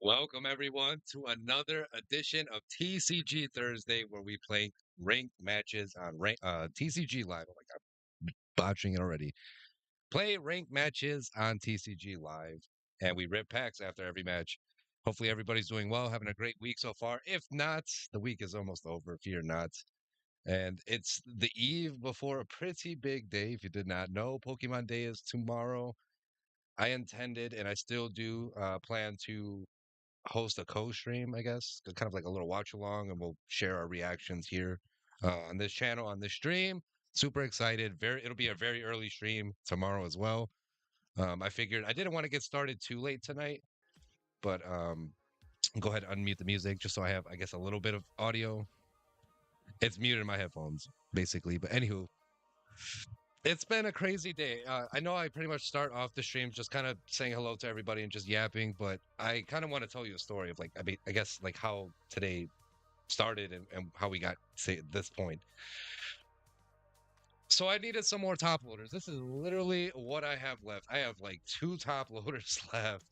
Welcome everyone to another edition of TCG Thursday, where we play ranked matches on TCG Live. Oh my god, botching it already. Play ranked matches on TCG Live, and we rip packs after every match. Hopefully everybody's doing well, having a great week so far. If not, the week is almost over. Fear not. And it's the eve before a pretty big day. If you did not know, Pokemon Day is tomorrow. I intended, and I still do, plan to host a co-stream, I guess, kind of like a little watch along, and we'll share our reactions here on this channel on this stream. Super excited! It'll be a very early stream tomorrow as well. I figured I didn't want to get started too late tonight, but go ahead and unmute the music just so I have, I guess, a little bit of audio. It's muted in my headphones, basically. But anywho, it's been a crazy day. I know I pretty much start off the streams just kind of saying hello to everybody and just yapping, but I kind of want to tell you a story of, like, I guess, like, how today started and how we got to this point. So I needed some more top loaders. This is literally what I have left. I have like two top loaders left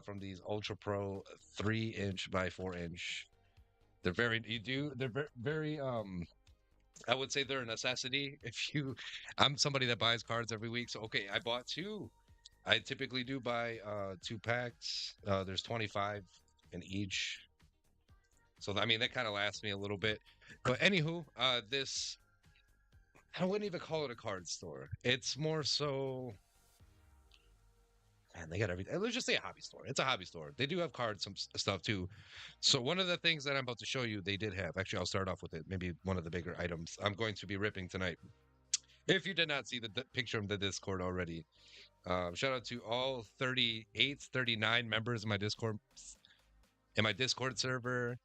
from these Ultra Pro 3-inch by 4-inch. They're very I would say they're a necessity. I'm somebody that buys cards every week. So, okay, I bought two. I typically do buy two packs. There's 25 in each. So, I mean, that kind of lasts me a little bit. But anywho, this, I wouldn't even call it a card store. It's more so, man, they got everything. Let's just say a hobby store. It's a hobby store. They do have cards, some stuff too. So one of the things that I'm about to show you, they did have. Actually, I'll start off with it. Maybe one of the bigger items I'm going to be ripping tonight. If you did not see the picture of the Discord already, shout out to all 38, 39 members in my Discord server.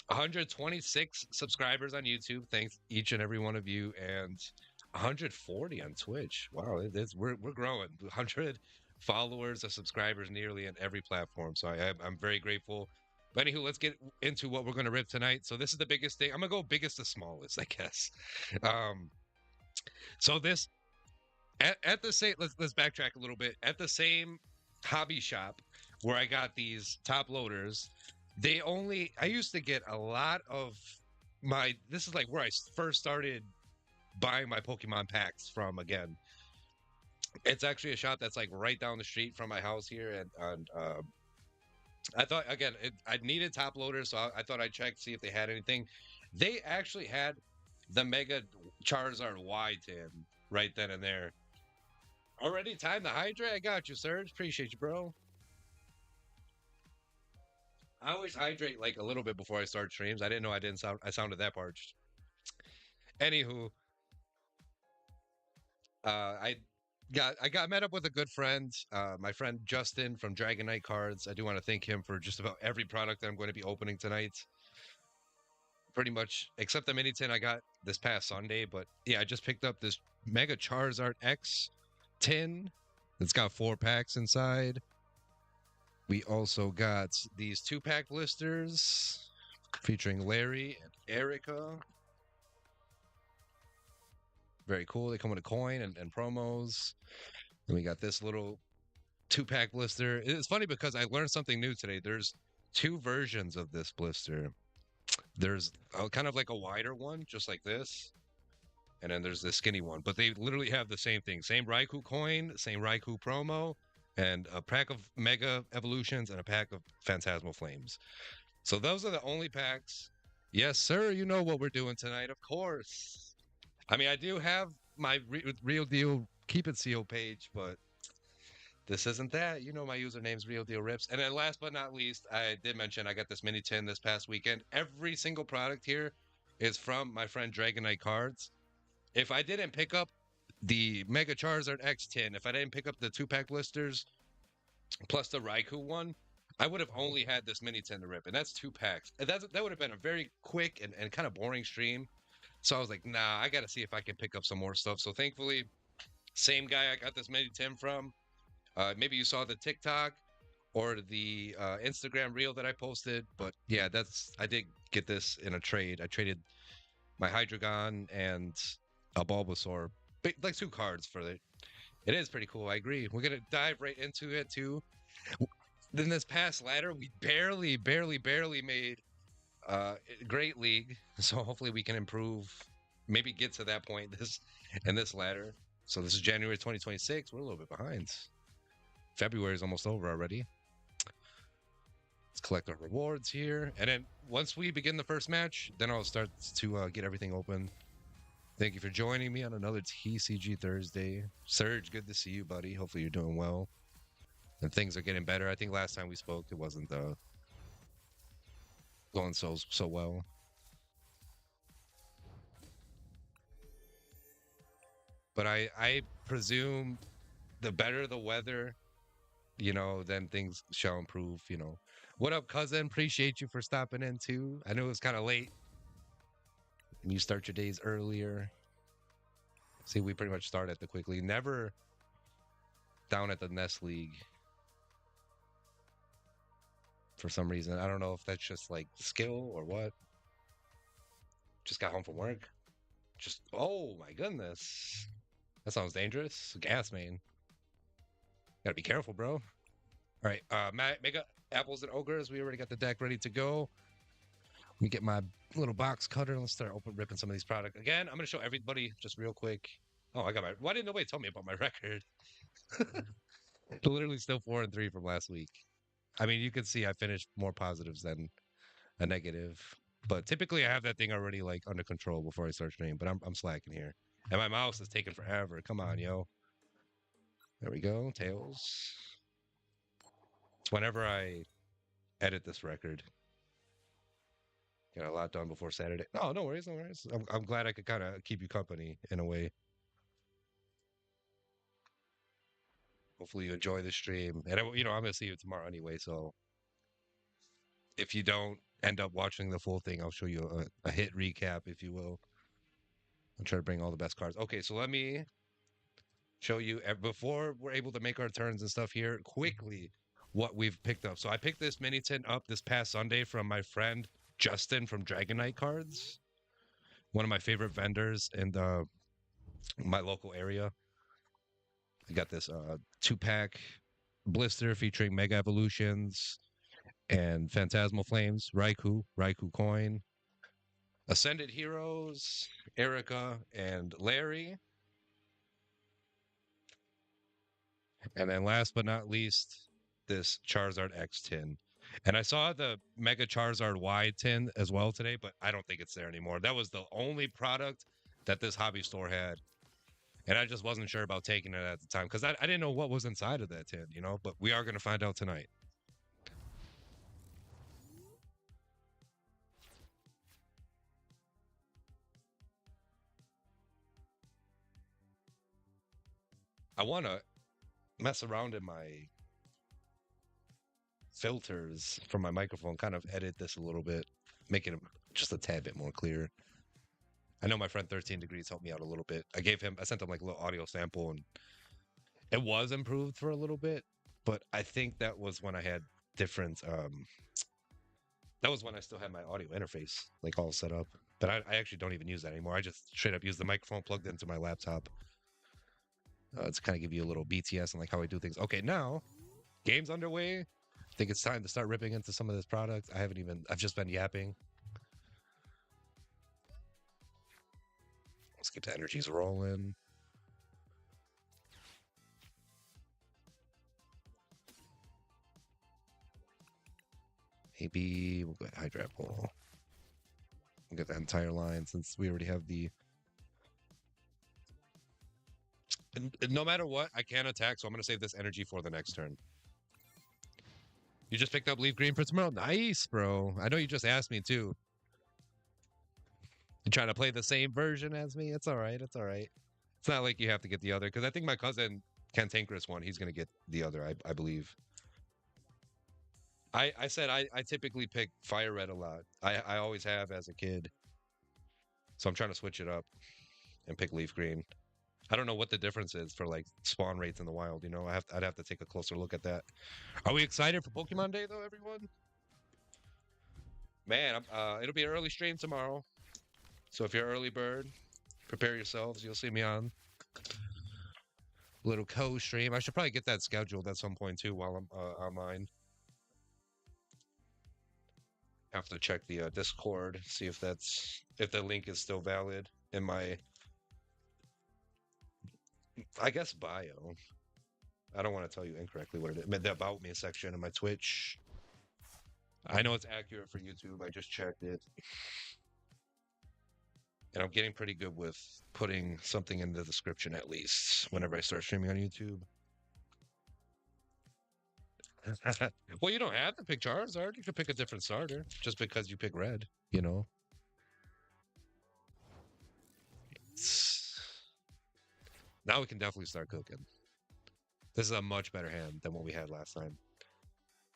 126 subscribers on YouTube. Thanks each and every one of you, and 140 on Twitch. Wow, we're growing. 100 followers or subscribers nearly in every platform. So I'm very grateful. But anywho, let's get into what we're going to rip tonight. So this is the biggest thing. I'm gonna go biggest to smallest, I guess. Um, so this at the same. Let's backtrack a little bit. At the same hobby shop where I got these top loaders, I used to get a lot of this is like where I first started buying my Pokemon packs from again. It's actually a shop that's like right down the street from my house here, and I thought, again, I needed top loaders, so I thought I'd check see if they had anything. They actually had the Mega Charizard Y tin right then and there. Already time to hydrate. I got you, Serge. Appreciate you, bro. I always hydrate like a little bit before I start streams. I didn't know I sounded that parched. Anywho, I got met up with a good friend, my friend Justin from Dragon Knight Cards. I do want to thank him for just about every product that I'm going to be opening tonight. Pretty much, except the mini tin I got this past Sunday. But yeah, I just picked up this Mega Charizard X tin. It's got 4 packs inside. We also got these 2-pack blisters featuring Larry and Erica. Very cool. They come with a coin and promos. And we got this little 2-pack blister. It's funny because I learned something new today. There's 2 versions of this blister. There's kind of like a wider one, just like this. And then there's the skinny one. But they literally have the same thing. Same Raikou coin, same Raikou promo, and a pack of Mega Evolutions and a pack of Phantasmal Flames. So those are the only packs. Yes, sir. You know what we're doing tonight, of course. I mean, I do have my Real Deal Keep It Seal page, but this isn't that. You know my username's Real Deal Rips. And then last but not least, I did mention I got this mini tin this past weekend. Every single product here is from my friend Dragon Knight Cards. If I didn't pick up the Mega Charizard X tin, if I didn't pick up the 2-pack blisters plus the Raikou one, I would have only had this mini tin to rip. And that's 2 packs. And that would have been a very quick and kind of boring stream. So I was like, nah, I got to see if I can pick up some more stuff. So thankfully, same guy I got this mini tin from. Maybe you saw the TikTok or the Instagram reel that I posted, but yeah, I did get this in a trade. I traded my Hydreigon and a Bulbasaur, like 2 cards for it. It is pretty cool. I agree. We're gonna dive right into it too. Then this past ladder, we barely made uh great league. So hopefully we can improve, maybe get to that point this in this ladder. So this is January 2026. We're a little bit behind. February is almost over already. Let's collect our rewards here. And then once we begin the first match, then I'll start to get everything open. Thank you for joining me on another TCG Thursday. Serge, good to see you, buddy. Hopefully you're doing well. And things are getting better. I think last time we spoke, it wasn't going so well. But I presume the better the weather, then things shall improve, What up, cousin? Appreciate you for stopping in too. I know it was kind of late and you start your days earlier. See, we pretty much start at the quickly. Never down at the Nest League for some reason. I don't know if that's just like skill or what. Just got home from work. Just, oh my goodness. That sounds dangerous. Gas main. Gotta be careful, bro. All right, Mega Apples and Ogres. We already got the deck ready to go. Let me get my little box cutter. Let's start ripping some of these products. Again, I'm going to show everybody just real quick. Oh, I got my... Why didn't nobody tell me about my record? Literally still 4-3 from last week. I mean, you can see I finished more positives than a negative. But typically I have that thing already like under control before I start stream. But I'm slacking here. And my mouse is taking forever. Come on, yo. There we go. Tails. It's whenever I edit this record. Got a lot done before Saturday. No, no worries, no worries. I'm glad I could kind of keep you company in a way. Hopefully you enjoy the stream, and I'm gonna see you tomorrow anyway. So if you don't end up watching the full thing, I'll show you a hit recap, if you will. I'll try to bring all the best cards. Okay, so let me show you before we're able to make our turns and stuff here quickly what we've picked up. So I picked this mini tin up this past Sunday from my friend Justin from Dragon Knight Cards, one of my favorite vendors in my local area. I got this 2-pack blister featuring Mega Evolutions and Phantasmal Flames, Raikou Coin, Ascended Heroes, Erica, and Larry. And then last but not least, this Charizard X tin. And I saw the Mega Charizard Y tin as well today, but I don't think it's there anymore. That was the only product that this hobby store had. And I just wasn't sure about taking it at the time because I didn't know what was inside of that tin, but we are going to find out tonight. I want to mess around in my filters from my microphone, kind of edit this a little bit, make it just a tad bit more clear. I know my friend 13 Degrees helped me out a little bit. I sent him like a little audio sample and it was improved for a little bit, but I think that was when I had different, that was when I still had my audio interface like all set up. But I actually don't even use that anymore. I just straight up use the microphone plugged into my laptop to kind of give you a little BTS and like how I do things. Okay, now game's underway. I think it's time to start ripping into some of this product. I've just been yapping. Let's get the energies rolling. Maybe we'll go Hydra Apple. We'll get that entire line since we already have the. And no matter what, I can attack, so I'm going to save this energy for the next turn. You just picked up Leaf Green for tomorrow? Nice, bro. I know you just asked me, too. You trying to play the same version as me? It's all right. It's all right. It's not like you have to get the other, because I think my cousin, Cantankerous one, he's going to get the other, I believe. I said I typically pick Fire Red a lot. I always have as a kid. So I'm trying to switch it up and pick Leaf Green. I don't know what the difference is for like spawn rates in the wild. I'd have to take a closer look at that. Are we excited for Pokemon Day though, everyone? Man, it'll be an early stream tomorrow. So if you're an early bird, prepare yourselves. You'll see me on little co-stream. I should probably get that scheduled at some point too while I'm online. Have to check the Discord, see if the link is still valid in my, I guess, bio. I don't want to tell you incorrectly what it is. The about me section in my Twitch. I know it's accurate for YouTube. I just checked it. And I'm getting pretty good with putting something in the description at least whenever I start streaming on YouTube. Well, you don't have to pick Charizard. You could pick a different starter just because you pick red, you know? Now we can definitely start cooking. This is a much better hand than what we had last time.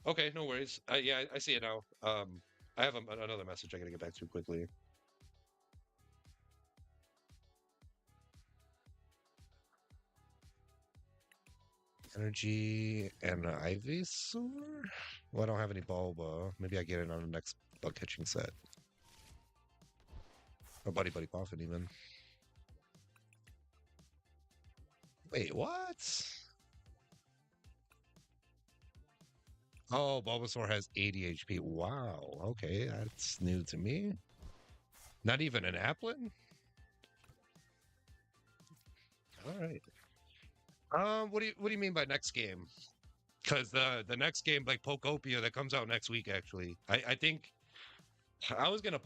Okay, no worries. Yeah, I see it now. I have another message I gotta get back to quickly. Energy and Ivysaur? Well, I don't have any Bulba. Maybe I get it on the next bug catching set. Or Buddy Buddy Coffin, even. Wait, what? Oh, Bulbasaur has 80 HP. Wow. Okay, that's new to me. Not even an Applin? All right. What do you mean by next game? Because the next game, like Pokopia, that comes out next week. Actually, I think I was gonna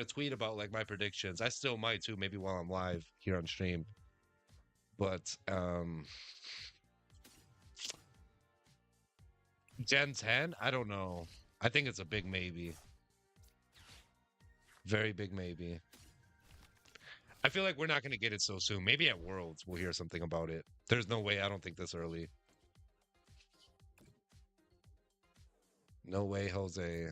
tweet about like my predictions. I still might too, maybe while I'm live here on stream. But Gen 10, I don't know. I think it's a big maybe. Very big maybe. I feel like we're not gonna get it so soon. Maybe at Worlds we'll hear something about it. There's no way. I don't think this early. No way, Jose.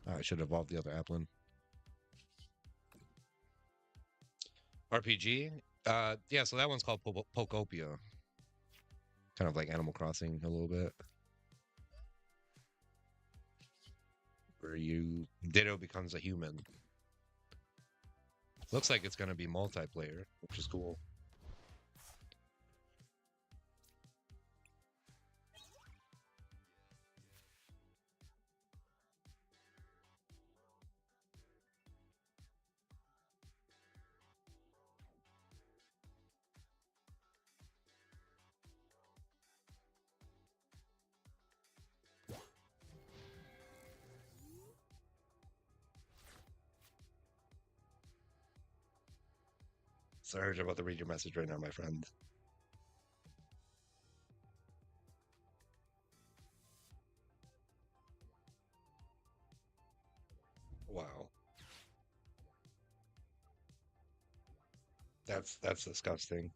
I should have evolved the other Applin. RPG. Yeah. So that one's called Pokopia. Kind of like Animal Crossing a little bit, where you Ditto becomes a human. Looks like it's gonna be multiplayer, which is cool. Sorry, I'm about to read your message right now, my friend. Wow, that's disgusting.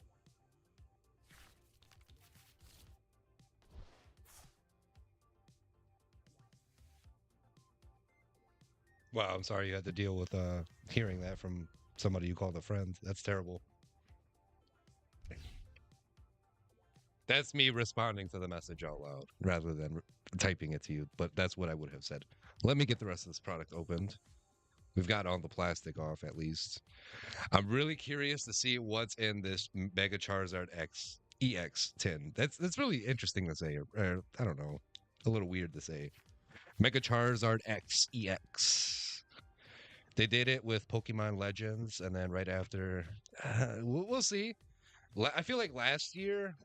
Wow, I'm sorry you had to deal with hearing that from somebody you called a friend. That's terrible. That's me responding to the message out loud rather than typing it to you, but that's what I would have said. Let me get the rest of this product opened. We've got all the plastic off at least. I'm really curious to see what's in this Mega Charizard X EX tin. That's really interesting to say, or I don't know, a little weird to say. Mega Charizard X EX. They did it with Pokemon Legends, and then right after, we'll see. I feel like last year,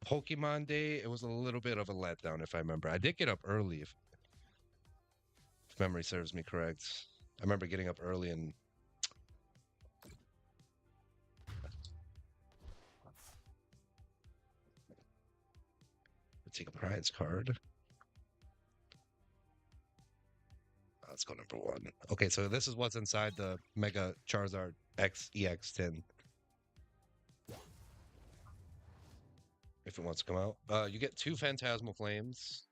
Pokemon Day, it was a little bit of a letdown, if I remember. I did get up early, if memory serves me correct. I remember getting up early and take a prize card. Let's go number one. Okay, so this is what's inside the Mega Charizard X EX tin. If it wants to come out, you get two Phantasmal Flames,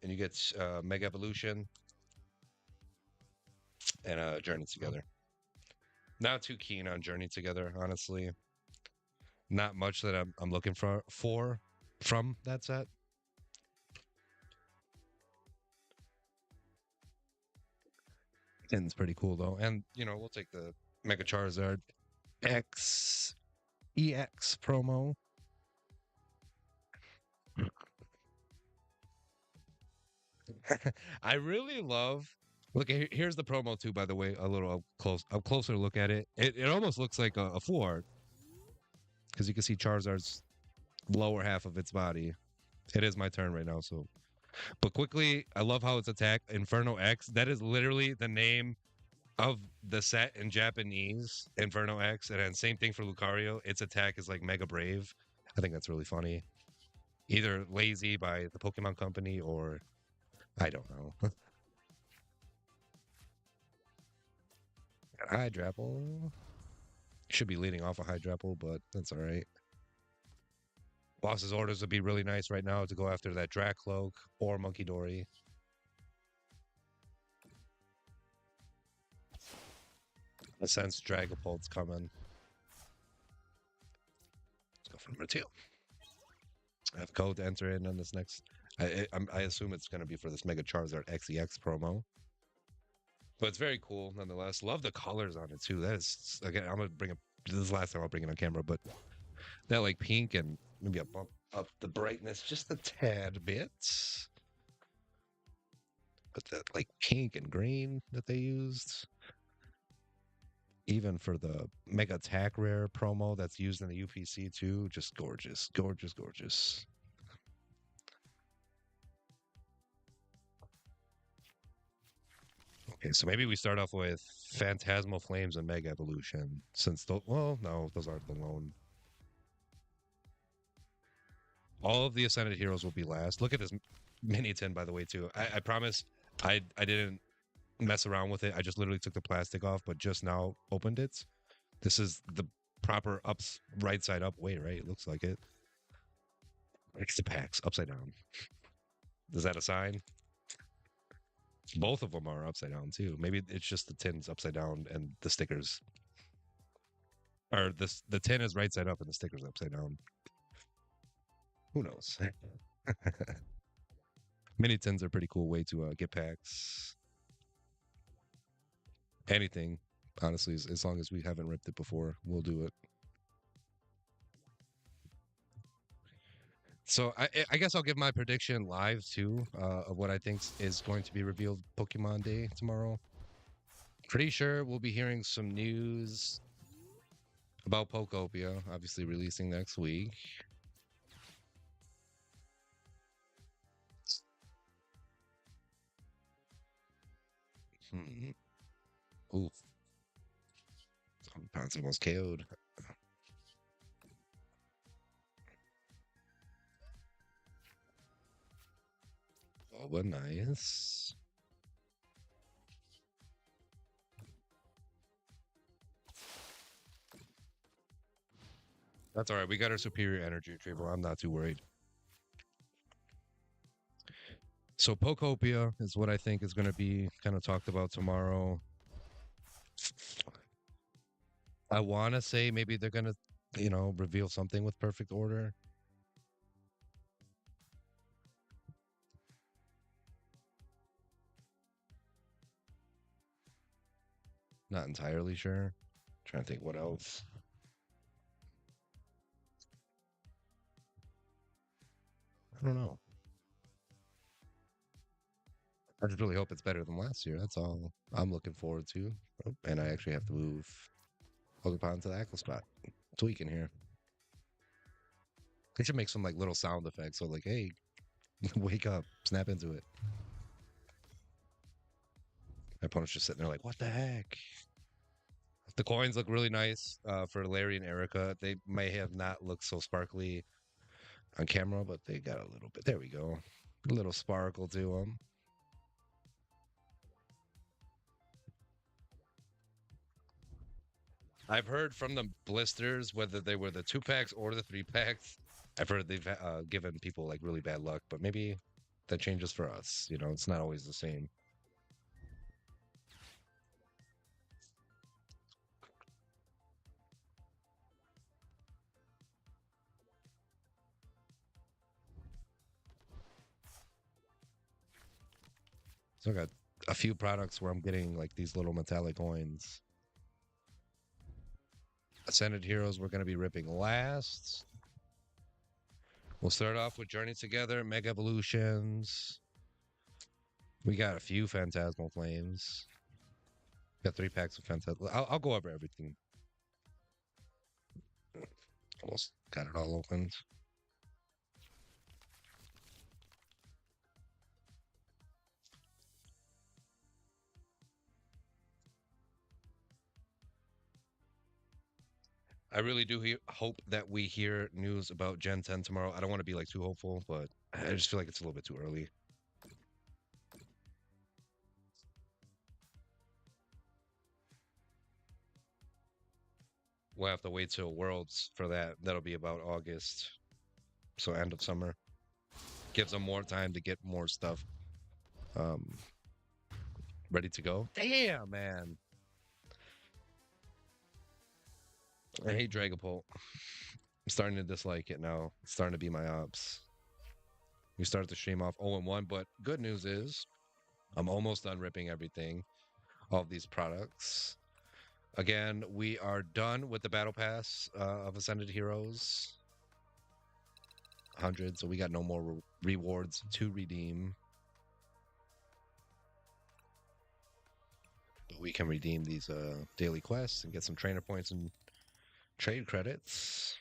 and you get Mega Evolution and Journey Together. Not too keen on Journey Together, honestly. Not much that I'm looking for from that set. Tin's pretty cool though, and you know we'll take the Mega Charizard. X EX promo. I really love. Look, here's the promo too. By the way, a little up closer look at it. It almost looks like a full art because you can see Charizard's lower half of its body. It is my turn right now, so. But quickly, I love how it's attacked Inferno X. That is literally the name of the set in Japanese, Inferno X, and then same thing for Lucario. Its attack is like Mega Brave. I think that's really funny. Either lazy by the Pokemon Company or I don't know. Hydrapple should be leading off a Hydrapple, but that's all right. Boss's orders would be really nice right now to go after that Dracloak or Monkey Dory. I sense Dragapult's coming. Let's go for number two. I have code to enter in on this next. I assume it's going to be for this Mega Charizard XEX promo. But it's very cool nonetheless. Love the colors on it too. That is, again, I'm going to bring it. This is the last time I'll bring it on camera, but that like pink and maybe a bump up the brightness just a tad bit. But that like pink and green that they used, even for the Mega Attack Rare promo that's used in the UPC too, just gorgeous, gorgeous, gorgeous. Okay, so maybe we start off with Phantasmal Flames and Mega Evolution, since well, no, those aren't the lone. All of the Ascended Heroes will be last. Look at this mini tin, by the way, too. I promise I didn't mess around with it. I just literally took the plastic off, but just now opened it. This is the proper right side up way, right? It looks like it. It's the packs upside down. Is that a sign? Both of them are upside down too. Maybe it's just the tin's upside down and the stickers, or the tin is right side up and the stickers upside down. Who knows? Mini tins are pretty cool way to get packs. Anything, honestly, as long as we haven't ripped it before, we'll do it. So I guess I'll give my prediction live too of what I think is going to be revealed Pokemon Day tomorrow. Pretty sure we'll be hearing some news about Pokopia, obviously releasing next week. Hmm. Ooh, Pounce almost KO'd. Oh, but nice. That's all right. We got our superior energy retrieval. I'm not too worried. So Pokopia is what I think is going to be kind of talked about tomorrow. I want to say maybe they're going to, reveal something with perfect order. Not entirely sure. Trying to think what else. I don't know. I just really hope it's better than last year. That's all I'm looking forward to. Oh, and I actually have to move Pokemon to the Aqua spot. Tweaking here. They should make some like little sound effects. So like, hey, wake up, snap into it. My opponent's just sitting there like, what the heck? The coins look really nice for Larry and Erica. They may have not looked so sparkly on camera, but they got a little bit. There we go. A little sparkle to them. I've heard from the blisters, whether they were the 2 packs or the 3 packs, I've heard they've given people like really bad luck, but maybe that changes for us. It's not always the same. So I got a few products where I'm getting like these little metallic coins. Ascended Heroes, we're going to be ripping last. We'll start off with Journey Together, Mega Evolutions. We got a few Phantasmal Flames. Got 3 packs of Phantasmal. I'll go over everything. Almost got it all opened. I really do hope that we hear news about Gen 10 tomorrow. I don't want to be like too hopeful, but I just feel like it's a little bit too early. We'll have to wait till Worlds for that. That'll be about August. So end of summer. Gives them more time to get more stuff um ready to go. Damn, man. I hate Dragapult. I'm starting to dislike it now. It's starting to be my ops. We started the stream off 0-1, but good news is I'm almost done ripping everything, all of these products. Again, we are done with the battle pass of Ascended Heroes. 100, so we got no more rewards to redeem. But we can redeem these daily quests and get some trainer points and trade credits.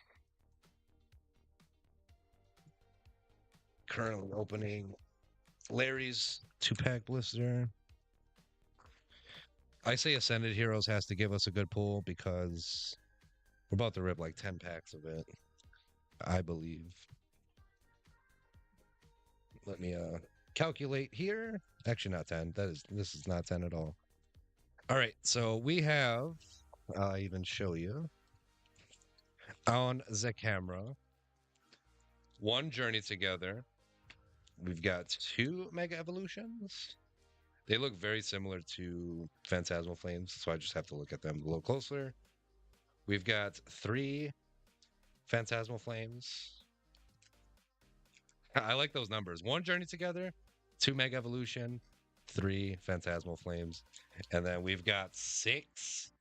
Currently opening Larry's 2-pack blister. I say Ascended Heroes has to give us a good pull because we're about to rip like 10 packs of it, I believe. Let me calculate here. Actually, not 10. This is not 10 at all. All right, so we have. I'll even show you on the camera. One Journey Together. We've got 2 Mega Evolutions. They look very similar to Phantasmal Flames, so I just have to look at them a little closer. We've got 3 Phantasmal Flames. I like those numbers. 1 Journey Together, 2 Mega Evolution, 3 Phantasmal Flames. And then we've got 6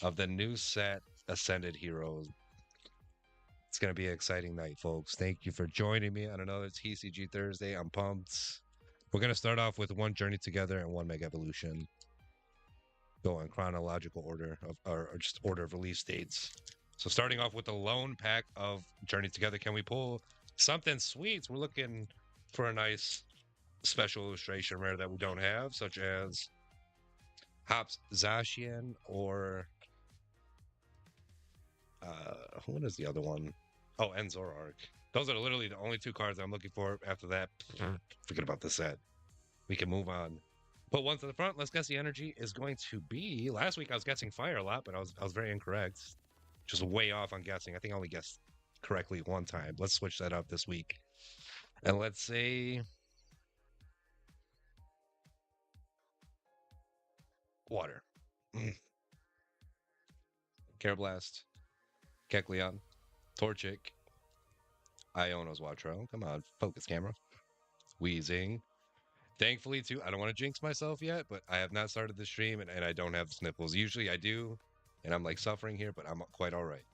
of the new set Ascended Heroes. It's going to be an exciting night, folks. Thank you for joining me on another TCG Thursday. I'm pumped. We're going to start off with 1 Journey Together and 1 Mega Evolution. Go in chronological order of, or just order of release dates. So starting off with the lone pack of Journey Together, can we pull something sweet? We're looking for a nice special illustration rare that we don't have, such as Hops Zacian or what is the other one? Oh, Enzorark. Those are literally the only 2 cards I'm looking for. After that, forget about the set. We can move on. Put 1 to the front. Let's guess the energy is going to be. Last week I was guessing fire a lot, but I was very incorrect. Just way off on guessing. I think I only guessed correctly 1 time. Let's switch that up this week. And let's say water. Carablast, Kecleon, Torchic, Iono's Watro. Come on, focus camera. Wheezing. Thankfully, too, I don't want to jinx myself yet, but I have not started the stream and I don't have the sniffles. Usually I do, and I'm like suffering here, but I'm quite all right.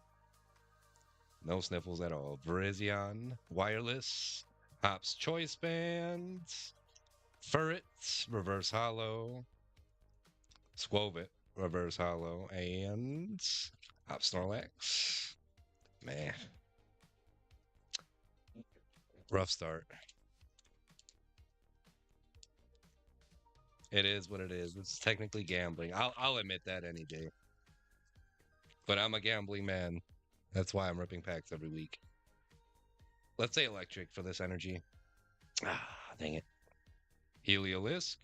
No sniffles at all. Virizion, Wireless, Hops Choice Band, Furret, Reverse Hollow, Squovit, Reverse Hollow, and Hops Snorlax. Man. Rough start. It is what it is. It's technically gambling. I'll admit that any day. But I'm a gambling man. That's why I'm ripping packs every week. Let's say electric for this energy. Ah, dang it. Heliolisk.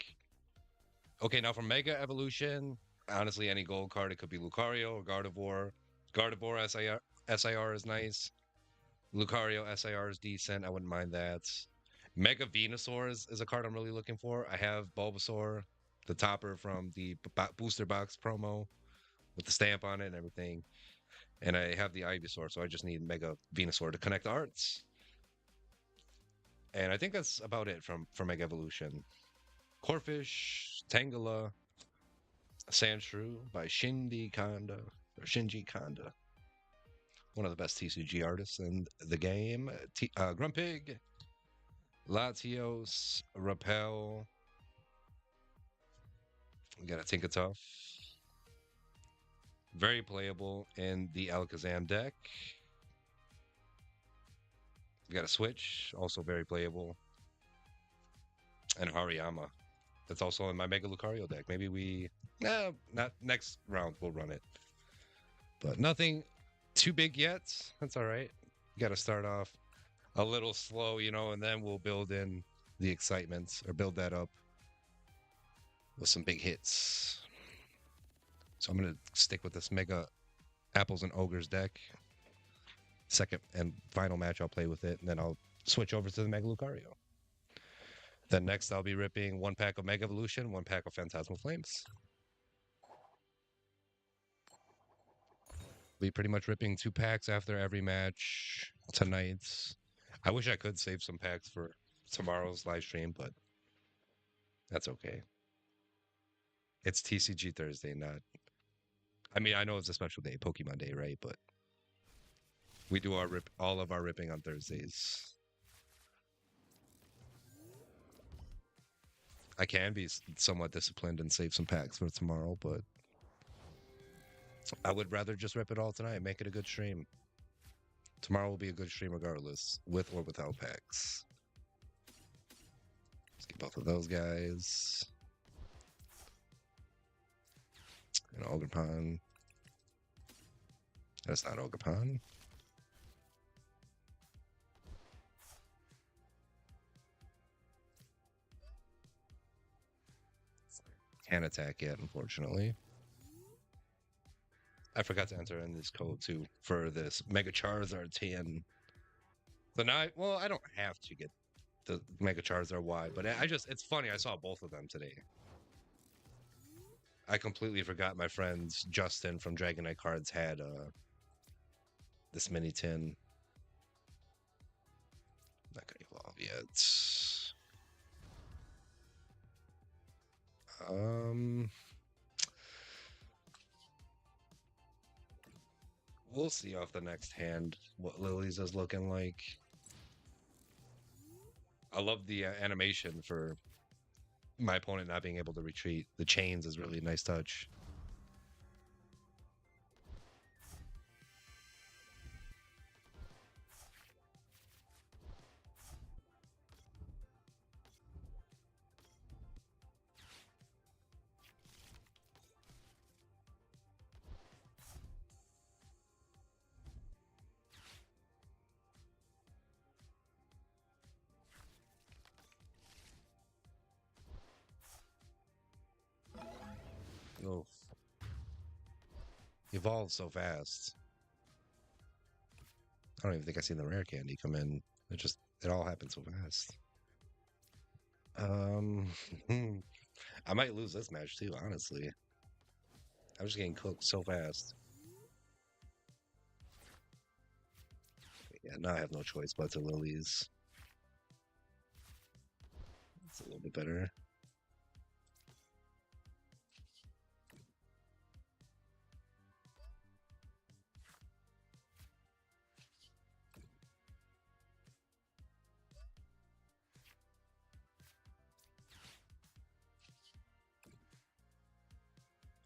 Okay, now for Mega Evolution, honestly, any gold card, it could be Lucario or Gardevoir. Gardevoir SIR is nice. Lucario SIR is decent. I wouldn't mind that. Mega Venusaur is a card I'm really looking for. I have Bulbasaur, the topper from the booster box promo with the stamp on it and everything. And I have the Ivysaur, so I just need Mega Venusaur to connect the arts. And I think that's about it for Mega Evolution. Corphish, Tangela, Sandshrew by Shinji Kanda. one of the best TCG artists in the game. Grumpig, Latios, Repel. We got a Tinkatuff. Very playable in the Alakazam deck. We got a Switch, also very playable. And Hariyama. That's also in my Mega Lucario deck. Maybe we... not next round we'll run it. But nothing too big yet. That's all right. Got to start off a little slow, and then we'll build in the excitement or build that up with some big hits. So I'm going to stick with this Mega Apples and Ogres deck. Second and final match, I'll play with it, and then I'll switch over to the Mega Lucario. Then next, I'll be ripping 1 pack of Mega Evolution, 1 pack of Phantasmal Flames. Be pretty much ripping 2 packs after every match tonight. I wish I could save some packs for tomorrow's live stream, but that's okay. It's TCG Thursday, not... I mean, I know it's a special day, Pokemon Day, right? But we do all of our ripping on Thursdays. I can be somewhat disciplined and save some packs for tomorrow, but I would rather just rip it all tonight and make it a good stream. Tomorrow will be a good stream regardless, with or without packs. Let's get both of those guys. And Ogerpon. That's not Ogerpon. Can't attack yet, unfortunately. I forgot to enter in this code too for this Mega Charizard 10. But now, I don't have to get the Mega Charizard Y, but it's funny. I saw both of them today. I completely forgot my friends Justin from Dragon Knight Cards had this mini tin. Not gonna evolve yet. We'll see off the next hand what Lily's is looking like. I love the animation for my opponent not being able to retreat. The chains is really a nice touch. Oh, evolves so fast. I don't even think I seen the rare candy come in. It all happened so fast. I might lose this match too, honestly. I'm just getting cooked so fast. Yeah, now I have no choice but to Lilies. It's a little bit better.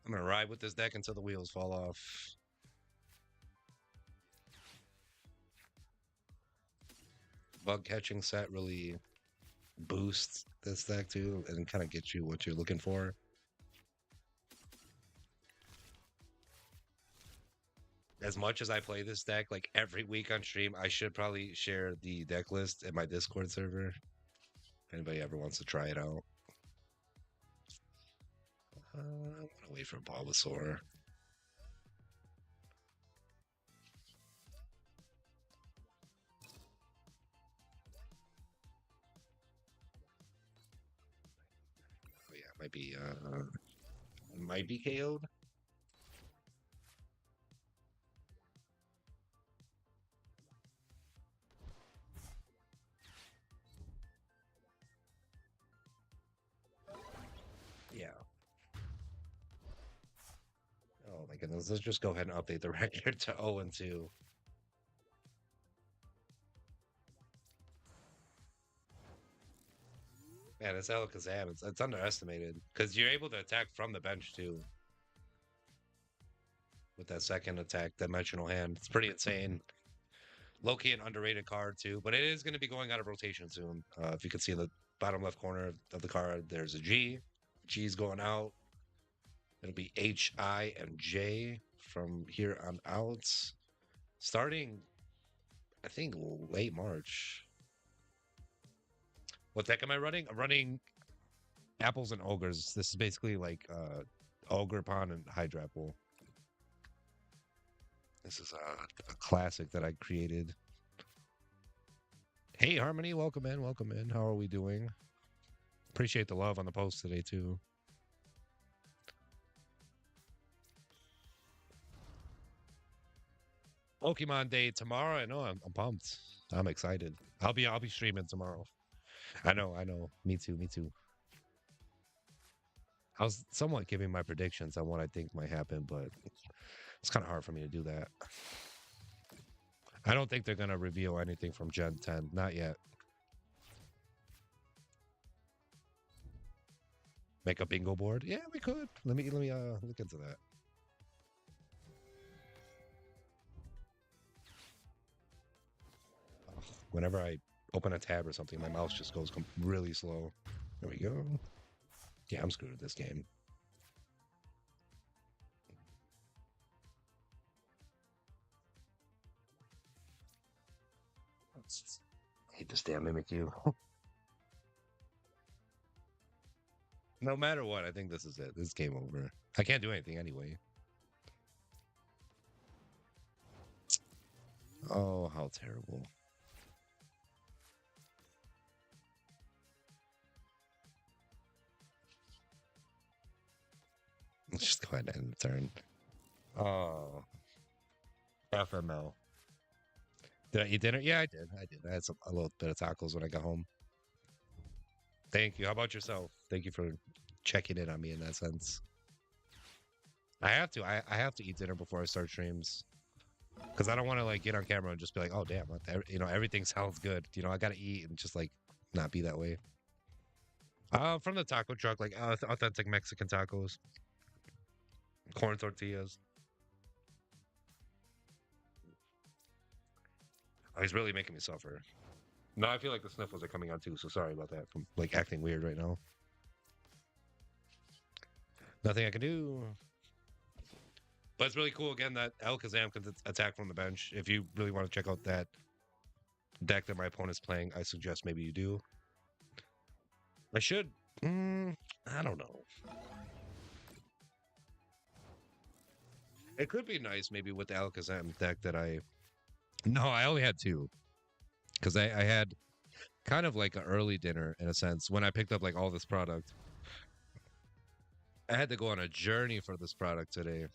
I'm gonna ride with this deck until the wheels fall off. Bug catching set really boosts this deck too and kind of gets you what you're looking for. As much as I play this deck like every week on stream, I should probably share the deck list in my Discord server. If anybody ever wants to try it out. I'm gonna wait for Bulbasaur. Oh yeah, might be KO'd. Yeah. Oh my goodness, let's just go ahead and update the record to 0-2. Man, it's Alakazam. It's underestimated because you're able to attack from the bench too with that second attack, dimensional hand. It's pretty insane. Low-key an underrated card too, but it is going to be going out of rotation soon. If you can see in the bottom left corner of the card, there's a G. G's going out. It'll be H, I, and J from here on out. Starting, I think, late March. What deck am I running? I'm running Apples and Ogres. This is basically like Ogre Pawn and Hydra Pool. This is a classic that I created. Hey, Harmony, welcome in, welcome in. How are we doing? Appreciate the love on the post today, too. Pokemon Day tomorrow. I know. I'm pumped. I'm excited. I'll be streaming tomorrow. I know. Me too. Me too. I was somewhat giving my predictions on what I think might happen, but it's kind of hard for me to do that. I don't think they're gonna reveal anything from Gen 10. Not yet. Make a bingo board? Yeah, we could. Let me look into that. Ugh, whenever I open a tab or something, my mouse just goes really slow. There we go. Yeah, I'm screwed with this game. I hate this damn Mimikyu. No matter what, I think this is it. This is game over. I can't do anything anyway. Oh, how terrible. Let's just go ahead and end the turn. Oh, FML. Did I eat dinner? Yeah, I did. I had a little bit of tacos when I got home. Thank you. How about yourself? Thank you for checking in on me in that sense. I have to. I have to eat dinner before I start streams because I don't want to like get on camera and just be like, oh damn, everything sounds good. I gotta eat and just like not be that way. From the taco truck, like authentic Mexican tacos, corn tortillas. Oh, he's really making me suffer. No, I feel like the sniffles are coming on too, so sorry about that. I'm like acting weird right now. Nothing I can do. But it's really cool again that Alakazam can attack from the bench. If you really want to check out that deck that my opponent's playing, I suggest maybe you do. I should. I don't know. It could be nice maybe with the Alakazam deck that I. No, I only had two. Because I had kind of like an early dinner in a sense when I picked up like all this product. I had to go on a journey for this product today.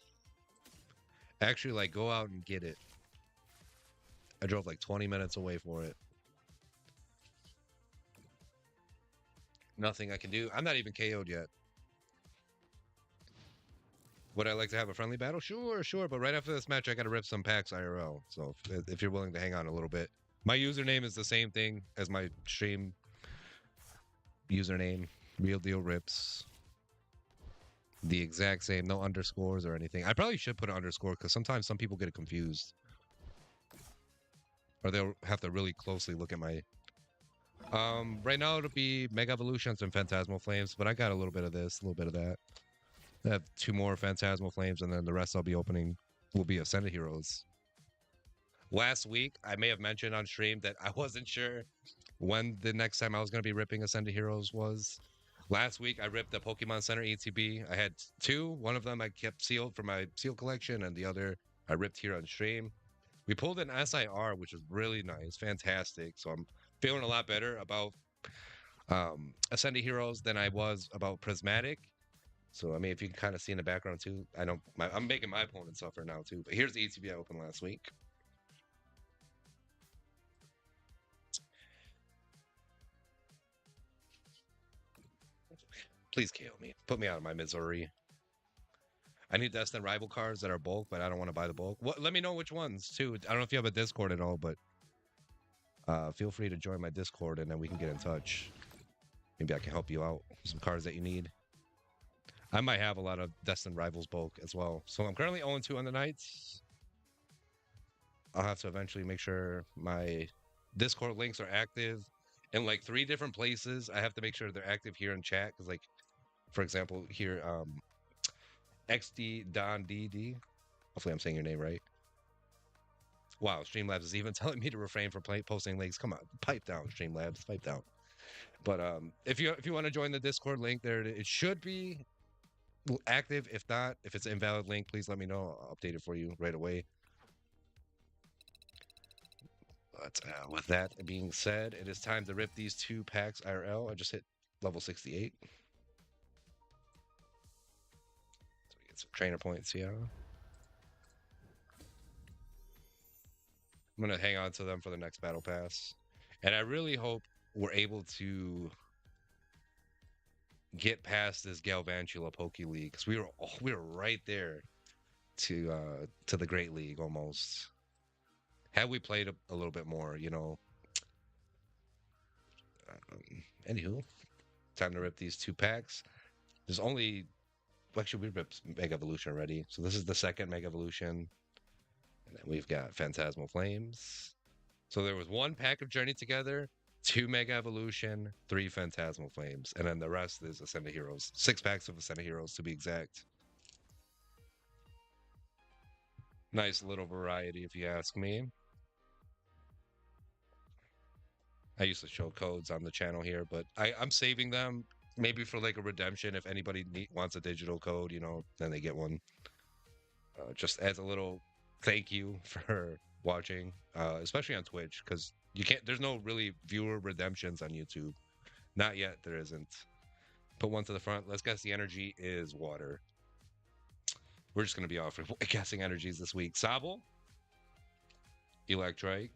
Actually, like go out and get it. I drove like 20 minutes away for it. Nothing I can do. I'm not even KO'd yet. Would I like to have a friendly battle? Sure, sure. But right after this match, I got to rip some packs IRL. So if you're willing to hang on a little bit, my username is the same thing as my stream username. Real deal rips. The exact same, no underscores or anything. I probably should put an underscore because sometimes some people get it confused. Or they'll have to really closely look at my... right now it'll be Mega Evolutions and Phantasmal Flames, but I got a little bit of this, a little bit of that. I have 2 more Phantasmal Flames, and then the rest I'll be opening will be Ascended Heroes. Last week, I may have mentioned on stream that I wasn't sure when the next time I was going to be ripping Ascended Heroes was. Last week, I ripped the Pokemon Center ETB. I had 2. One of them I kept sealed for my seal collection, and the other I ripped here on stream. We pulled an SIR, which was really nice, fantastic. So I'm feeling a lot better about Ascended Heroes than I was about Prismatic. So, I mean, if you can kind of see in the background, too, I know I'm making my opponent suffer now, too. But here's the ETB I opened last week. Please KO me. Put me out of my misery. I need Destined Rival cards that are bulk, but I don't want to buy the bulk. Let me know which ones, too. I don't know if you have a Discord at all, but feel free to join my Discord, and then we can get in touch. Maybe I can help you out with some cards that you need. I might have a lot of Destined Rivals bulk as well. So I'm currently 0-2 on the nights. I'll have to eventually make sure my Discord links are active in like 3 different places. I have to make sure they're active here in chat because, like, for example, here, XD Don DD. Hopefully, I'm saying your name right. Wow, Streamlabs is even telling me to refrain from posting links. Come on, pipe down, Streamlabs, pipe down. But if you want to join the Discord link, there it should be active. If not, if it's an invalid link, please let me know. I'll update it for you right away. But with that being said, it is time to rip these 2 packs IRL. I just hit level 68. So we get some trainer points here. I'm going to hang on to them for the next battle pass. And I really hope we're able to get past this Galvantula Poke League because we were right there to the Great League almost. Had we played a little bit more, you know. Anywho, time to rip these 2 packs. There's only actually we ripped Mega Evolution already, so this is the second Mega Evolution. And then we've got Phantasmal Flames. So there was 1 pack of Journey Together, 2 Mega Evolution, 3 Phantasmal Flames, and then the rest is Ascended Heroes. 6 packs of Ascended Heroes to be exact. Nice little variety, if you ask me. I used to show codes on the channel here, but I'm saving them maybe for like a redemption. If anybody wants a digital code, you know, then they get one. Just as a little thank you for watching, especially on Twitch, because you can't. There's no really viewer redemptions on YouTube. Not yet. There isn't. Put one to the front. Let's guess the energy is water. We're just gonna be offering guessing energies this week. Sobble, Electrike,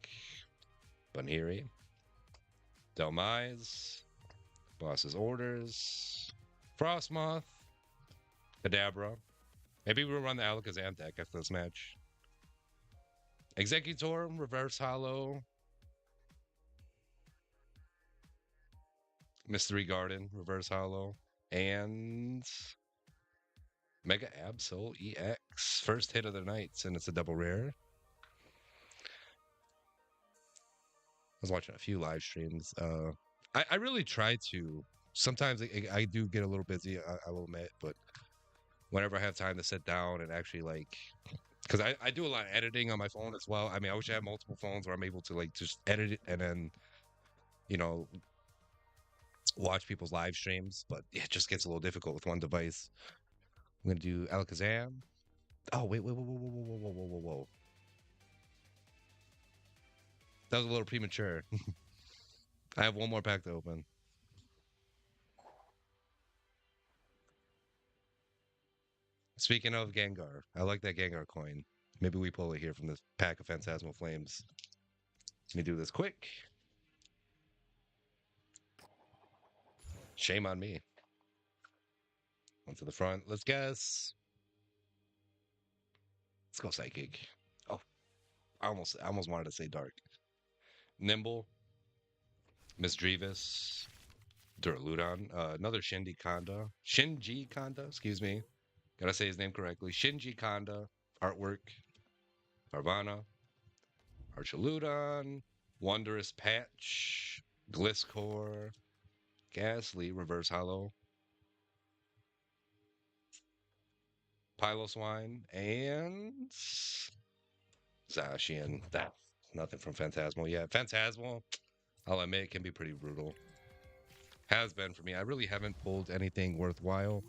Bunhiri, Delmise, Boss's Orders, Frostmoth, Kadabra. Maybe we'll run the Alakazam deck after this match. Executor, Reverse Hollow, Mystery Garden, Reverse Hollow, and Mega Absol EX. First hit of the night, and it's a double rare. I was watching a few live streams. I really try to. Sometimes I do get a little busy, I will admit, but whenever I have time to sit down and actually like, because I do a lot of editing on my phone as well. I mean, I wish I had multiple phones where I'm able to like just edit it and then, you know, watch people's live streams, but it just gets a little difficult with one device. I'm gonna do Alakazam. Oh wait, whoa. That was a little premature. I have one more pack to open. Speaking of Gengar, I like that Gengar coin. Maybe we pull it here from this pack of Phantasmal Flames. Let me do this quick. Shame on me. One to the front. Let's guess. Let's go Psychic. Oh, I almost wanted to say Dark. Nimble, Misdreavus, Duraludon, another Shinji Kanda, excuse me. Gotta say his name correctly. Shinji Kanda, artwork, Carvana, Archaludon, Wondrous Patch, Gliscor, Ghastly, Reverse Hollow, Piloswine, and Zacian. That's nothing from Phantasmal yet. Phantasmal, I'll admit, can be pretty brutal. Has been for me. I really haven't pulled anything worthwhile.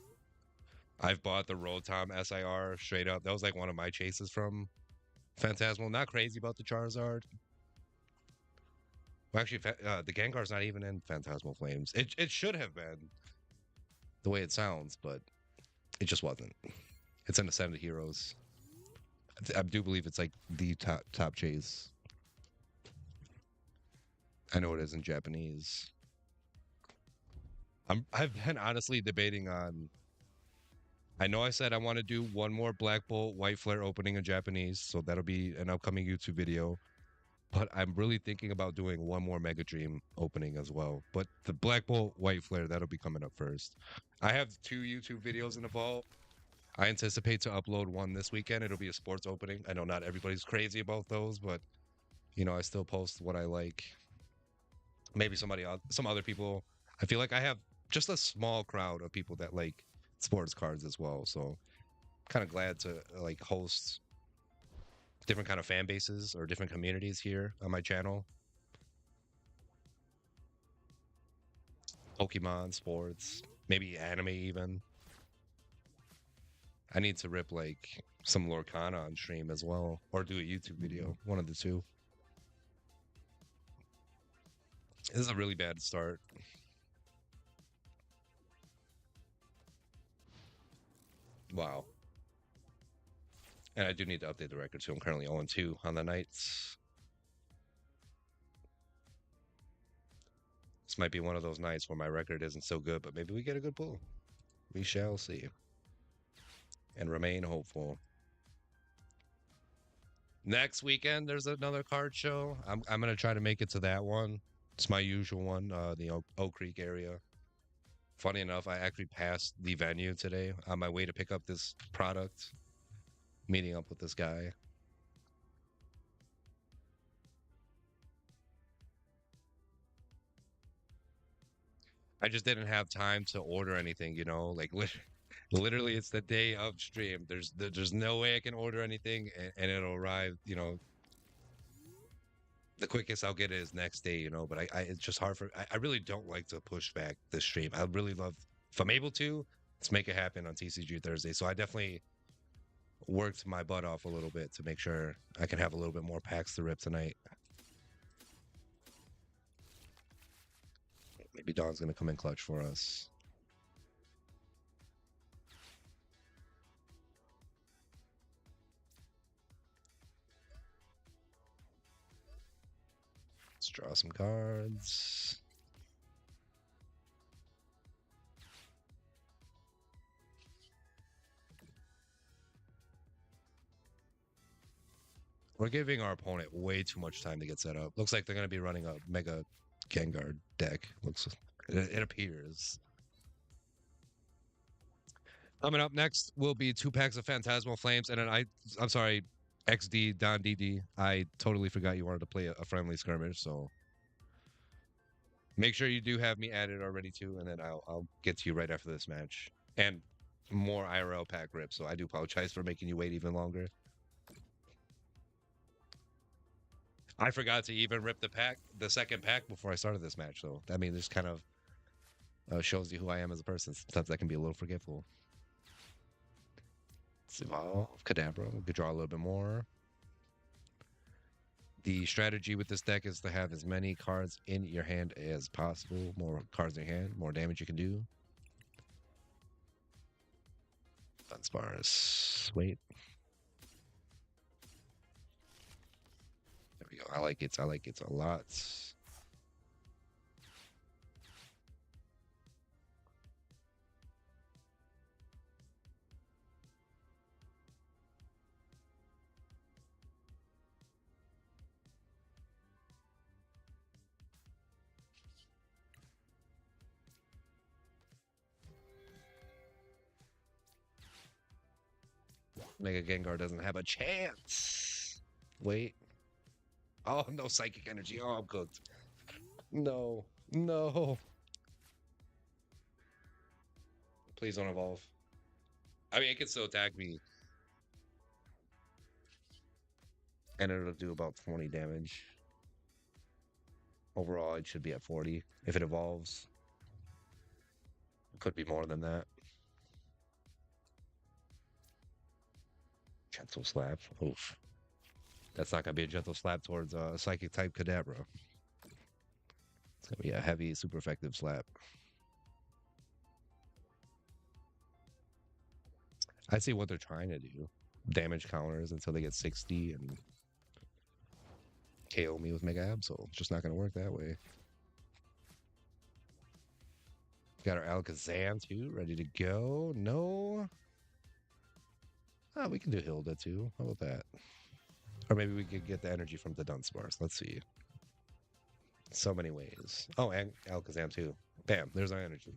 I've bought the Rotom SIR straight up. That was like one of my chases from Phantasmal. Not crazy about the Charizard. Well, actually, the Gengar's not even in Phantasmal Flames. It should have been the way it sounds, but it just wasn't. It's in Ascended Heroes. I do believe it's like the top chase. I know it is in Japanese. I've been honestly debating on. I know I said I want to do one more Black Bolt White Flare opening in Japanese, so that'll be an upcoming YouTube video. But I'm really thinking about doing one more Mega Dream opening as well. But the Black Bolt White Flare, that'll be coming up first. I have two YouTube videos in the vault. I anticipate to upload one this weekend. It'll be a sports opening. I know not everybody's crazy about those, but I still post what I like. Maybe some other people. I feel like I have just a small crowd of people that like sports cards as well. So kind of glad to like host different kind of fan bases or different communities here on my channel. Pokemon, sports, maybe anime even. I need to rip like some Lorcana on stream as well, or do a YouTube video. One of the two. This is a really bad start. Wow. And I do need to update the record too. I'm currently 0-2 on the nights. This might be one of those nights where my record isn't so good, but maybe we get a good pull. We shall see. And remain hopeful. Next weekend, there's another card show. I'm gonna try to make it to that one. It's my usual one, the Oak Creek area. Funny enough, I actually passed the venue today on my way to pick up this product, meeting up with this guy. I just didn't have time to order anything, like literally it's the day of stream. There's no way I can order anything and it'll arrive, the quickest I'll get it is next day, but I it's just hard I really don't like to push back the stream. I really love if I'm able to, let's make it happen on TCG Thursday. So I definitely worked my butt off a little bit to make sure I can have a little bit more packs to rip tonight. Maybe Dawn's gonna come in clutch for us. Let's draw some cards. We're giving our opponent way too much time to get set up. Looks like they're going to be running a Mega Gengar deck. It appears. Coming up next will be 2 packs of Phantasmal Flames, and then I'm sorry, XD Don DD. I totally forgot you wanted to play a friendly skirmish, so make sure you do have me added already too, and then I'll get to you right after this match and more IRL pack rips. So I do apologize for making you wait even longer. I forgot to even rip the second pack before I started this match. So I mean, this kind of shows you who I am as a person. Sometimes I can be a little forgetful. Let's evolve Kadabra. We could draw a little bit more. The strategy with this deck is to have as many cards in your hand as possible. More cards in your hand, more damage you can do. Dunsparce. Wait. There we go. I like it. I like it a lot. Mega Gengar doesn't have a chance. Wait. Oh, no psychic energy. Oh, I'm cooked. No. No. Please don't evolve. I mean, it can still attack me. And it'll do about 20 damage. Overall, it should be at 40. If it evolves, it could be more than that. Gentle slap. Oof. That's not going to be a gentle slap towards a psychic type Kadabra. It's going to be a heavy, super effective slap. I see what they're trying to do. Damage counters until they get 60 and KO me with Mega Absol. It's just not going to work that way. Got our Alakazam too, ready to go. No. Ah, we can do Hilda too. How about that? Or maybe we could get the energy from the Dunsparce. Let's see. So many ways. Oh, and Alakazam too. Bam, there's our energy.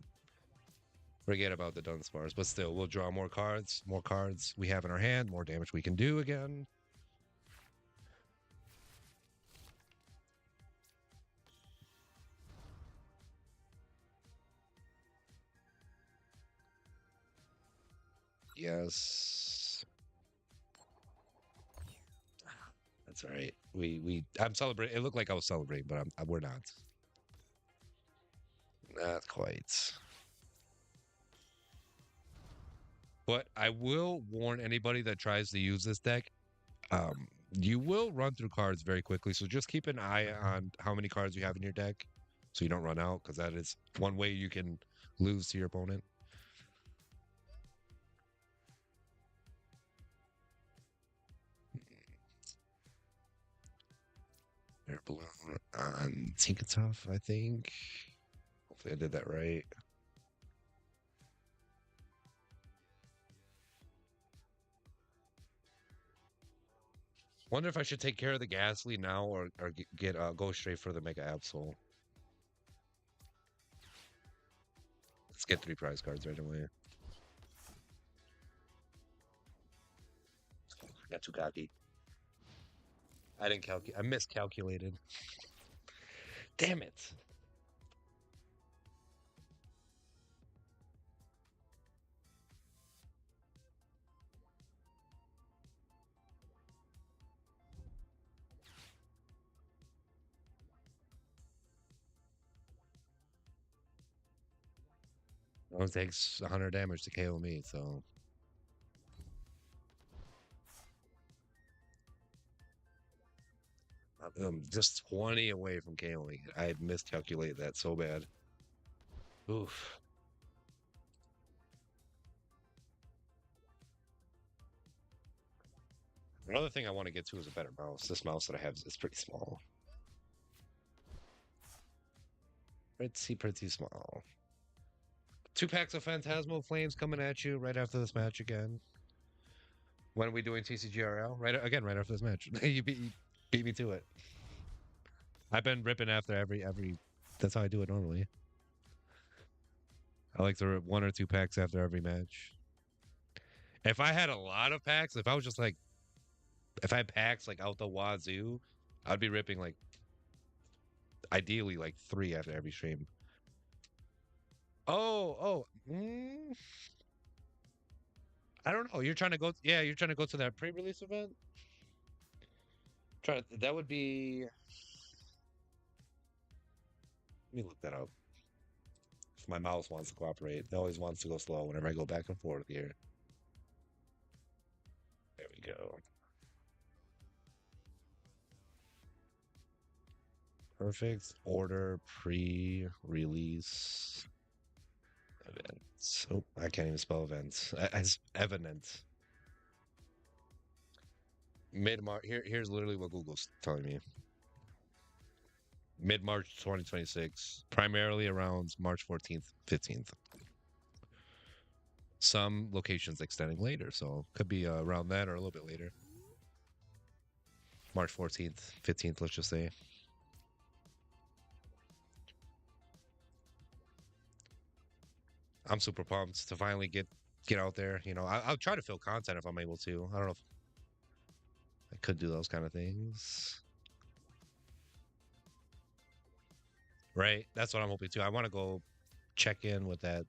Forget about the Dunsparce, but still, we'll draw more cards. More cards we have in our hand, more damage we can do again. Yes. That's all right. I'm celebrating. It looked like I was celebrating, but we're not. Not quite. But I will warn anybody that tries to use this deck. You will run through cards very quickly, so just keep an eye on how many cards you have in your deck, so you don't run out. Because that is one way you can lose to your opponent. Air balloon on Tinkatuff, I think. Hopefully, I did that right. Wonder if I should take care of the Ghastly now or get go straight for the Mega Absol. Let's get 3 prize cards right away. Got too cocky. I didn't calculate. I miscalculated. Damn it. It takes 100 damage to KO me, so. I'm just 20 away from KOing. I miscalculated that so bad. Oof. Another thing I want to get to is a better mouse. This mouse that I have is pretty small. Pretty small. 2 packs of Phantasmal Flames coming at you right after this match again. When are we doing TCGRL? Right again, right after this match. You beat me to it. I've been ripping after every. That's how I do it normally. I like to rip 1 or 2 packs after every match. If I had a lot of packs, if I was just like, if I had packs like out the wazoo, I'd be ripping like, ideally like 3 after every stream. Oh. I don't know. You're trying to go. Yeah, you're trying to go to that pre-release event. That would be. Let me look that up. If my mouse wants to cooperate, it always wants to go slow whenever I go back and forth here. There we go. Perfect order pre-release events. Oh, I can't even spell events. As evident. Mid-March. Here's literally what Google's telling me. Mid-March 2026, primarily around March 14th, 15th. Some locations extending later, so could be around that or a little bit later. March 14th, 15th, let's just say. I'm super pumped to finally get out there. You know, I'll try to fill content if I'm able to. I don't know if I could do those kind of things. Right? That's what I'm hoping too. I want to go check in with that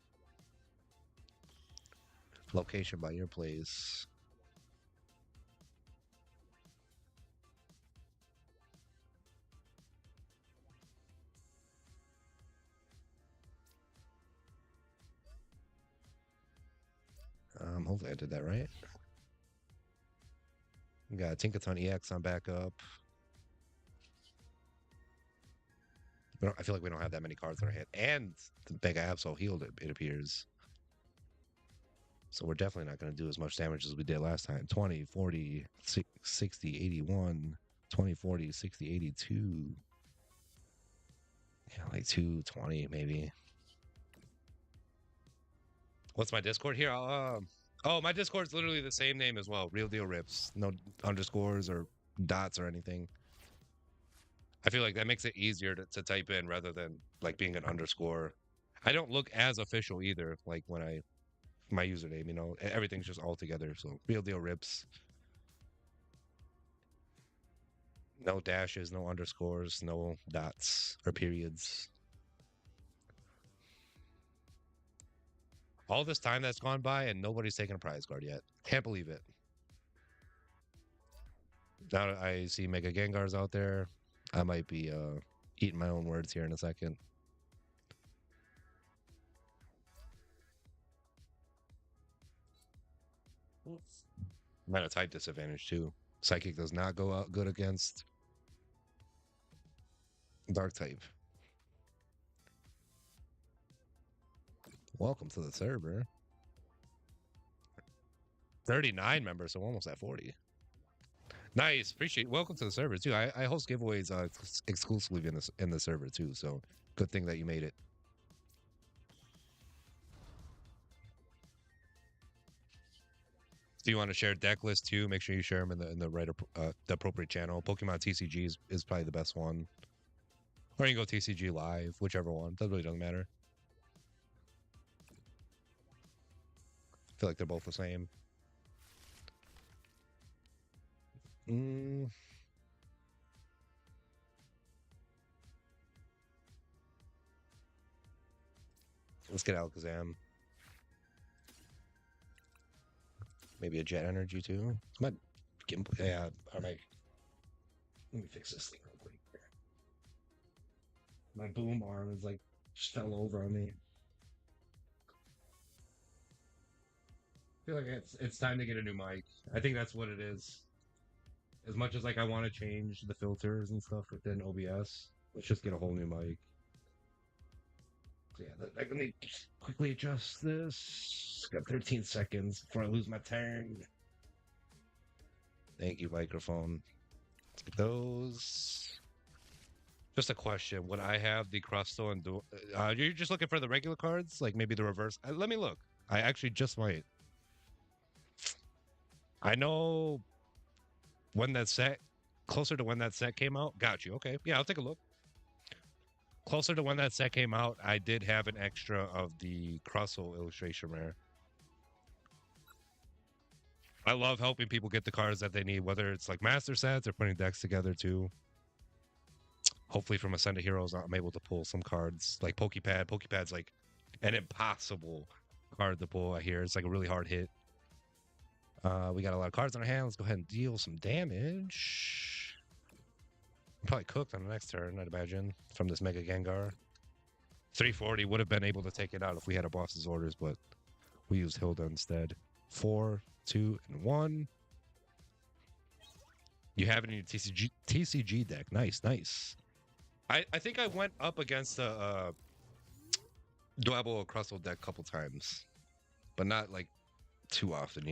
location by your place. Hopefully I did that right. We got Tinkaton EX on backup. I feel like we don't have that many cards in our hand. And the Mega Absol healed it appears. So we're definitely not going to do as much damage as we did last time. 20, 40, 60, 81, 20, 40, 60, 82. Yeah, like 220 maybe. What's my Discord here? Oh, my Discord's literally the same name as well. Real Deal Rips. No underscores or dots or anything. I feel like that makes it easier to type in rather than like being an underscore. I don't look as official either. Like when I my username, everything's just all together. So real deal rips. No dashes, no underscores, no dots or periods. All this time that's gone by and nobody's taken a prize card yet. Can't believe it. Now I see Mega Gengars out there. I might be eating my own words here in a second. I'm at a type disadvantage too. Psychic does not go out good against Dark type. Welcome to the server. 39 members, so almost at 40. Nice, appreciate. Welcome to the server too. I host giveaways exclusively in the server too. So good thing that you made it. Do you want to share deck list too? Make sure you share them in the right the appropriate channel. Pokemon TCG is probably the best one, or you can go TCG live, whichever one. That really doesn't matter. I feel like they're both the same. Let's get Alakazam. Maybe a Jet Energy too. Might yeah. I might. Let me fix this thing real quick. My boom arm is like just fell over on me. I feel like it's time to get a new mic. I think that's what it is. As much as like I want to change the filters and stuff within OBS, let's just get a whole new mic. So yeah, let me quickly adjust this. Got 13 seconds before I lose my turn. Thank you, microphone. Let's get those. Just a question: would I have the Crusto and you're just looking for the regular cards, like maybe the reverse? Let me look. I actually just might. I know when that set, closer to when that set came out. Got you. Okay, yeah, I'll take a look. Closer to when that set came out, I did have an extra of the Crusto illustration rare. I love helping people get the cards that they need, whether it's like master sets or putting decks together too. Hopefully, from Ascended Heroes, I'm able to pull some cards like Pokepad. Pokepad's like an impossible card to pull. I hear it's like a really hard hit. We got a lot of cards in our hand. Let's go ahead and deal some damage. Probably cooked on the next turn, I'd imagine, from this Mega Gengar. 340 would have been able to take it out if we had a boss's orders, but we used Hilda instead. 4, 2, and 1. You have it in your TCG deck. Nice, nice. I think I went up against the Dwebble Crustle deck a couple times, but not like too often,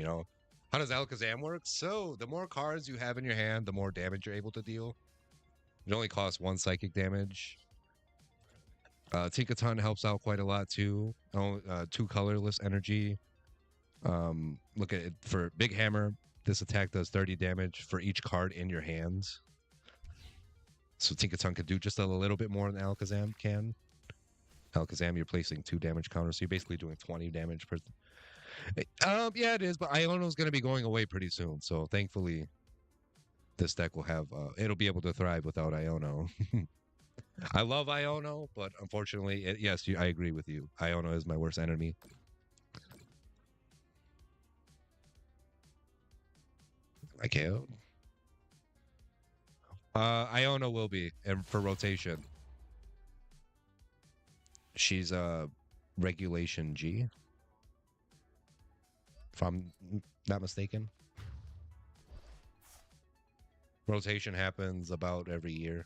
How does Alakazam work? So the more cards you have in your hand, the more damage you're able to deal. It only costs 1 psychic damage. Tinkaton helps out quite a lot too. 2 colorless energy. Look at it for Big Hammer. This attack does 30 damage for each card in your hands. So Tinkaton could do just a little bit more than Alakazam can. Alakazam, you're placing 2 damage counters, so you're basically doing 20 damage per. Yeah, it is, but Iono's going to be going away pretty soon, so thankfully, this deck will have. It'll be able to thrive without Iono. I love Iono, but unfortunately, yes, I agree with you. Iono is my worst enemy. I can't. Iono will be, and for rotation. She's regulation G, if I'm not mistaken. Rotation happens about every year.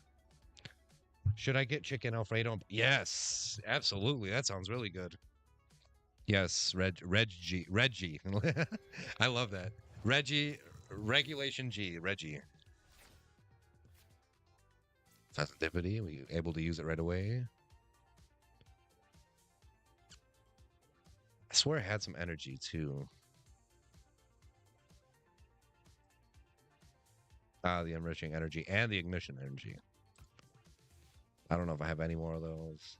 Should I get chicken Alfredo? Yes, absolutely. That sounds really good. Yes, Reggie. I love that. Reggie, regulation G, Reggie. Sensitivity, we able to use it right away. I swear I had some energy too. Ah, the enriching energy and the ignition energy. I don't know if I have any more of those.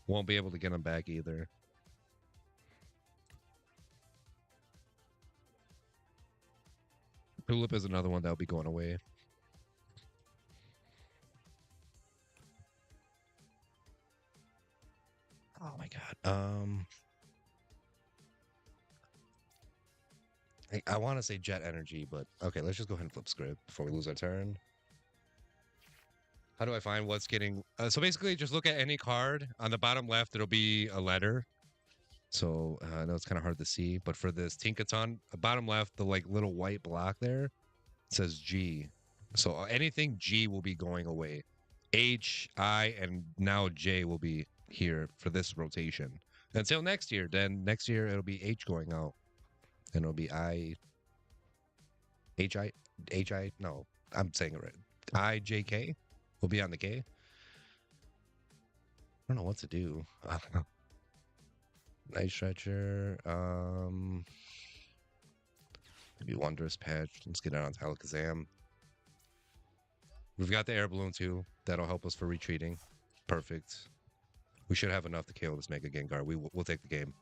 Won't be able to get them back either. Tulip is another one that'll be going away. Oh my god. I want to say jet energy, but okay, let's just go ahead and flip script before we lose our turn. How do I find what's getting? So basically, just look at any card on the bottom left. It'll be a letter. So I know it's kind of hard to see, but for this Tinkaton, bottom left, the like little white block there says G. So anything G will be going away. H, I, and now J will be here for this rotation until next year. Then next year it'll be H going out, and it'll be I, H, I, H, I. No, I'm saying it right. I, J, K will be on the K. I don't know what to do. Night Stretcher. Maybe Wondrous Patch. Let's get it on Alakazam. We've got the air balloon too. That'll help us for retreating. Perfect. We should have enough to KO this Mega Gengar. We'll take the game.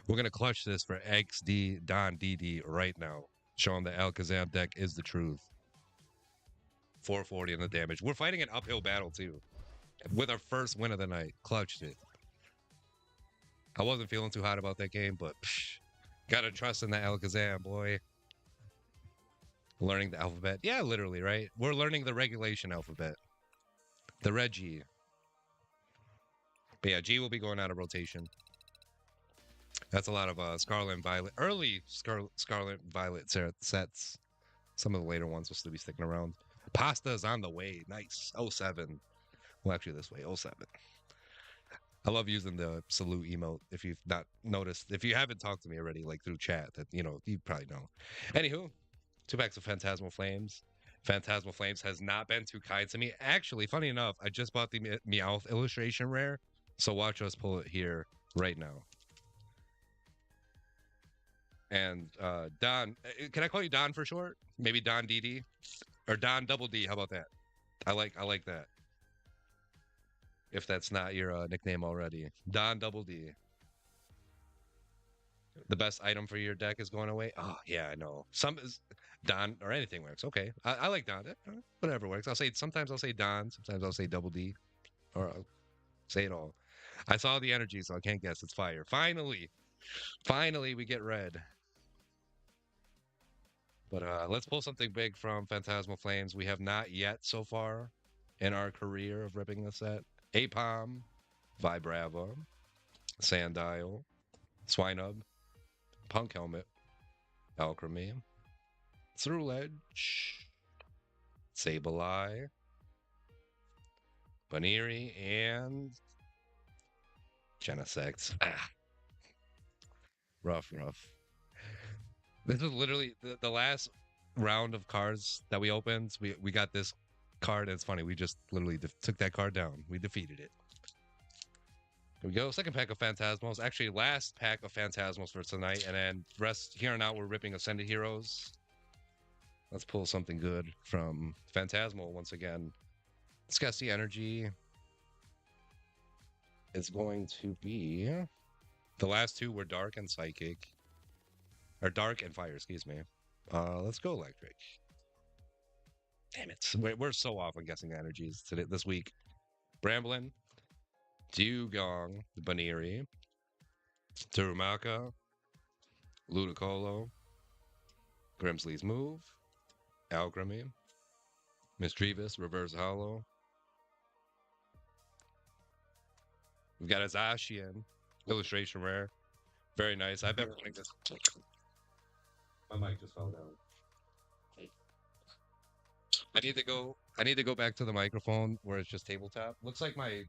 We're gonna clutch this for XD Don DD right now. Show him the Alakazam deck is the truth. 440 in the damage. We're fighting an uphill battle too. With our first win of the night, clutched it. I wasn't feeling too hot about that game, but gotta trust in the Alakazam, boy. Learning the alphabet. Yeah, literally, right? We're learning the regulation alphabet. The red G. But yeah, G will be going out of rotation. That's a lot of Scarlet and Violet. Early Scarlet and Violet sets. Some of the later ones will still be sticking around. Pasta is on the way. Nice. 07. Well, actually, this way. 07. I love using the salute emote. If you've not noticed, if you haven't talked to me already, like through chat, that you probably know. Anywho, 2 packs of Phantasmal Flames. Phantasmal Flames has not been too kind to me. Actually, funny enough, I just bought the Meowth illustration rare, so watch us pull it here right now. And Don, can I call you Don for short? Maybe Don DD or Don Double D. How about that? I like that. If that's not your nickname already, Don Double D. The best item for your deck is going away. Oh yeah, I know. Some is Don or anything works. Okay, I like Don. Whatever works. Sometimes I'll say Don. Sometimes I'll say Double D, or I'll say it all. I saw the energy, so I can't guess. It's fire. Finally, we get red. But let's pull something big from Phantasmal Flames. We have not yet so far in our career of ripping the set. Apom, Vibrava, Sandile, Swinub, Punk Helmet, Alchemy, Through-Ledge, Sableye, Baneri, and Genesect. Rough. This is literally the last round of cards that we opened. We got this card. And it's funny. We just literally took that card down. We defeated it. Here we go. Second pack of Phantasmals. Actually, last pack of Phantasmals for tonight. And then rest here on out, we're ripping Ascended Heroes. Let's pull something good from Phantasmal once again. Scuzzy Energy is going to be... The last two were Dark and Psychic. Or Dark and Fire, excuse me. Let's go Electric. Damn it. We're so off on guessing energies this week. Bramblin, Dugong, Baneri, Turumaka, Ludicolo, Grimsley's Move, Alchemy, Mischievous, Reverse Hollow. We've got a Zacian, illustration rare. Very nice. I've been running this. My mic just fell down. I need to go back to the microphone where it's just tabletop. Looks like my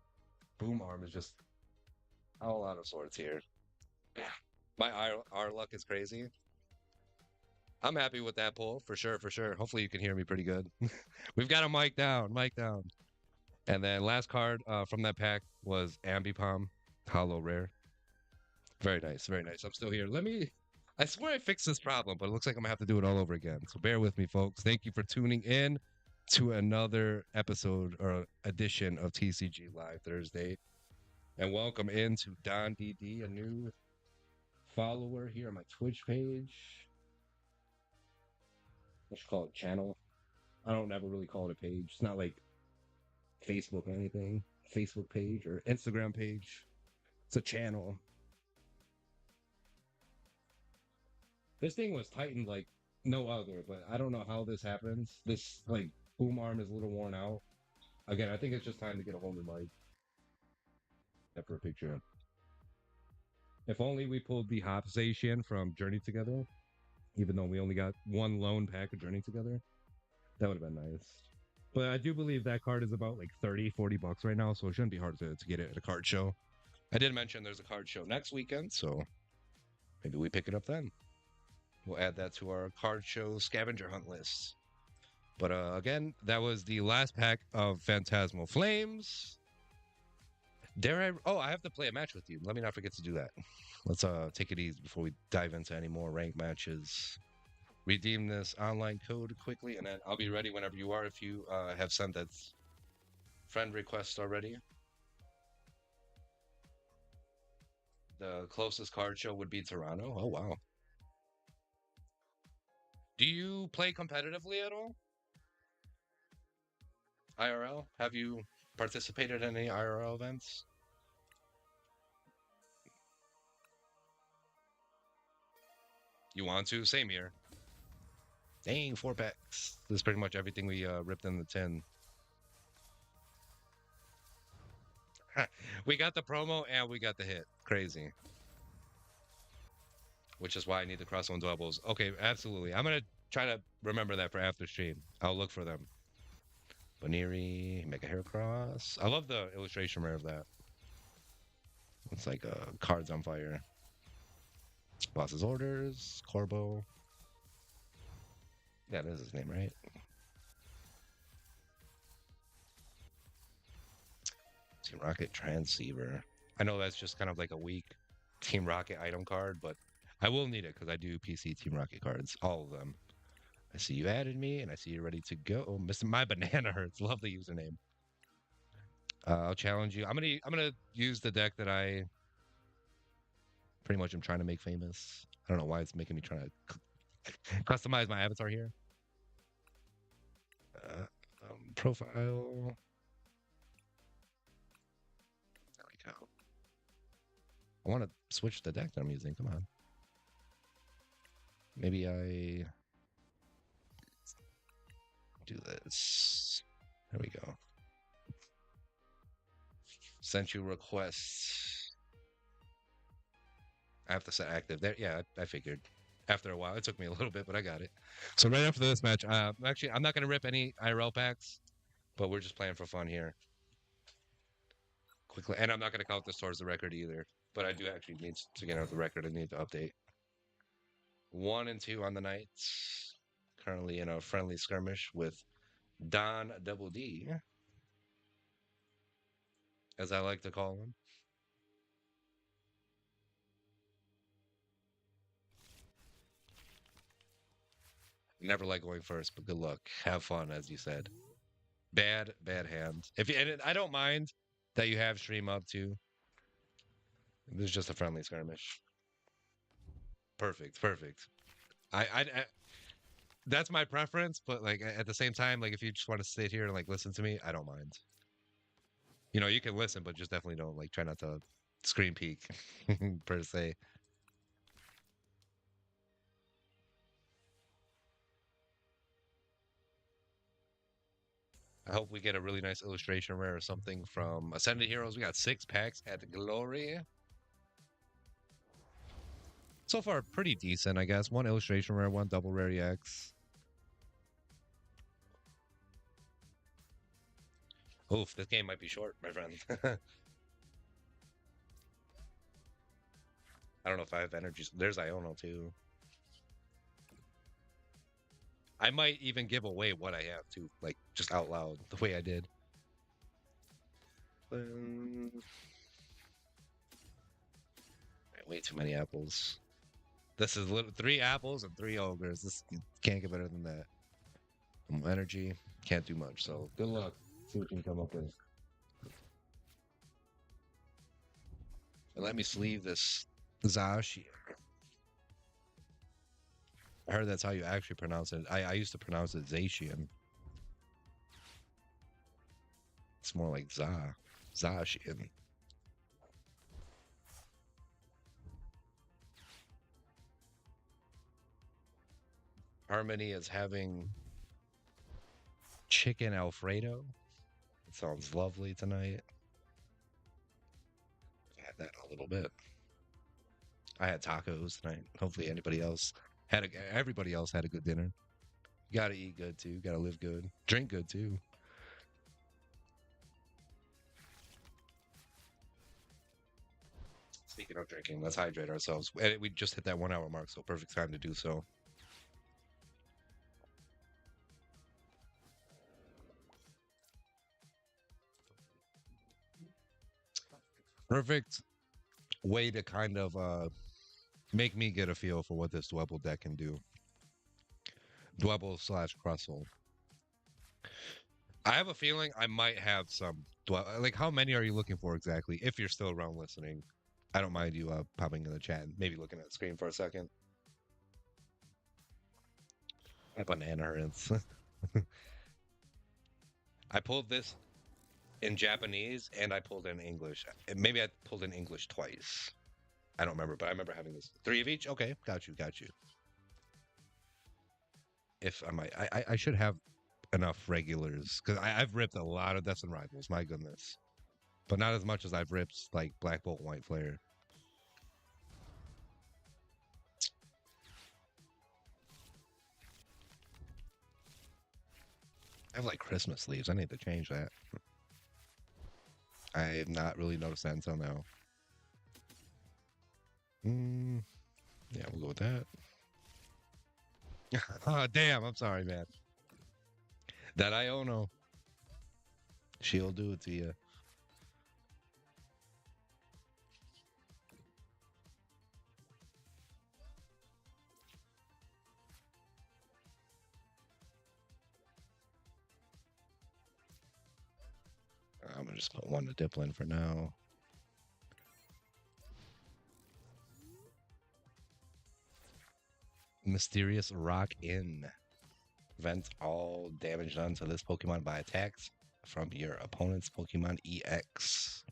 boom arm is just all out of sorts here. My R luck is crazy. I'm happy with that pull for sure. Hopefully you can hear me pretty good. We've got a mic down. And then last card from that pack was Ambipom, Hollow Rare. Very nice. I'm still here. Let me I swear I fixed this problem, but it looks like I'm gonna have to do it all over again. So bear with me, folks. Thank you for tuning in to another episode or edition of TCG Live Thursday. And welcome into Don DD, a new follower here on my Twitch page. I should call it channel. I don't ever really call it a page. It's not like Facebook or anything. Facebook page or Instagram page. It's a channel. This thing was tightened like no other, but I don't know how this happens. This like boom arm is a little worn out. Again, I think it's just time to get a whole new mic. For a picture. If only we pulled the Hop Zacian from Journey Together, even though we only got one lone pack of Journey Together, that would have been nice. But I do believe that card is about like 30, 40 bucks right now, so it shouldn't be hard to get it at a card show. I did mention there's a card show next weekend, so maybe we pick it up then. We'll add that to our card show scavenger hunt list. But again, that was the last pack of Phantasmal Flames. Dare I? Oh, I have to play a match with you. Let me not forget to do that. Let's take it easy before we dive into any more ranked matches. Redeem this online code quickly, and then I'll be ready whenever you are. If you have sent that friend request already. The closest card show would be Toronto. Oh wow. Do you play competitively at all? IRL? Have you participated in any IRL events? You want to? Same here. Dang, 4 packs. This is pretty much everything we ripped in the tin. We got the promo and we got the hit. Crazy. Which is why I need the cross-owned doubles. Okay, absolutely. I'm going to try to remember that for after stream. I'll look for them. Baniri, Mega Heracross. I love the illustration rare of that. It's like cards on fire. Boss's Orders, Corbo. Yeah, that is his name, right? Team Rocket Transceiver. I know that's just kind of like a weak Team Rocket item card, but I will need it because I do PC Team Rocket cards, all of them. I see you added me, and I see you're ready to go. Oh, Mr. My Banana Hurts. Love the username. I'll challenge you. I'm gonna use the deck that I pretty much am trying to make famous. I don't know why it's making me try to customize my avatar here. Profile. There we go. I want to switch the deck that I'm using. Come on. Maybe I do this. There we go. Sent you requests. I have to set active there. Yeah, I figured. After a while, it took me a little bit, but I got it. So right after this match, actually, I'm not going to rip any IRL packs, but we're just playing for fun here. Quickly, and I'm not going to count this towards the record either. But I do actually need to get out the record. I need to update. 1 and 2 on the nights. Currently in a friendly skirmish with Don Double D, as I like to call him. Never like going first, but good luck. Have fun, as you said. Bad hand. And I don't mind that you have stream up too. This is just a friendly skirmish. Perfect. I that's my preference, but like at the same time, like if you just want to sit here and like listen to me, I don't mind. You know, you can listen, but just definitely don't like try not to screen peek per se. I hope we get a really nice illustration rare or something from Ascended Heroes. We got 6 packs at Glory. So far, pretty decent, I guess. 1 illustration rare, 1 double rare EX. Oof, this game might be short, my friend. I don't know if I have energy. There's Iono, too. I might even give away what I have, too. Like, just out loud, the way I did. Way too many apples. This is three apples and three ogres. This can't get better than that. Energy can't do much. So good luck. See what you can come up with. And let me sleeve this Zashi. I heard that's how you actually pronounce it. I used to pronounce it Zacian. It's more like Zashian. Harmony is having chicken Alfredo. It sounds lovely tonight. I had that in a little bit. I had tacos tonight. Hopefully, everybody else had a good dinner. You gotta eat good too. Gotta live good. Drink good too. Speaking of drinking, let's hydrate ourselves. And we just hit that 1 hour mark, so perfect time to do so. Perfect way to kind of make me get a feel for what this Dwebble deck can do. Dwebble slash Crustle. I have a feeling I might have some. Like, how many are you looking for exactly? If you're still around listening, I don't mind you popping in the chat and maybe looking at the screen for a second. Banana hurts. I pulled this in Japanese and I pulled in English. Maybe I pulled in English twice. I don't remember, but I remember having this. 3 of each? Okay, got you. If I might, I should have enough regulars because I've ripped a lot of Deaths and Rivals. My goodness, but not as much as I've ripped like Black Bolt, White Flare. I have like Christmas leaves. I need to change that. I have not really noticed that until now. Yeah, we'll go with that. Oh, damn. I'm sorry, man. That Iono. She'll do it to you. I'm going to just put one to Diplin for now. Mysterious Rock In. Prevent all damage done to this Pokemon by attacks from your opponent's Pokemon EX.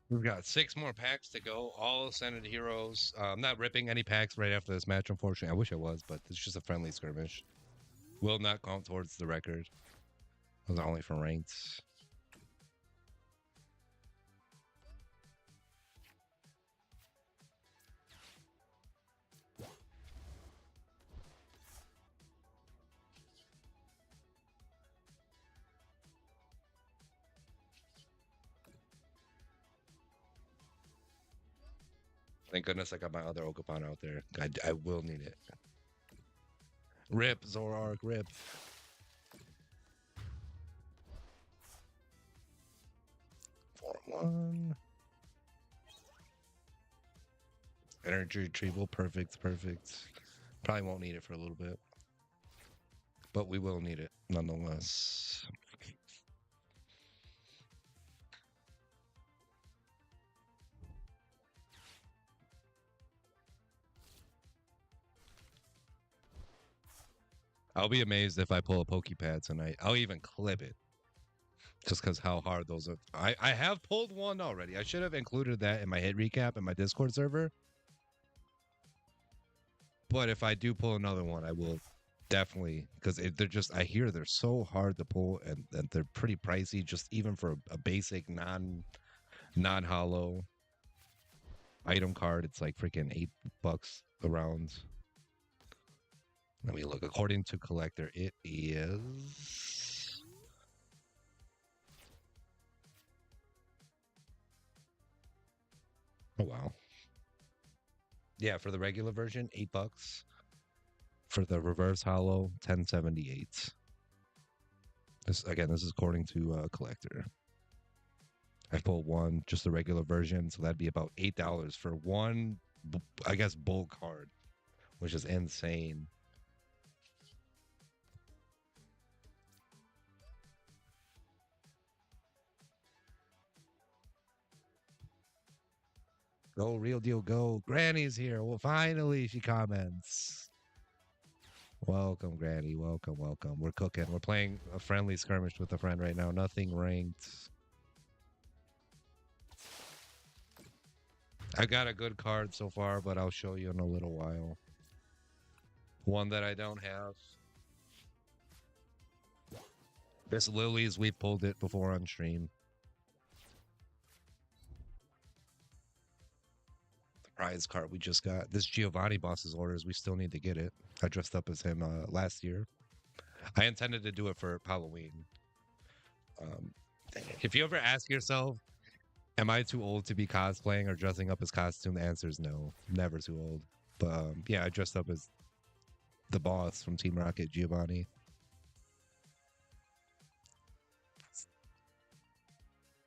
We've got 6 more packs to go, all Ascended Heroes. I'm not ripping any packs right after this match, unfortunately. I wish I was, but it's just a friendly skirmish. Will not count towards the record. Those are only for ranked. Thank goodness I got my other Okapon out there. I will need it. Rip, Zoroark, rip. Form 1. Energy retrieval, perfect. Probably won't need it for a little bit. But we will need it nonetheless. I'll be amazed if I pull a Pokepad tonight. I'll even clip it. Just because how hard those are. I have pulled one already. I should have included that in my hit recap in my Discord server. But if I do pull another one, I will definitely, because they're just, I hear they're so hard to pull and they're pretty pricey, just even for a basic non-hollow. item card. It's like freaking $8 a round. Let me look. According to collector, it is. Oh wow. Yeah, for the regular version, $8. For the reverse hollow, 1078. This again, this is according to collector. I pulled one, just the regular version, so that'd be about $8 for one, I guess, bulk card, which is insane. Go, real deal, go. Granny's here. Well, finally, she comments. Welcome, Granny. Welcome, welcome. We're cooking. We're playing a friendly skirmish with a friend right now. Nothing ranked. I got a good card so far, but I'll show you in a little while. One that I don't have. This Lily's, we pulled it before on stream. The prize card we just got. This Giovanni boss's orders, we still need to get it. I dressed up as him last year. I intended to do it for Halloween. If you ever ask yourself, am I too old to be cosplaying or dressing up as costume? The answer is no. Never too old. But yeah, I dressed up as the boss from Team Rocket, Giovanni.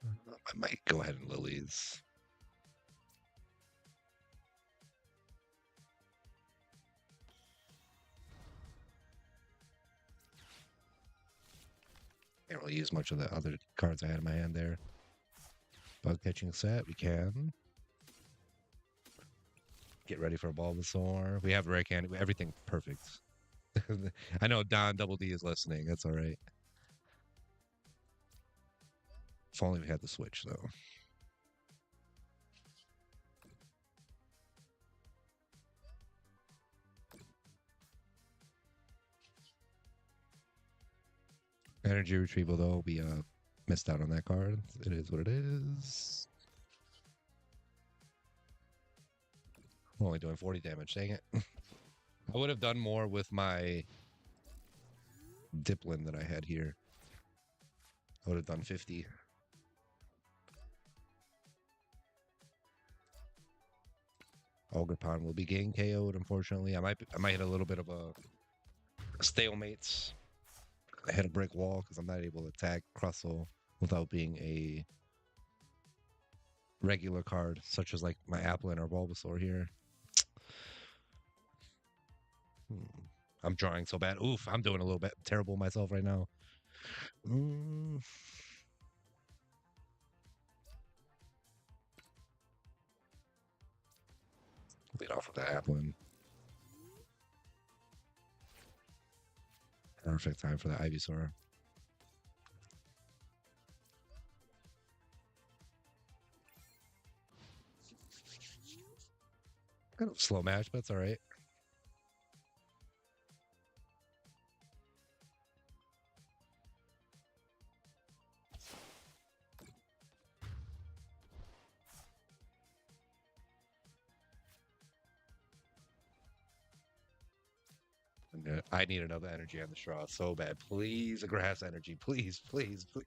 I might go ahead and Lily's. Can't really use much of the other cards I had in my hand there. Bug catching set, we can. Get ready for a Bulbasaur. We have rare candy. Everything perfect. I know Don Double D is listening. That's all right. If only we had the Switch, though. Energy retrieval, though, we missed out on that card. It is what it is. I'm only doing 40 damage. Dang it. I would have done more with my Diplin that I had here. I would have done 50. Ogerpon will be getting KO'd, unfortunately. I might hit a little bit of a stalemate. I hit a brick wall because I'm not able to attack Crustle without being a regular card, such as like my Applin or Bulbasaur here. I'm drawing so bad. Oof, I'm doing a little bit terrible myself right now. Lead off with the Applin. Perfect time for the Ivysaur. Kind of slow match, but it's all right. I need another energy on the straw so bad. Please, a grass energy. Please, please, please.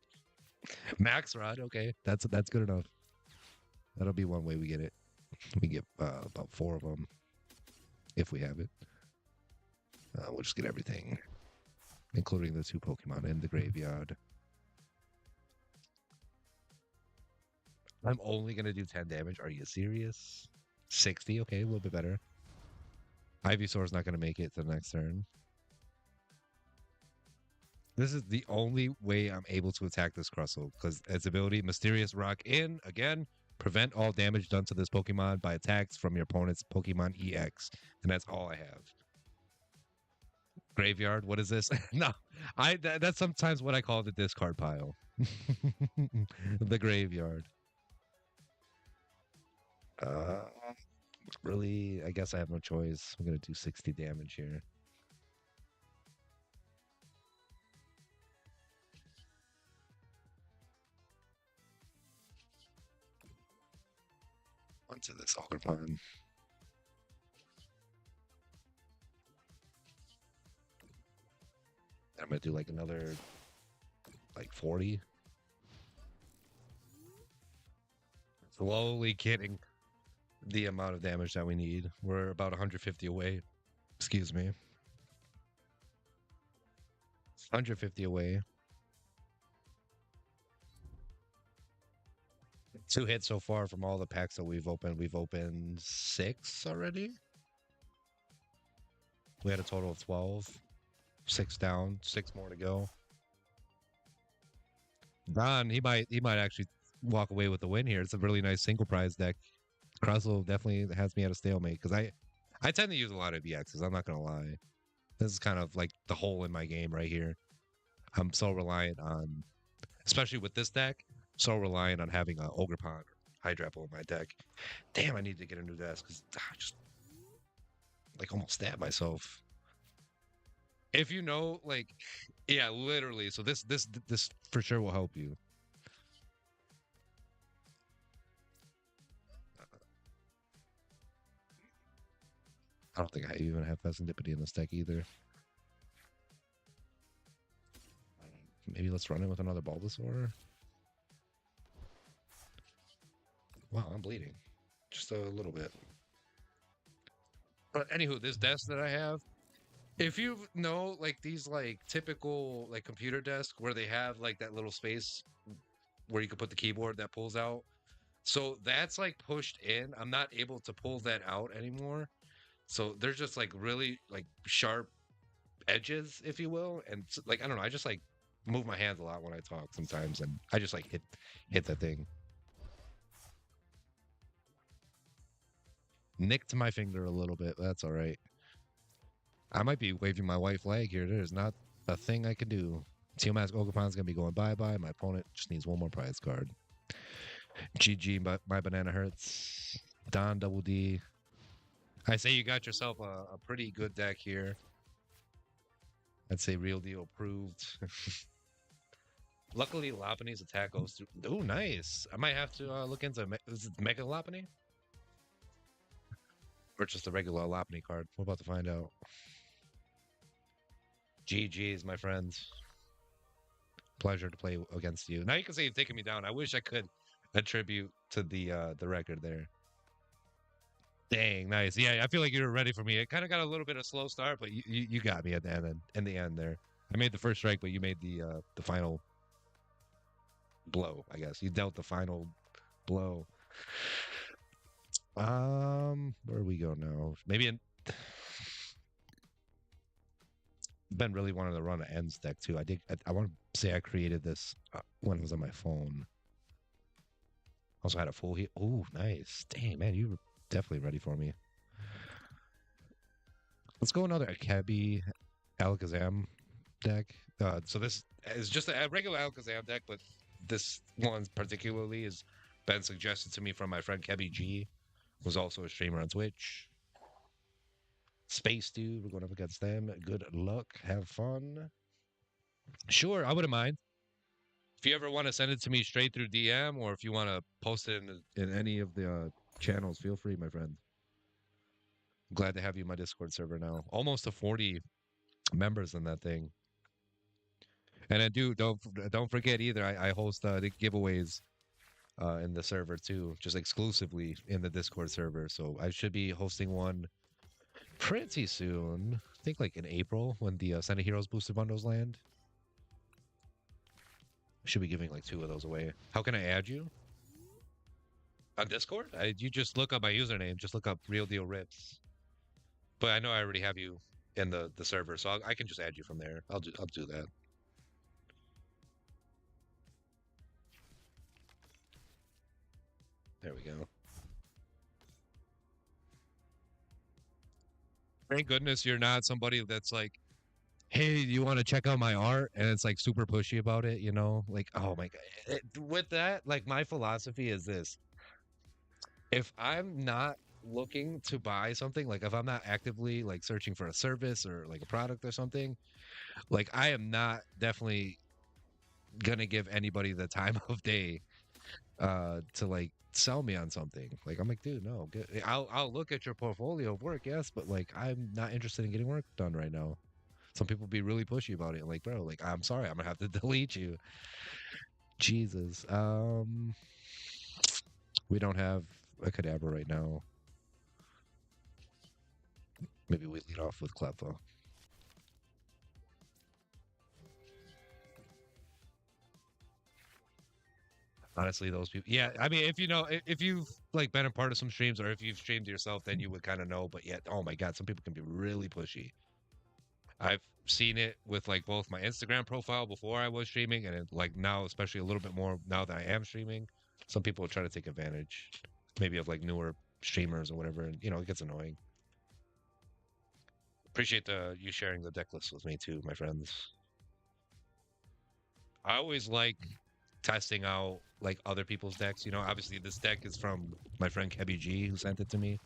Max Rod. Okay, that's good enough. That'll be one way we get it. We get about 4 of them if we have it. We'll just get everything, including the 2 Pokemon in the graveyard. I'm only gonna do 10 damage. Are you serious? 60. Okay, a little bit better. Ivysaur's not gonna make it to the next turn. This is the only way I'm able to attack this Crustle because its ability, Mysterious Rock in, again, prevent all damage done to this Pokemon by attacks from your opponent's Pokemon EX. And that's all I have. Graveyard, what is this? No, that's sometimes what I call the discard pile. The graveyard. Really, I guess I have no choice. I'm going to do 60 damage here. onto this Alderpon. I'm gonna do like another like 40. Slowly getting the amount of damage that we need. We're about 150 away. Excuse me. 150 away. 2 hits so far from all the packs that we've opened. We've opened 6 already. We had a total of 12. 6 down, 6 more to go. Don, he might actually walk away with the win here. It's a really nice single prize deck. Crossow definitely has me at a stalemate because I tend to use a lot of EXs. I'm not gonna lie. This is kind of like the hole in my game right here. I'm so reliant on, especially with this deck, so reliant on having a Ogre Pond or Hydrapple in my deck. Damn, I need to get a new desk because I just like almost stabbed myself. If you know, like, yeah, literally. So this for sure will help you. I don't think I even have Serendipity in this deck either. Maybe let's run it with another Bulbasaur. Wow, I'm bleeding. Just a little bit. But anywho, this desk that I have, if you know like these like typical like computer desk where they have like that little space where you can put the keyboard that pulls out. So that's like pushed in. I'm not able to pull that out anymore. So there's just like really like sharp edges, if you will. And like I don't know, I just like move my hands a lot when I talk sometimes and I just like hit that thing. Nicked my finger a little bit. That's all right. I might be waving my white flag here. There's not a thing I can do. Teal Mask Ogerpon's gonna be going bye-bye. My opponent just needs one more prize card. GG, but my banana hurts. Don double D. I say you got yourself a pretty good deck here. I'd say real deal approved. Luckily, Lopunny's attack goes through. Oh, nice. I might have to look into is it Mega Lopunny? Or just a regular Lopunny card. We're about to find out. GG's, my friends. Pleasure to play against you. Now you can say you've taken me down. I wish I could attribute to the record there. Dang, nice. Yeah, I feel like you were ready for me. It kind of got a little bit of slow start, but you got me at the end. In the end, there, I made the first strike, but you made the final blow. I guess you dealt the final blow. Where do we go now? Maybe Ben really wanted to run an ends deck too. I did. I want to say I created this when it was on my phone. Also had a full heal. Oh, nice. Dang, man, you were definitely ready for me. Let's go another Akabi Alakazam deck. So this is just a regular Alakazam deck, but this one particularly has been suggested to me from my friend Kebby G, who's also a streamer on Twitch. Space Dude, we're going up against them. Good luck. Have fun. Sure, I wouldn't mind. If you ever want to send it to me straight through DM, or if you want to post it in any of the channels, feel free, my friend. I'm glad to have you in my Discord server now. Almost to 40 members in that thing. And I don't forget either. I host the giveaways in the server too, just exclusively in the Discord server. So I should be hosting one pretty soon. I think like in April when the Senate Heroes booster bundles land. Should be giving like 2 of those away. How can I add you? On Discord? You just look up my username. Just look up Real Deal Rips. But I know I already have you in the server, so I can just add you from there. I'll do that. There we go. Thank goodness you're not somebody that's like, hey, you want to check out my art? And it's like super pushy about it, you know? Like, oh my God. With that, like my philosophy is this. If I'm not looking to buy something, like if I'm not actively like searching for a service or like a product or something, like I am not definitely gonna give anybody the time of day to like sell me on something. Like I'm like, dude, no, I'll look at your portfolio of work, yes, but like I'm not interested in getting work done right now. Some people be really pushy about it. Like, bro, like I'm sorry, I'm gonna have to delete you. Jesus. We don't have a cadaver right now. Maybe we lead off with Cleffa. Honestly, those people. Yeah, I mean, if you know, if you've like been a part of some streams or if you've streamed yourself, then you would kind of know. But yet, oh my god, some people can be really pushy. I've seen it with like both my Instagram profile before I was streaming and like now, especially a little bit more now that I am streaming. Some people try to take advantage, maybe of like newer streamers or whatever, and it gets annoying. Appreciate the you sharing the deck list with me too, my friends. I always like testing out like other people's decks. Obviously this deck is from my friend Kebby G who sent it to me.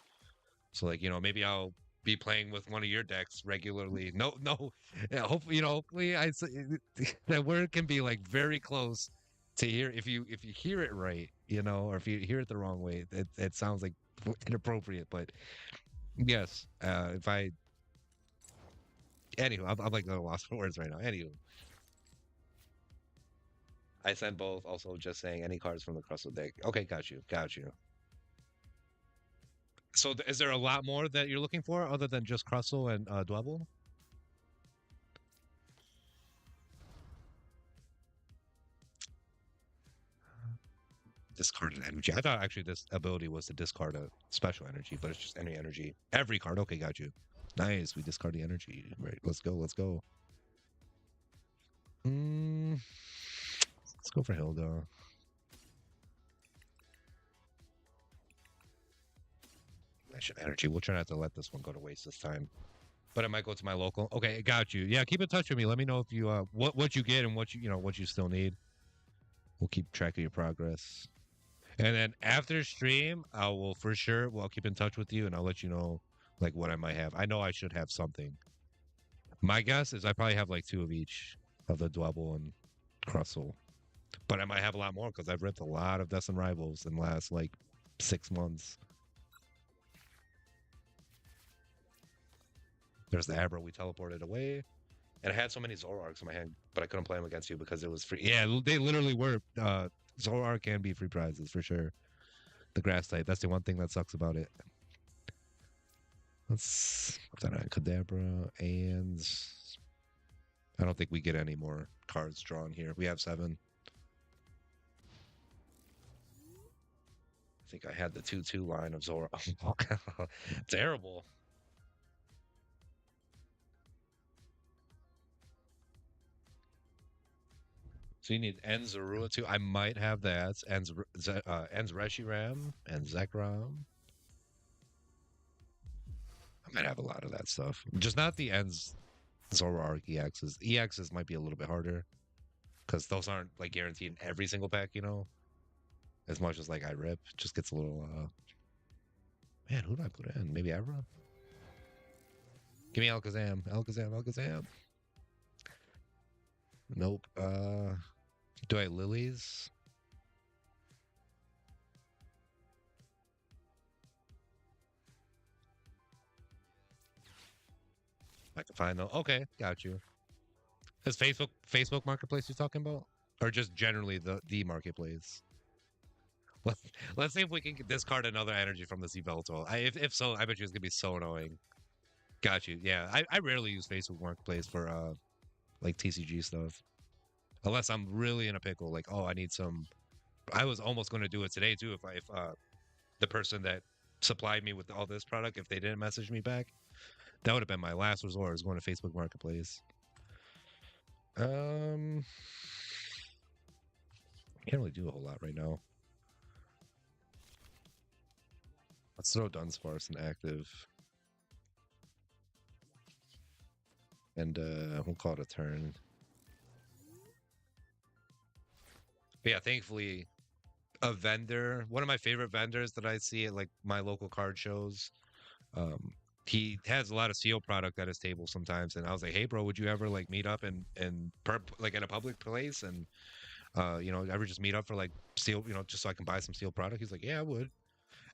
So like, maybe I'll be playing with one of your decks regularly. No, no. Yeah, hopefully that word can be like very close to hear if you hear it right, or if you hear it the wrong way, it sounds like inappropriate. But yes, if I anyway, I'm like at a loss for words right now. Anyway, I sent both. Also, just saying any cards from the Crystal deck. Okay, got you. So, is there a lot more that you're looking for other than just Crustle and Dwebble? Discarded energy. I thought actually this ability was to discard a special energy, but it's just any energy. Every card. Okay, got you. Nice. We discard the energy. Right. Let's go. Let's go. Mm, let's go for Hilda. Mention energy. We'll try not to let this one go to waste this time. But it might go to my local. Okay, got you. Yeah, keep in touch with me. Let me know if you what you get and what you still need. We'll keep track of your progress. And then after stream, I will for sure. Well, I'll keep in touch with you, and I'll let you know like what I might have. I know I should have something. My guess is I probably have like two of each of the Dwebble and Crustle, but I might have a lot more because I've ripped a lot of Destin Rivals in the last like 6 months. There's the Abra we teleported away, and I had so many Zoroarks in my hand, but I couldn't play them against you because it was free. Yeah, they literally were. Zoroark can be free prizes for sure. The grass type. That's the one thing that sucks about it. Let's put that on Kadabra, and I don't think we get any more cards drawn here. We have 7. I think I had the 2-2 line of Zora. Oh, terrible. So you need Enzarua too. I might have that. Enz Reshiram and Zekrom. I might have a lot of that stuff. Just not the Enz Zoroark EXs. EXs might be a little bit harder because those aren't like guaranteed in every single pack. As much as like I rip, just gets a little. Man, who do I put in? Maybe Abra. Give me Alakazam. Alakazam. Alakazam. Nope. Do I lilies? I can find them. Okay, got you. Is Facebook Marketplace you're talking about, or just generally the marketplace? Let's let's see if we can discard another energy from this Yveltal. If so, I bet you it's gonna be so annoying. Got you. Yeah, I rarely use Facebook Marketplace for like TCG stuff, unless I'm really in a pickle. Like, oh, I need some. I was almost going to do it today too if the person that supplied me with all this product, if they didn't message me back, that would have been my last resort. Is going to Facebook Marketplace. Um, can't really do a whole lot right now. Let's throw Dunsparce in active. And we'll call it a turn. But yeah, thankfully, a vendor, one of my favorite vendors that I see at like my local card shows, um, he has a lot of seal product at his table sometimes. And I was like, hey, bro, would you ever like meet up and like in a public place and ever just meet up for like steel, just so I can buy some steel product. He's like, yeah, I would.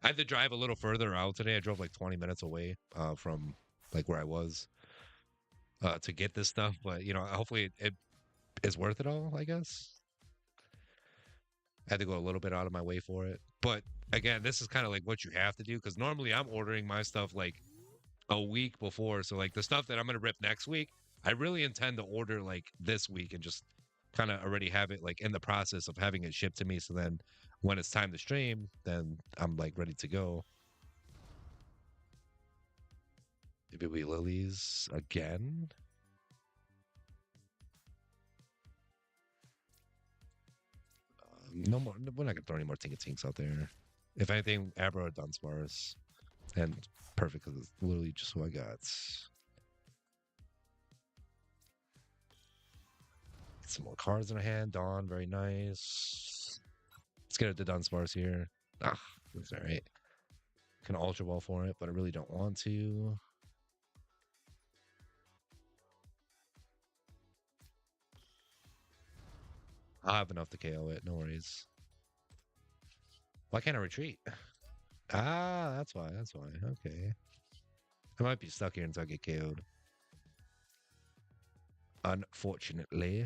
I had to drive a little further out today. I drove like 20 minutes away from like where I was to get this stuff. But hopefully it is worth it all. I guess I had to go a little bit out of my way for it. But again, this is kind of like what you have to do because normally I'm ordering my stuff like a week before. So like the stuff that I'm gonna rip next week, I really intend to order like this week and just kind of already have it like in the process of having it shipped to me. So then when it's time to stream, then I'm like ready to go. Maybe we lilies again. No more. We're not gonna throw any more tinks out there. If anything, Abra or Dunsparce, and perfect because it's literally just what I got. Get some more cards in our hand. Dawn, very nice. Let's get it to Dunsparce here. Ah, it's all right. Can Ultra Ball for it, but I really don't want to. I'll have enough to KO it. No worries. Why can't I retreat? Ah, that's why. That's why. Okay. I might be stuck here until I get KO'd. Unfortunately.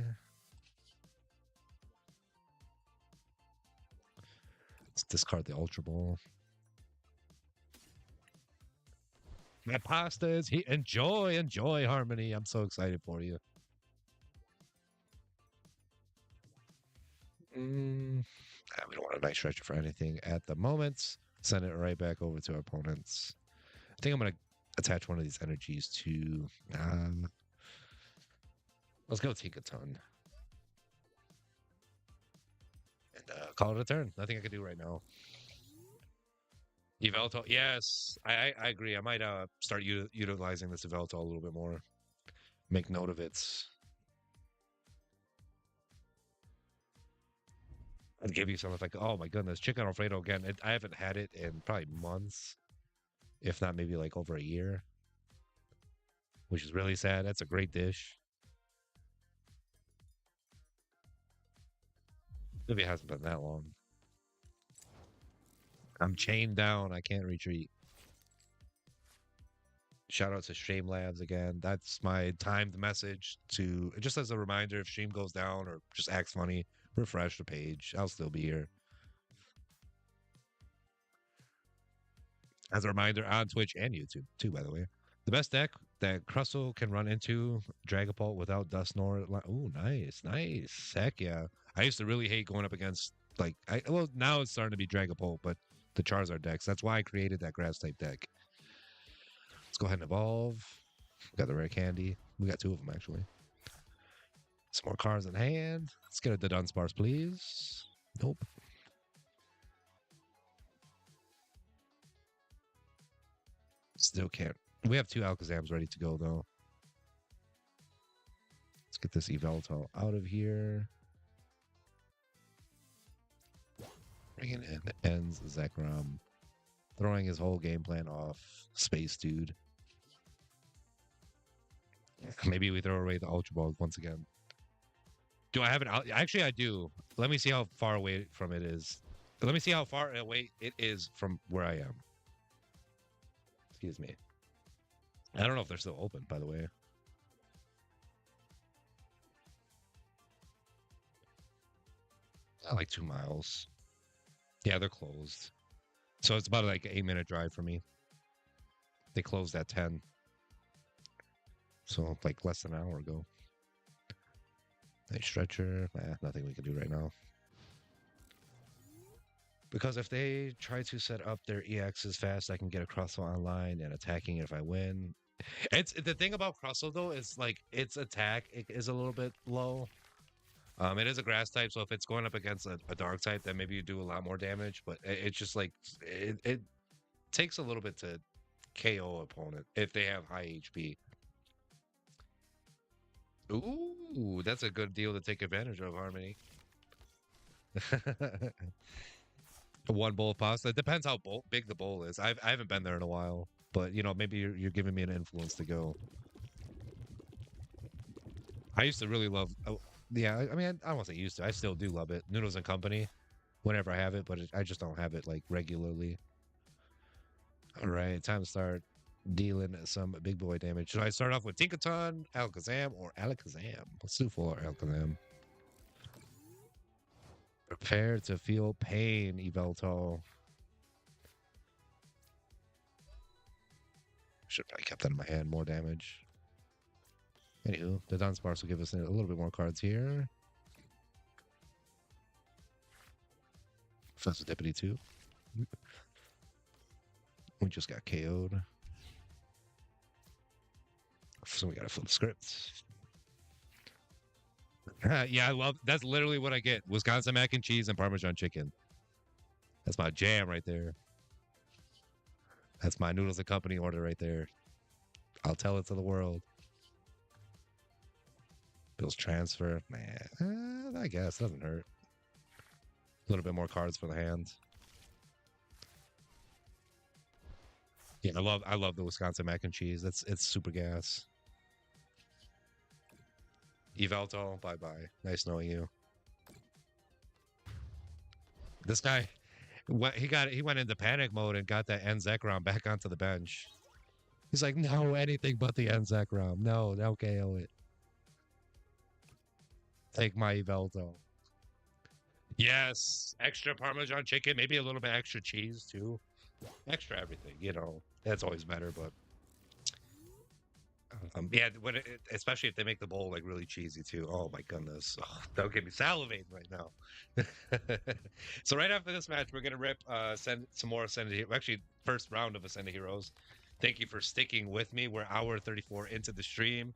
Let's discard the Ultra Ball. My pasta is he. Enjoy, Harmony. I'm so excited for you. We don't want a nice stretcher for anything at the moment. Send it right back over to our opponents. I think I'm going to attach one of these energies to... let's go take a ton. And call it a turn. Nothing I can do right now. Yveltal, yes, I agree. I might start utilizing this Yveltal a little bit more. Make note of it. I'd give you something like, oh my goodness, chicken Alfredo again. I haven't had it in probably months, if not maybe like over a year, which is really sad. That's a great dish. Maybe it hasn't been that long. I'm chained down. I can't retreat. Shout out to Stream Labs again. That's my timed message to just as a reminder if stream goes down or just acts funny, refresh the page. I'll still be here. As a reminder on Twitch and YouTube too, by the way. The best deck that Crustle can run into Dragapult without Dusknoir. Oh, nice. Heck yeah. I used to really hate going up against well, now it's starting to be Dragapult, but the Charizard decks. That's why I created that grass type deck. Let's go ahead and evolve. We got the rare candy. We got two of them actually. Some more cards in hand. Let's get a Dunsparce, please. Nope. Still can't. We have two Alakazams ready to go though. Let's get this Yveltal out of here. Bringing in ends Zekrom. Throwing his whole game plan off. Space Dude. Maybe we throw away the Ultra Balls once again. Do I have an out? Actually, I do. Let me see how far away from it is. Let me see how far away it is from where I am. Excuse me. I don't know if they're still open, by the way. Like 2 miles. Yeah, they're closed. So it's about like an 8-minute drive for me. They closed at 10. So like less than an hour ago. Nice stretcher. Nothing we can do right now. Because if they try to set up their EXs fast, I can get a Crustle online and attacking it if I win. It's the thing about Crustle though is like its attack is a little bit low. It is a grass type, so if it's going up against a dark type, then maybe you do a lot more damage. But it's just like it takes a little bit to KO opponent if they have high HP. Ooh, that's a good deal to take advantage of, Harmony. One bowl of pasta. It depends how big the bowl is. I haven't been there in a while, but maybe you're giving me an influence to go. I used to really love. Oh, yeah, I mean, I don't want to say used to. I still do love it. Noodles and Company. whenever I have it, but I just don't have it like regularly. All right, time to start dealing some big boy damage. Should I start off with Tinkaton, Alakazam, or Alakazam? Let's do full Alakazam. Prepare to feel pain, Evelto. Should probably kept that in my hand. More damage. Anywho, the Dunsparce will give us a little bit more cards here. Professor Deputy 2. We just got KO'd. So we gotta flip the script. Yeah, I love that's literally what I get. Wisconsin mac and cheese and Parmesan chicken. That's my jam right there. That's my noodles and company order right there. I'll tell it to the world. Bill's transfer. Man, I guess doesn't hurt. A little bit more cards for the hand. Yeah, I love the Wisconsin mac and cheese. It's super gas. Evelto, bye bye. Nice knowing you. This guy, he went into panic mode and got that Zekrom back onto the bench. He's like, no, anything but the Zekrom. No, no KO it. Take my Evelto. Yes, extra Parmesan chicken, maybe a little bit extra cheese too. Extra everything, you know. That's always better, but yeah, especially if they make the bowl like really cheesy too. Oh my goodness, that'll get me salivating right now. So right after this match, we're gonna rip send some more Ascended. Actually, first round of Ascended Heroes. Thank you for sticking with me. We're hour 34 into the stream.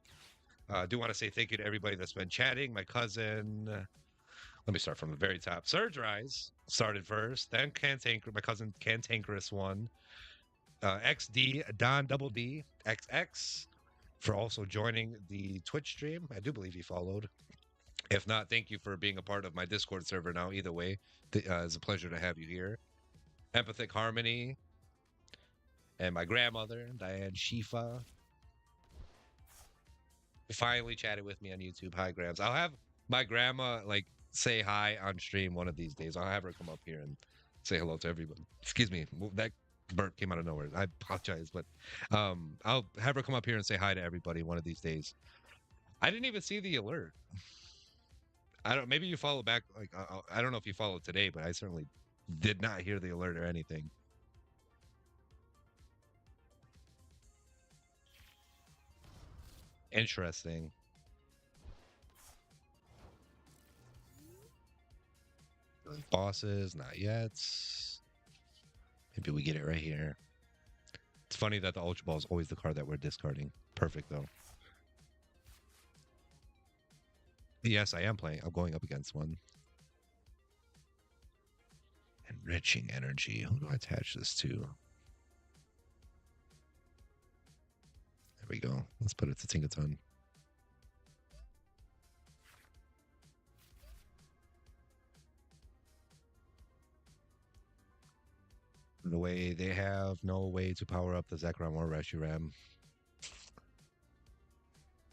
I do want to say thank you to everybody that's been chatting. My cousin, let me start from the very top. Surge Rise started first, then Cantanker. My cousin Cantankerous won. XD Don Double D XX for also joining the Twitch stream. I do believe he followed. If not, thank you for being a part of my Discord server now. Either way, it's a pleasure to have you here. Empathic Harmony and my grandmother, Diane Shifa, finally chatted with me on YouTube. Hi, Grams. I'll have my grandma like say hi on stream one of these days. I'll have her come up here and say hello to everybody. Excuse me, that burp came out of nowhere. I apologize, but I'll have her come up here and say hi to everybody one of these days. I didn't even see the alert. I don't. Maybe you follow back. Like I don't know if you followed today, but I certainly did not hear the alert or anything. Interesting. Bosses, not yet. Maybe we get it right here. It's funny that the Ultra Ball is always the card that we're discarding. Perfect, though. Yes, I am playing. I'm going up against one. Enriching energy. Who do I attach this to? There we go. Let's put it to Tinkaton. The way they have no way to power up the Zekrom or Reshiram.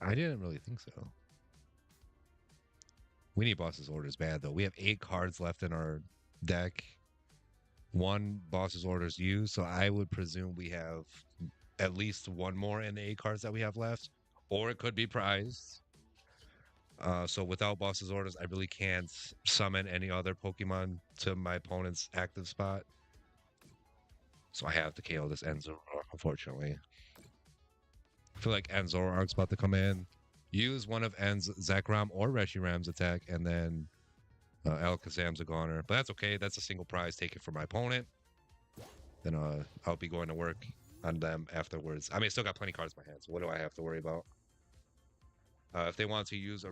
I didn't really think so. We need boss's orders bad though. We have 8 cards left in our deck. 1 boss's orders used, so I would presume we have at least 1 more in the 8 cards that we have left, or it could be prized. So without boss's orders, I really can't summon any other Pokemon to my opponent's active spot. So I have to KO this Enzo, unfortunately. I feel like Enzoroark's about to come in. Use one of En's Zekrom or Reshiram's attack, and then Alakazam's a goner. But that's okay. That's a single prize. Take it for my opponent. Then I'll be going to work on them afterwards. I mean, I still got plenty of cards in my hands. So what do I have to worry about? If they want to use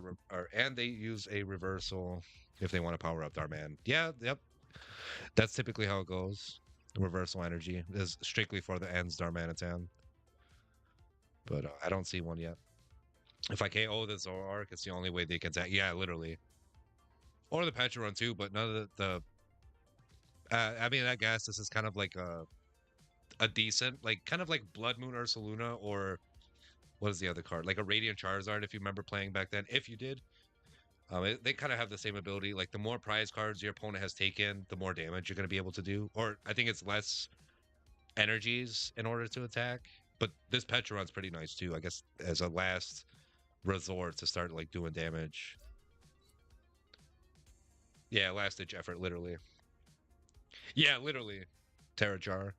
and they use a reversal if they want to power up Darman. Yeah, yep. That's typically how it goes. Reversal energy is strictly for the ends Darmanitan. But I don't see one yet. If I KO the Zoroark, it's the only way they can attack. Yeah, literally. Or the Pecharon too, but none of the I mean, I guess this is kind of like a decent, like kind of like Blood Moon Ursaluna, or what is the other card? Like a Radiant Charizard, if you remember playing back then. If you did, They kind of have the same ability. Like the more prize cards your opponent has taken, the more damage you're going to be able to do. Or I think it's less energies in order to attack. But this Petron's pretty nice too. I guess as a last resort to start like doing damage. Yeah, last ditch effort, literally. Yeah, literally. Terra Jar.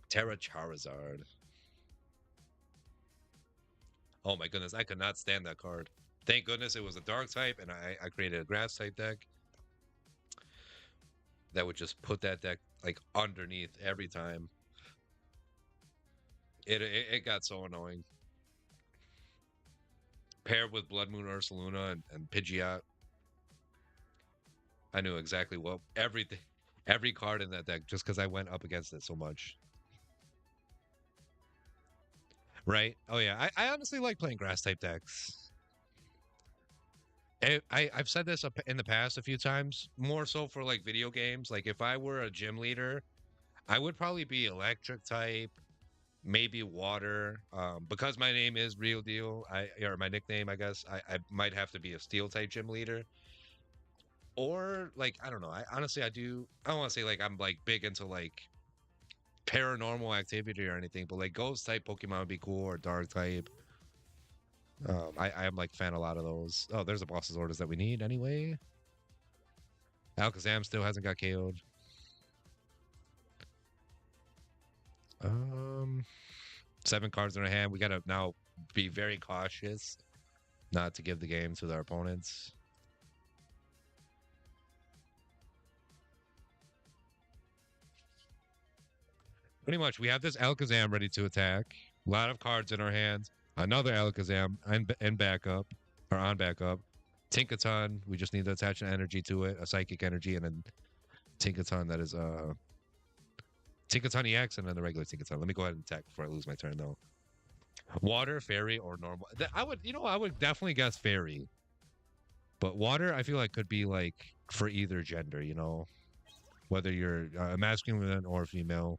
Terra Charizard. Oh my goodness, I could not stand that card. Thank goodness it was a dark type, and I created a grass type deck that would just put that deck like underneath every time. It got so annoying. Paired with Blood Moon Ursaluna and Pidgeot, I knew exactly what everything, every card in that deck, just because I went up against it so much. Right? Oh yeah, I honestly like playing grass type decks. I've said this in the past a few times, more so for like video games. Like if I were a gym leader, I would probably be electric type, maybe water. Because my name is Real Deal, or my nickname, I guess, I might have to be a steel type gym leader. Or like I don't know. I honestly I don't want to say like I'm like big into like paranormal activity or anything, but like ghost type Pokemon would be cool or dark type. I am like fan a lot of those. Oh, there's the boss's orders that we need anyway. Alakazam still hasn't got KO'd. Um, 7 cards in our hand. We gotta now be very cautious not to give the game to our opponents. Pretty much, we have this Alakazam ready to attack. A lot of cards in our hands. Another Alakazam in backup or on backup. Tinkaton. We just need to attach an energy to it, a psychic energy, and then Tinkaton that is Tinkaton EX, and then the regular Tinkaton. Let me go ahead and attack before I lose my turn though. Water, fairy, or normal. I would, I would definitely guess fairy. But water, I feel like could be like for either gender. Whether you're a masculine or female,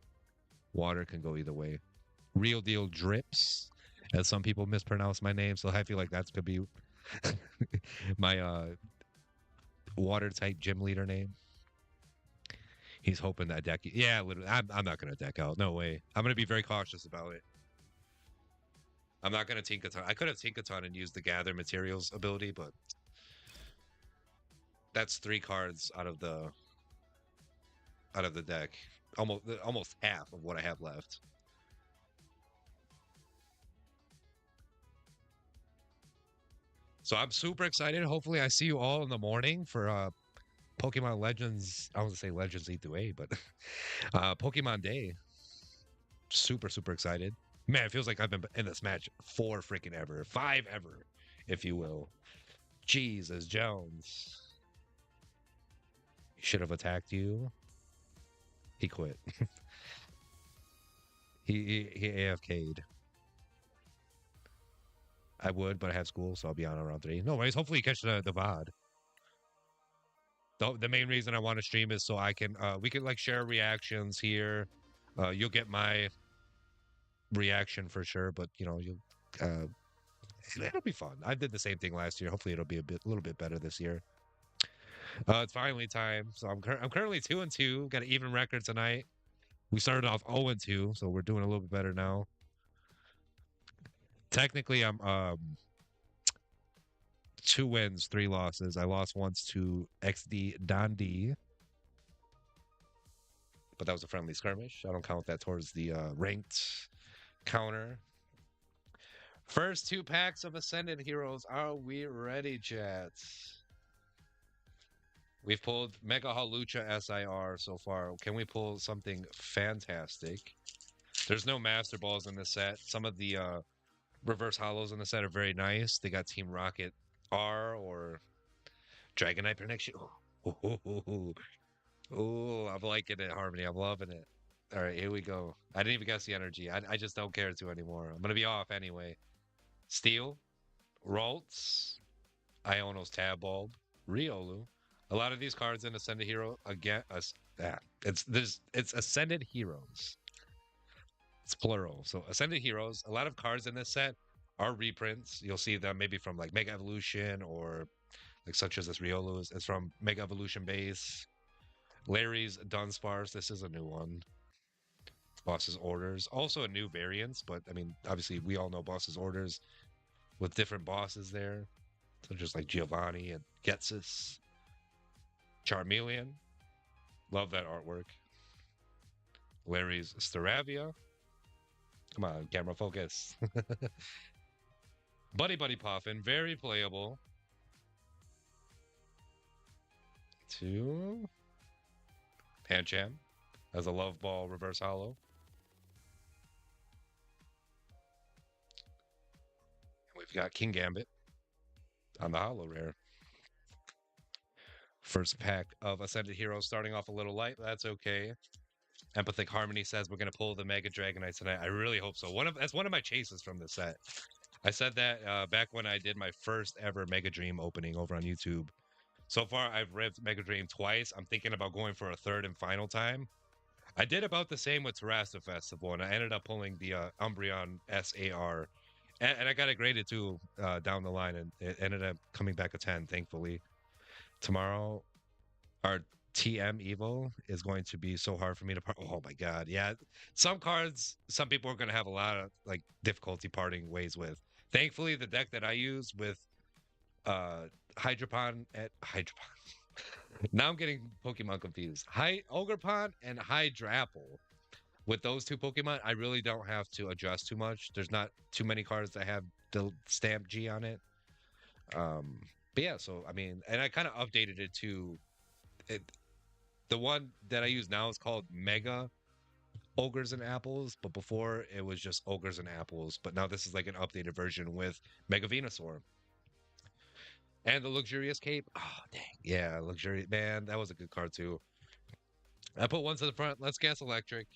water can go either way. Real deal drips, as some people mispronounce my name, so I feel like that's could be my water type gym leader name. He's hoping that deck. Yeah, literally, I'm not gonna deck out. No way. I'm gonna be very cautious about it. I'm not gonna Tinkaton. I could have Tinkaton and used the gather materials ability, but that's 3 cards out of the deck. Almost half of what I have left. So I'm super excited. Hopefully, I see you all in the morning for Pokemon Legends. I was gonna say Legends E through A, but Pokemon Day. Super super excited. Man, it feels like I've been in this match 4 freaking ever, 5 ever, if you will. Jesus Jones. He should have attacked you. He quit. he AFK'd. I would, but I have school, so I'll be on around 3. No worries. Hopefully, you catch the VOD. The main reason I want to stream is so I can we can like share reactions here. You'll get my reaction for sure, but you'll it'll be fun. I did the same thing last year. Hopefully, it'll be a little bit better this year. It's finally time. So I'm currently 2-2. Got an even record tonight. We started off 0-2, so we're doing a little bit better now. Technically, I'm 2 wins, 3 losses. I lost once to XD Dondi, but that was a friendly skirmish. I don't count that towards the ranked counter. First 2 packs of Ascended Heroes. Are we ready, chat? We've pulled Mega Halucha SIR so far. Can we pull something fantastic? There's no Master Balls in the set. Some of the reverse hollows in the set are very nice. They got Team Rocket R or Dragonite Protection. Ooh, I'm liking it, Harmony. I'm loving it. All right, here we go. I didn't even guess the energy. I just don't care to anymore. I'm going to be off anyway. Steel, Ralts, Iono's Tab Bulb, Riolu. A lot of these cards in Ascended Hero again. It's Ascended Heroes. It's plural. So Ascended Heroes. A lot of cards in this set are reprints. You'll see them maybe from like Mega Evolution or like such as this Riolu's. It's from Mega Evolution base. Larry's Dunsparce. This is a new one. Boss's Orders. Also a new variants, but I mean, obviously we all know Boss's Orders with different bosses there. So just like Giovanni and Getsis. Charmeleon. Love that artwork. Larry's Staravia. Come on, camera focus. Buddy Buddy Poffin. Very playable. Two. Pancham as a Love Ball reverse hollow. We've got King Gambit on the hollow rare. First pack of Ascended Heroes starting off a little light. That's okay. Empathic Harmony says we're going to pull the Mega Dragonites tonight. I really hope so. That's one of my chases from this set. I said that back when I did my first ever Mega Dream opening over on YouTube. So far, I've ripped Mega Dream twice. I'm thinking about going for a third and final time. I did about the same with Terrasta Festival, and I ended up pulling the Umbreon SAR. And I got it graded too down the line, and it ended up coming back a 10, thankfully. Tomorrow, our TM Evo is going to be so hard for me to part. Oh my god, yeah. Some cards, some people are going to have a lot of like difficulty parting ways with. Thankfully, the deck that I use with Hydropon at Hydropon. Now I'm getting Pokemon confused. Ogrepon and Hydrapple. With those two Pokemon, I really don't have to adjust too much. There's not too many cards that have the stamp G on it. But yeah, so I mean, and I kind of updated it to it. The one that I use now is called Mega Ogres and Apples, but before it was just Ogres and Apples. But now this is like an updated version with Mega Venusaur. And the Luxurious Cape. Oh, dang. Yeah, Luxurious. Man, that was a good card too. I put one to the front. Let's guess Electric.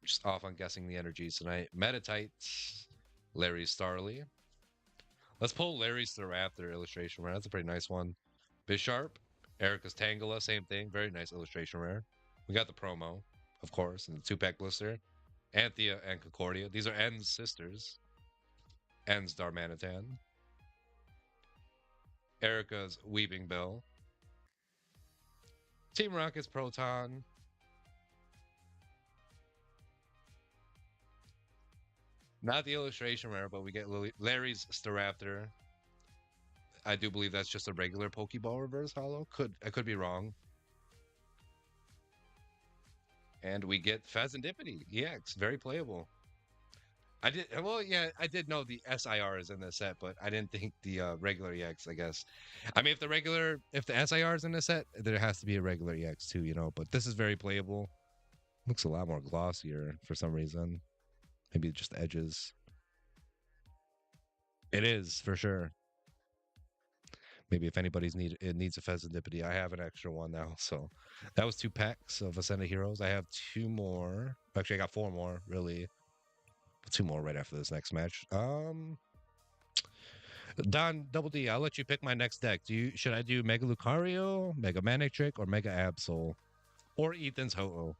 Just off on guessing the energies tonight. Metatites. Larry Starly. Let's pull Larry's Thereafter illustration rare. That's a pretty nice one. Bisharp. Erica's Tangela. Same thing. Very nice illustration rare. We got the promo, of course, and the two-pack blister. Anthea and Concordia. These are N's sisters. N's Darmanitan. Erica's Weeping Bell. Team Rocket's Proton. Not the illustration rare, but we get Larry's Staraptor. I do believe that's just a regular Pokeball reverse hollow. I could be wrong. And we get Phazandipity EX, very playable. I did know the SIR is in the set, but I didn't think the regular EX, I guess. I mean, if the SIR is in the set, there has to be a regular EX too, you know, but this is very playable. Looks a lot more glossier for some reason. Maybe just the edges. It is for sure. Maybe if it needs a Phazandipity, I have an extra one now. So that was 2 packs of Ascended Heroes. I have 2 more. Actually, I got 4 more, really. 2 more right after this next match. Don Double D, I'll let you pick my next deck. Should I do Mega Lucario, Mega Manectric, or Mega Absol? Or Ethan's Ho-Oh?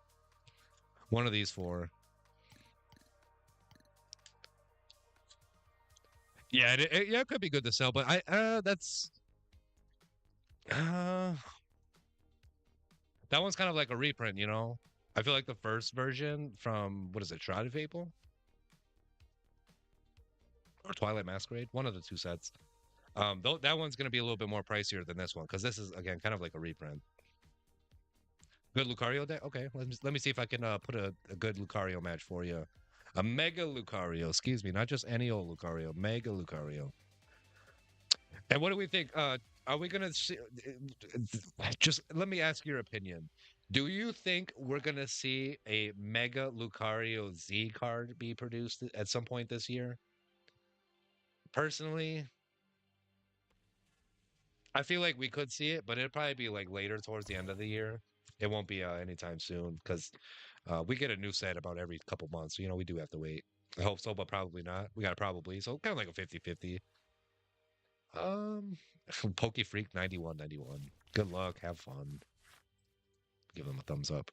One of these 4. Yeah, it could be good to sell, but that one's kind of like a reprint, you know? I feel like the first version from, what is it, Shrouded Fable? Or Twilight Masquerade? One of the 2 sets. Though that one's going to be a little bit more pricier than this one, because this is, again, kind of like a reprint. Good Lucario deck? Okay, let me see if I can put a good Lucario match for you. A Mega Lucario, excuse me, not just any old Lucario, Mega Lucario. And what do we think? Are we gonna see? Just let me ask your opinion. Do you think we're gonna see a Mega Lucario Z card be produced at some point this year? Personally, I feel like we could see it, but it'll probably be like later towards the end of the year. It won't be anytime soon because we get a new set about every couple months. So, you know, we do have to wait. I hope so, but probably not. We got probably. So kind of like a 50-50. Um, Poke Freak 9191. Good luck. Have fun. Give them a thumbs up.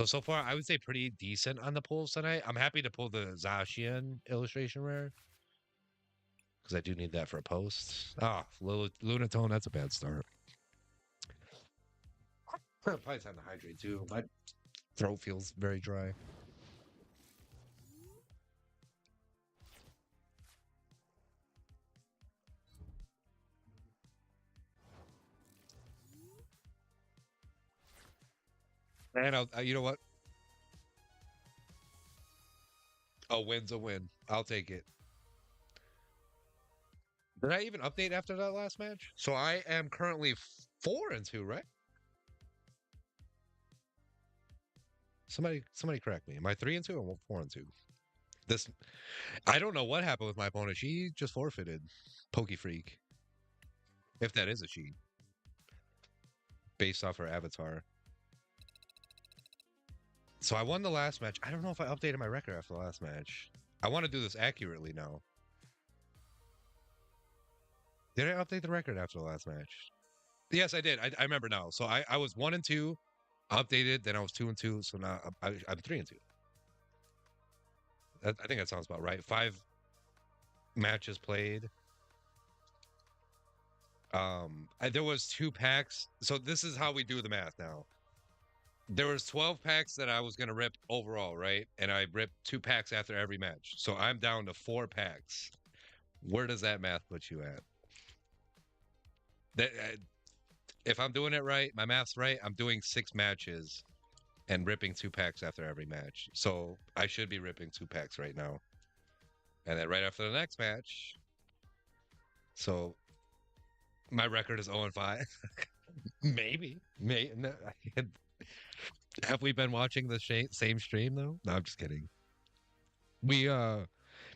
So far, I would say pretty decent on the pulls tonight. I'm happy to pull the Zacian illustration rare because I do need that for a post. Ah, Lunatone, that's a bad start. Probably time to hydrate too. My throat feels very dry. And you know what? A win's a win. I'll take it. Did I even update after that last match? So I am currently 4-2, right? Somebody correct me. Am I 3-2 or 4-2? This I don't know what happened with my opponent. She just forfeited. Pokey Freak. If that is a she. Based off her avatar. So I won the last match. I don't know if I updated my record after the last match. I want to do this accurately now. Did I update the record after the last match? Yes, I did. I remember now. So I was 1-2, updated, then I was 2-2. So now I'm 3-2. I think that sounds about right. 5 matches played. There was 2 packs. So this is how we do the math now. There was 12 packs that I was going to rip overall, right? And I ripped 2 packs after every match. So I'm down to 4 packs. Where does that math put you at? That if I'm doing it right, my math's right, I'm doing 6 matches and ripping 2 packs after every match. So I should be ripping 2 packs right now. And then right after the next match. So my record is 0-5. Maybe. No, have we been watching the same stream though? No, I'm just kidding. We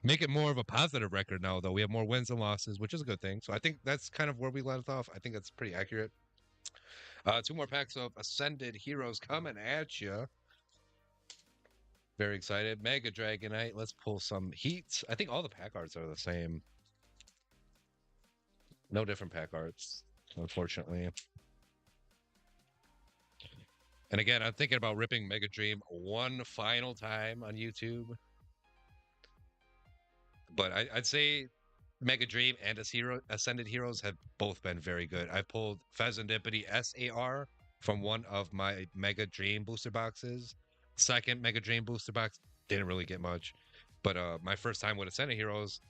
make it more of a positive record now though. We have more wins and losses, which is a good thing. So I think that's kind of where we left off. I think that's pretty accurate. 2 more packs of Ascended Heroes coming at you. Very excited. Mega Dragonite. Let's pull some heats. I think all the pack arts are the same. No different pack arts, unfortunately. And again, I'm thinking about ripping Mega Dream one final time on YouTube. But I'd say Mega Dream and Ascended Heroes have both been very good. I pulled Fezandipity SAR from one of my Mega Dream booster boxes. Second Mega Dream booster box didn't really get much. But my first time with Ascended Heroes,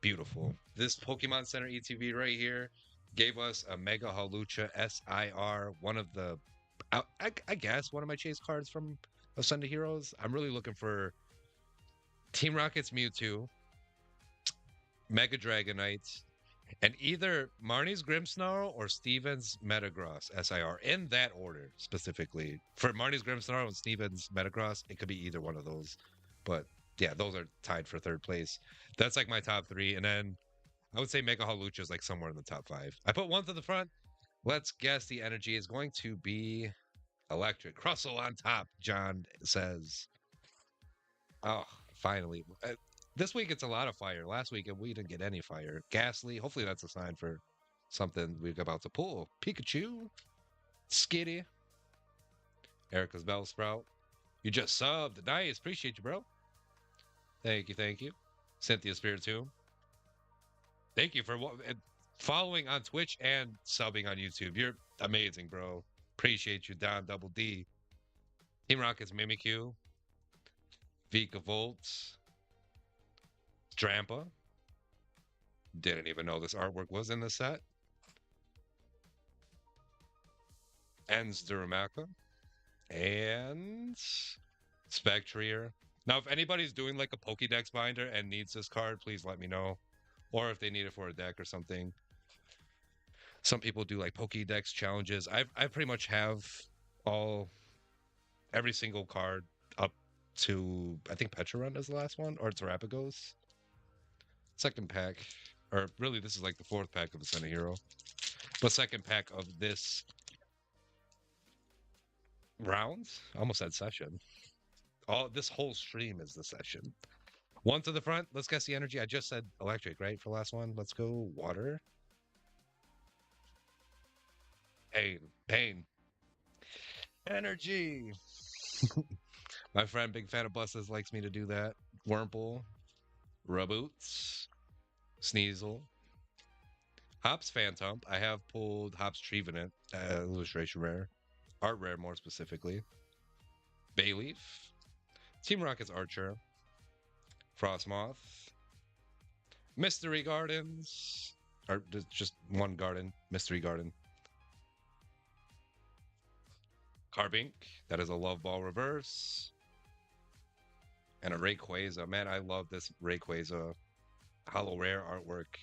beautiful. This Pokemon Center ETV right here gave us a Mega Halucha SIR, one of the, I guess, one of my chase cards from Ascended Heroes. I'm really looking for Team Rocket's Mewtwo, Mega Dragonites, and either Marnie's Grimmsnarl or Steven's Metagross SIR in that order specifically. For Marnie's Grimmsnarl and Steven's Metagross, it could be either one of those. But yeah, those are tied for third place. That's like my top 3. And then I would say Mega Halucha is like somewhere in the top 5. I put 1 to the front. Let's guess the energy is going to be electric. Crustle on top, John says. Oh, finally. This week it's a lot of fire. Last week we didn't get any fire. Ghastly. Hopefully that's a sign for something we're about to pull. Pikachu. Skitty. Erica's Bellsprout. You just subbed. Nice. Appreciate you, bro. Thank you. Thank you. Cynthia Spiritomb. Thank you for following on Twitch and subbing on YouTube. You're amazing, bro. Appreciate you, Don Double D. Team Rocket's Mimikyu. Vika Volts. Drampa. Didn't even know this artwork was in the set. Ends Duramaca. And Spectrier. Now, if anybody's doing like a Pokédex binder and needs this card, please let me know. Or if they need it for a deck or something. Some people do like Pokédex challenges. I pretty much have every single card up to, I think Petrarun is the last one, or Terrapagos. Second pack, or really this is like the 4th pack of the Center Hero. But second pack of this round, almost said session. This whole stream is the session. 1 to the front. Let's guess the energy. I just said electric, right? For last one. Let's go water. Pain. Energy. My friend, big fan of buses, likes me to do that. Wurmple, Raboots, Sneasel, Hops Phantom. I have pulled Hops Trevenant, illustration rare, art rare more specifically. Bayleaf, Team Rocket's Archer, Frostmoth, Mystery Gardens, or just one garden, Mystery Garden. Carbink, that is a Love Ball reverse. And a Rayquaza. Man, I love this Rayquaza hollow rare artwork.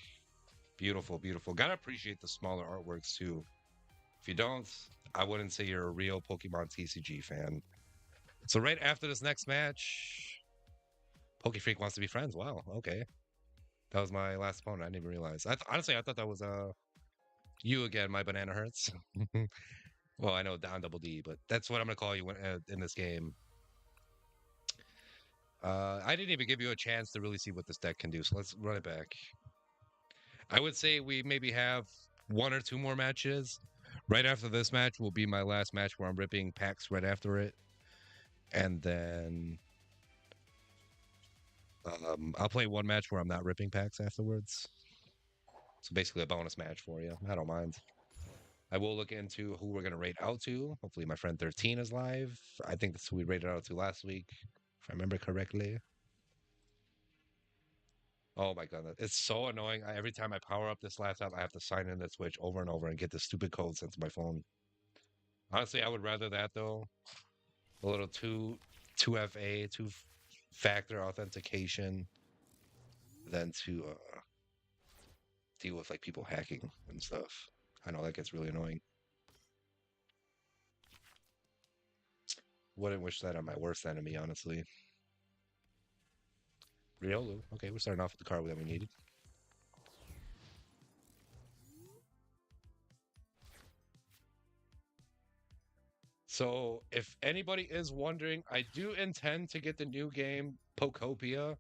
Beautiful, beautiful. Gotta appreciate the smaller artworks too. If you don't, I wouldn't say you're a real Pokemon TCG fan. So right after this next match, Pokefreak wants to be friends. Wow, okay. That was my last opponent. I didn't even realize. Honestly, I thought that was you again. My banana hurts. Well, I know Don Double D, but that's what I'm gonna call you in this game. I didn't even give you a chance to really see what this deck can do. So let's run it back. I would say we maybe have one or two more matches. Right after this match will be my last match where I'm ripping packs right after it. And then I'll play one match where I'm not ripping packs afterwards. So basically a bonus match for you. I don't mind. I will look into who we're going to rate out to. Hopefully my friend 13 is live. I think that's who we rated out to last week, if I remember correctly. Oh my god, it's so annoying. Every time I power up this laptop, I have to sign in the Switch over and over and get the stupid code sent to my phone. Honestly, I would rather that though. A little two FA, two factor authentication than to deal with like people hacking and stuff. I know that gets really annoying. Wouldn't wish that on my worst enemy, honestly. Riolu. Okay, we're starting off with the card that we needed. So, if anybody is wondering, I do intend to get the new game, Pokopia,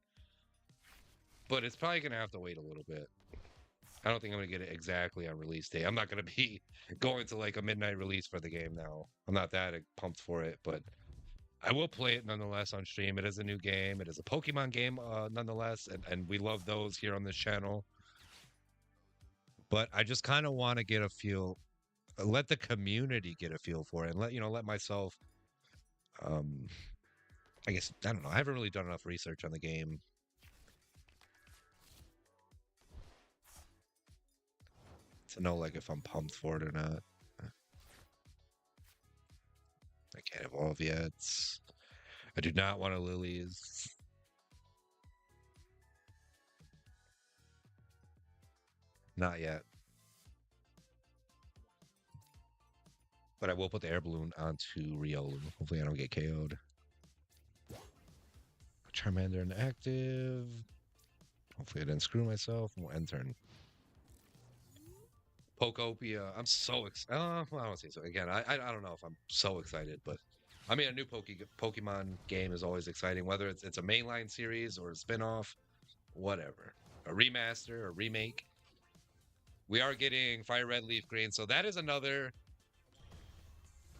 but it's probably going to have to wait a little bit. I don't think I'm going to get it exactly on release day. I'm not going to be going to like a midnight release for the game now. I'm not that pumped for it, but I will play it nonetheless on stream. It is a new game. It is a Pokemon game nonetheless, and we love those here on this channel. But I just kind of want to get a feel, let the community get a feel for it, and let myself. Um, I guess I don't know. I haven't really done enough research on the game to know like if I'm pumped for it or not. I can't evolve yet. I do not want a Lilies. Not yet. But I will put the air balloon onto Riolu. Hopefully I don't get KO'd. Charmander inactive. Hopefully I didn't screw myself. We'll end turn. Pokopia. I'm so excited. Well, I don't say so. Again, I don't know if I'm so excited, but I mean, a new Pokemon game is always exciting, whether it's a mainline series or a spinoff, whatever. A remaster, a remake. We are getting Fire Red, Leaf Green, so that is another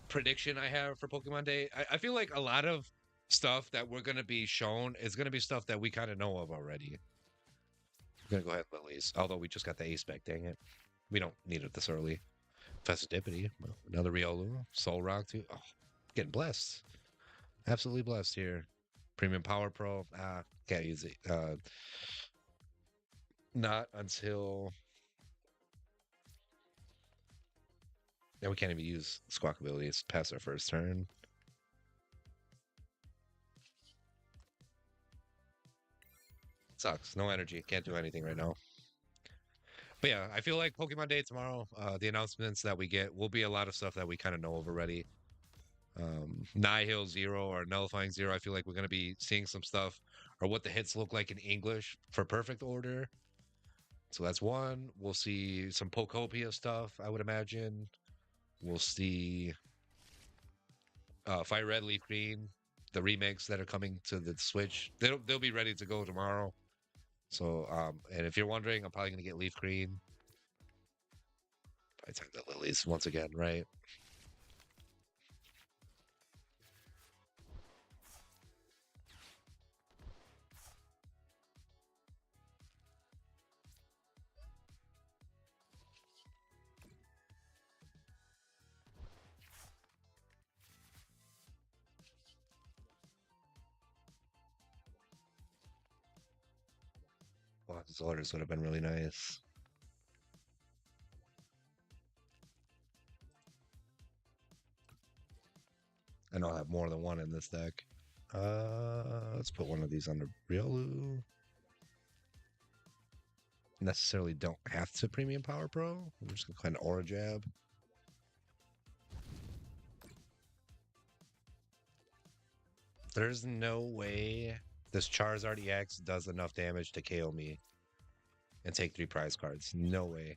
prediction I have for Pokemon Day. I feel like a lot of stuff that we're going to be shown is going to be stuff that we kind of know of already. I'm going to go ahead with Lilies, although we just got the ace back, dang it. We don't need it this early. Festivity, another Riolu, Soul Rock too. Oh, getting blessed. Absolutely blessed here. Premium Power Pro. Can't use it. Not until. Yeah, we can't even use Squawk abilities past our first turn. Sucks. No energy. Can't do anything right now. But yeah, I feel like Pokemon Day tomorrow, the announcements that we get will be a lot of stuff that we kind of know of already. Nihil Zero or Nullifying Zero, I feel like we're going to be seeing some stuff or what the hits look like in English for Perfect Order. So that's one. We'll see some Pokopia stuff, I would imagine. We'll see Fire Red, Leaf Green, the remakes that are coming to the Switch. They'll be ready to go tomorrow. So, and if you're wondering, I'm probably going to get Leaf Green. I take the Lilies once again, right? Oh, his orders would have been really nice. And I'll have more than one in this deck. Let's put one of these under Riolu. Necessarily don't have to Premium Power Pro. I'm just gonna kind of Aura Jab. There's no way this Charizard EX does enough damage to KO me and take 3 prize cards. No way.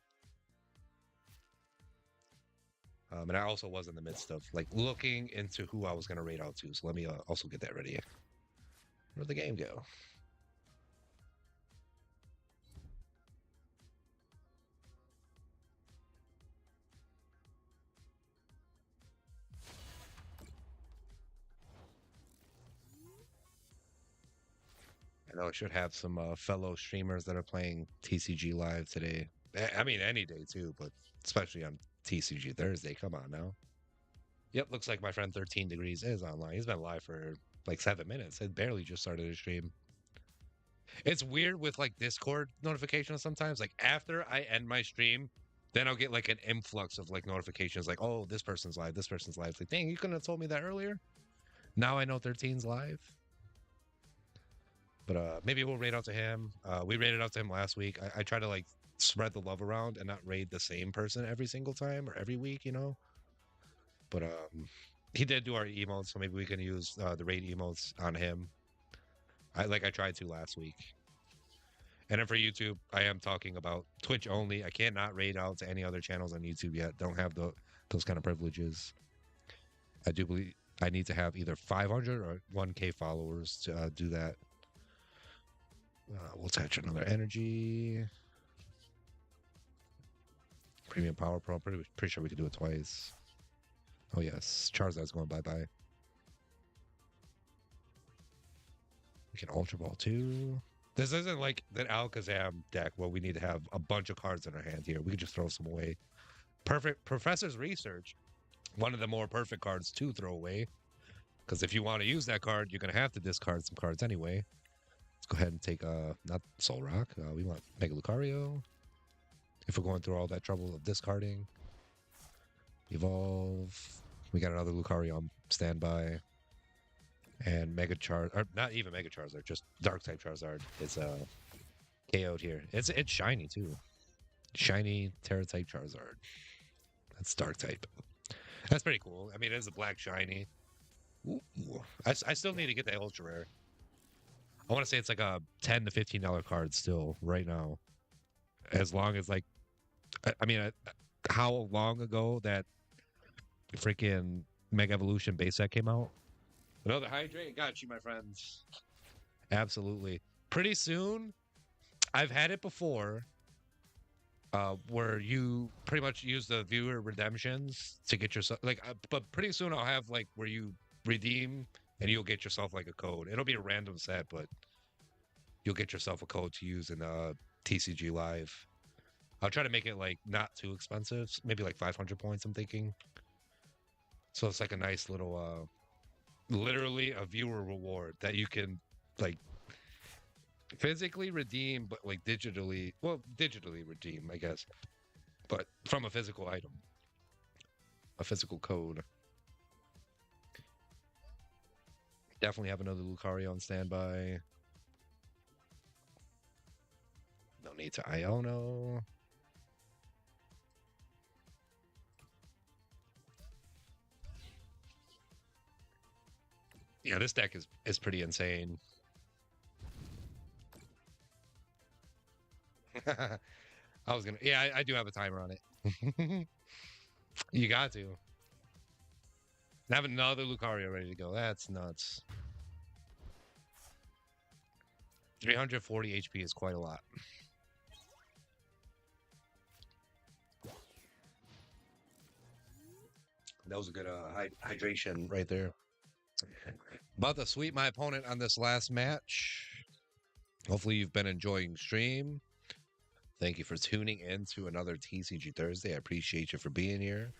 And I also was in the midst of like looking into who I was going to raid out to. So let me also get that ready. Where'd the game go? I know I should have some fellow streamers that are playing TCG live today. I mean, any day too, but especially on TCG Thursday. Come on now. Yep, looks like my friend 13 Degrees is online. He's been live for like 7 minutes. It barely just started his stream. It's weird with like Discord notifications sometimes. Like after I end my stream, then I'll get like an influx of like notifications like, oh, this person's live, this person's live. It's like, dang, you couldn't have told me that earlier. Now I know 13's live. But maybe we'll raid out to him. We raided out to him last week. I try to like spread the love around and not raid the same person every single time or every week, you know. But he did do our emotes, so maybe we can use the raid emotes on him. I tried to last week. And then for YouTube, I am talking about Twitch only. I cannot raid out to any other channels on YouTube yet. Don't have those kind of privileges. I do believe I need to have either 500 or 1K followers to do that. We'll attach another energy. Premium Power Pro. Pretty sure we could do it twice. Oh, yes. Charizard's going bye-bye. We can Ultra Ball too. This isn't like the Alakazam deck where we need to have a bunch of cards in our hand here. We could just throw some away. Perfect. Professor's Research. One of the more perfect cards to throw away. Because if you want to use that card, you're going to have to discard some cards anyway. Let's go ahead and take, not Soul Rock. We want Mega Lucario. If we're going through all that trouble of discarding. Evolve. We got another Lucario on standby. And Mega Charizard, or not even Mega Charizard, just Dark type Charizard is KO'd here. It's shiny too. Shiny Terra type Charizard. That's Dark type. That's pretty cool. I mean, it is a black shiny. Ooh. I still need to get that ultra rare. I want to say it's like a $10 to $15 card still right now. As long as like, I mean, how long ago that freaking Mega Evolution base set came out? Another hydrate? Got you, my friends. Absolutely. Pretty soon, I've had it before where you pretty much use the viewer redemptions to get yourself, like, but pretty soon I'll have, like, where you redeem and you'll get yourself, like, a code. It'll be a random set, but you'll get yourself a code to use in TCG Live. I'll try to make it, like, not too expensive. Maybe, like, 500 points, I'm thinking. So it's, like, a nice little... literally a viewer reward that you can like physically redeem, but like digitally redeem, I guess, but from a physical item, a physical code. Definitely have another Lucario on standby. No need to Iono. Yeah, this deck is pretty insane. I was gonna, yeah, I do have a timer on it. You got to have another Lucario ready to go. That's nuts. 340 HP is quite a lot. That was a good hydration right there. About to sweep my opponent on this last match. Hopefully you've been enjoying stream. Thank you for tuning in to another TCG Thursday. I appreciate you for being here.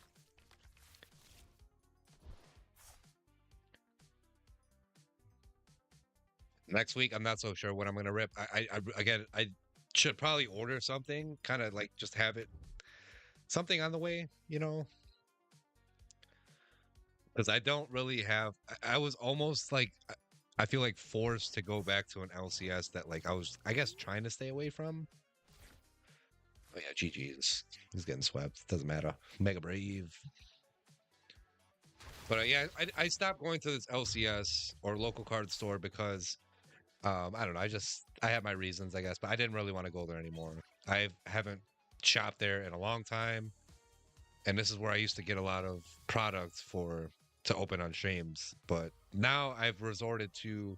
Next week, I'm not so sure when I'm going to rip. Again, should probably order something, kind of like just have it something on the way, because I don't really have. I was almost like I feel like forced to go back to an LCS that like I was, I guess, trying to stay away from. Oh yeah, GG's. He's getting swept. Doesn't matter. Mega Brave. But yeah, I stopped going to this LCS or local card store because I don't know. I have my reasons, I guess, but I didn't really want to go there anymore. I haven't shopped there in a long time, and this is where I used to get a lot of products for to open on streams. But now I've resorted to.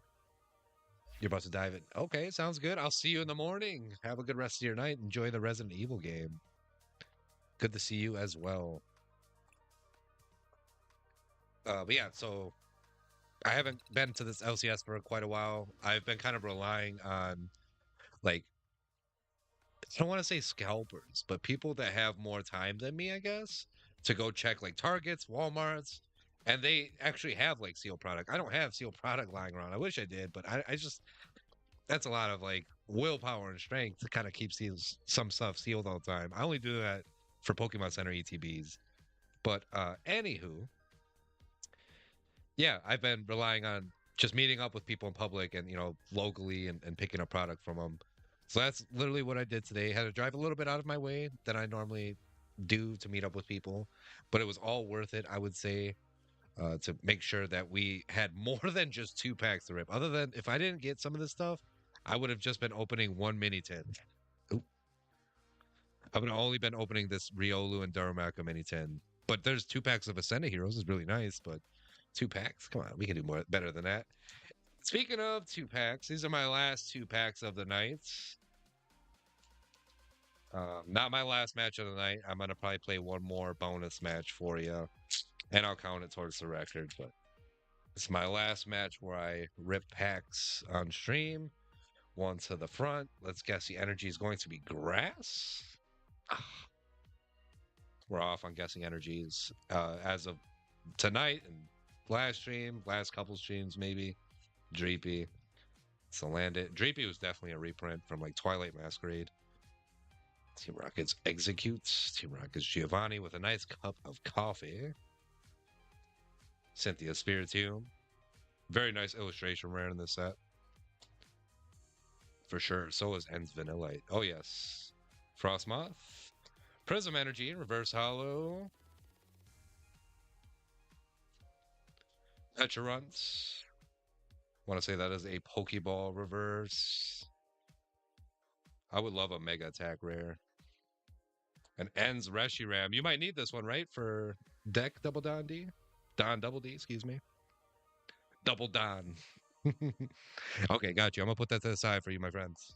You're about to dive in. Okay, sounds good. I'll see you in the morning. Have a good rest of your night. Enjoy the Resident Evil game. Good to see you as well. But yeah, so I haven't been to this LCS for quite a while. I've been kind of relying on like I don't want to say scalpers, but people that have more time than me, I guess, to go check like Targets, Walmarts, and they actually have like sealed product. I don't have sealed product lying around. I wish I did, but I just that's a lot of like willpower and strength to kind of keep some stuff sealed all the time. I only do that for Pokemon Center ETBs. But anywho, yeah, I've been relying on just meeting up with people in public and locally and picking up product from them. So that's literally what I did today. Had to drive a little bit out of my way than I normally do to meet up with people, but it was all worth it, I would say, to make sure that we had more than just 2 packs to rip. Other than if I didn't get some of this stuff, I would have just been opening one mini tin. Oop. I would have only been opening this Riolu and Darumaka mini tin. But there's 2 packs of Ascended Heroes is really nice, but 2 packs? Come on, we can do more better than that. Speaking of 2 packs, these are my last 2 packs of the night. Not my last match of the night. I'm gonna probably play one more bonus match for you, and I'll count it towards the record. But it's my last match where I rip packs on stream. One to the front. Let's guess the energy is going to be grass. We're off on guessing energies as of tonight and last stream, last couple streams maybe. Dreepy. So land it. Dreepy was definitely a reprint from like Twilight Masquerade. Team Rockets executes. Team Rockets Giovanni with a nice cup of coffee. Cynthia Spiritomb. Very nice illustration rare in this set. For sure. So is Ends Vanillite. Oh, yes. Frostmoth. Prism Energy. Reverse Hollow. Pecharunt. Want to say that is a Pokeball reverse. I would love a Mega Attack rare. And Ends Reshiram. You might need this one, right? For deck Double Don D? Don Double D, excuse me. Double Don. Okay, got you. I'm going to put that to the side for you, my friends.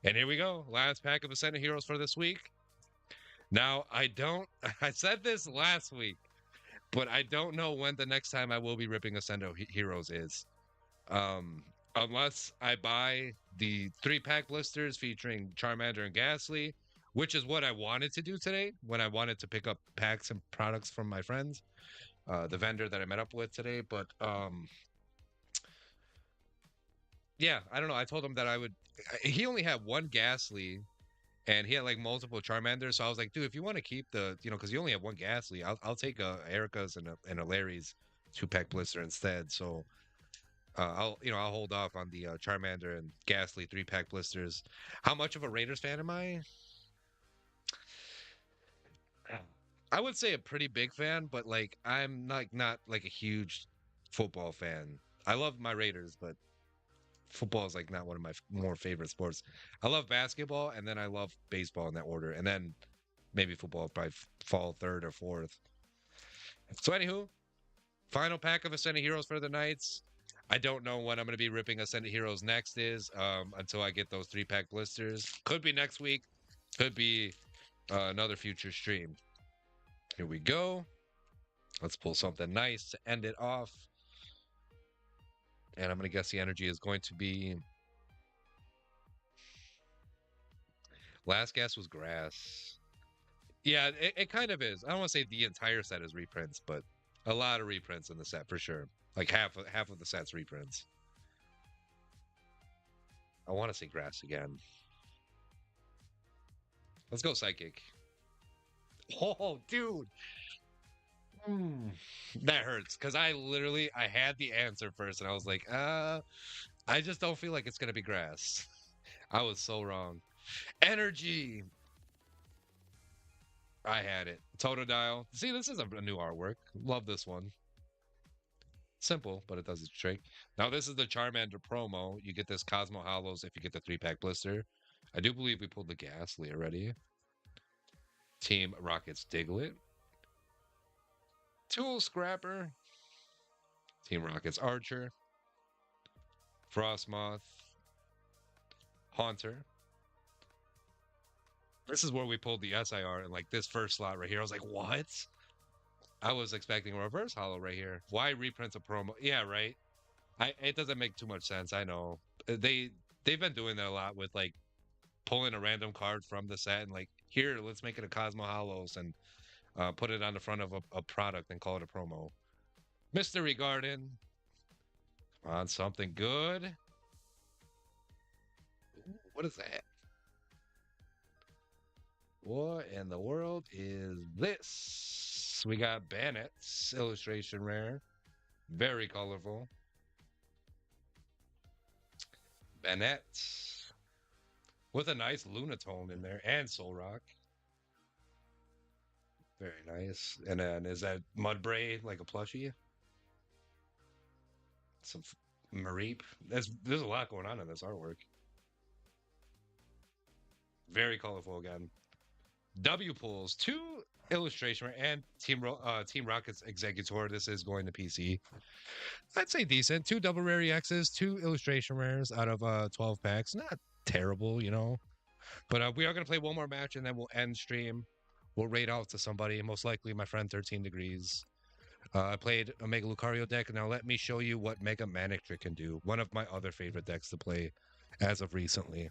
And here we go. Last pack of Ascended Heroes for this week. Now, I said this last week, but I don't know when the next time I will be ripping Ascended Heroes is. Unless I buy the 3-pack blisters featuring Charmander and Ghastly, which is what I wanted to do today when I wanted to pick up packs and products from my friends, the vendor that I met up with today. But yeah, I don't know. I told him that he only had one Ghastly and he had like multiple Charmanders. So I was like, dude, if you want to keep because you only have one Ghastly, I'll take Erica's and a Larry's 2-pack blister instead. So I'll hold off on the Charmander and Ghastly 3-pack blisters. How much of a Raiders fan am I? I would say a pretty big fan, but like I'm not like a huge football fan. I love my Raiders, but football is like not one of my more favorite sports. I love basketball, and then I love baseball in that order, and then maybe football probably fall third or fourth. So anywho, final pack of Ascended Heroes for the Knights. I don't know when I'm going to be ripping Ascended Heroes next is until I get those 3-pack blisters. Could be next week. Could be another future stream. Here we go. Let's pull something nice to end it off. And I'm going to guess the energy is going to be... Last guess was grass. Yeah, it kind of is. I don't want to say the entire set is reprints, but a lot of reprints in the set for sure. Like half of the set's reprints. I want to say grass again. Let's go psychic. Oh, dude. Mm. That hurts because I had the answer first and I was like, I just don't feel like it's gonna be grass. I was so wrong. Energy. I had it. Totodile. See, this is a new artwork. Love this one. Simple, but it does its trick. Now, this is the Charmander promo. You get this Cosmo Hollows if you get the 3-pack blister. I do believe we pulled the Ghastly already. Team Rocket's Diglett. Tool Scrapper. Team Rocket's Archer. Frostmoth. Haunter. This is where we pulled the SIR and like this first slot right here. I was like, what? I was expecting a reverse hollow right here. Why reprint a promo? Yeah, right. It doesn't make too much sense. I know they've been doing that a lot with like pulling a random card from the set and like here, let's make it a Cosmo Hollows and put it on the front of a product and call it a promo. Mystery Garden. Come on, something good. Ooh, what is that? What in the world is this? We got Bannett's illustration rare. Very colorful. Bennett. With a nice Lunatone in there and Soul Rock. Very nice. And then is that Mudbray like a plushie? Some Mareep. There's a lot going on in this artwork. Very colorful again. W pulls 2 illustration and Team Rocket's Executor. This is going to PC. I'd say decent. 2 double rare EXs, 2 illustration rares out of 12 packs. Not terrible, you know. But we are going to play one more match and then we'll end stream. We'll raid out to somebody, most likely my friend 13 Degrees. I played a Mega Lucario deck. Now let me show you what Mega Manic Trick can do. One of my other favorite decks to play as of recently.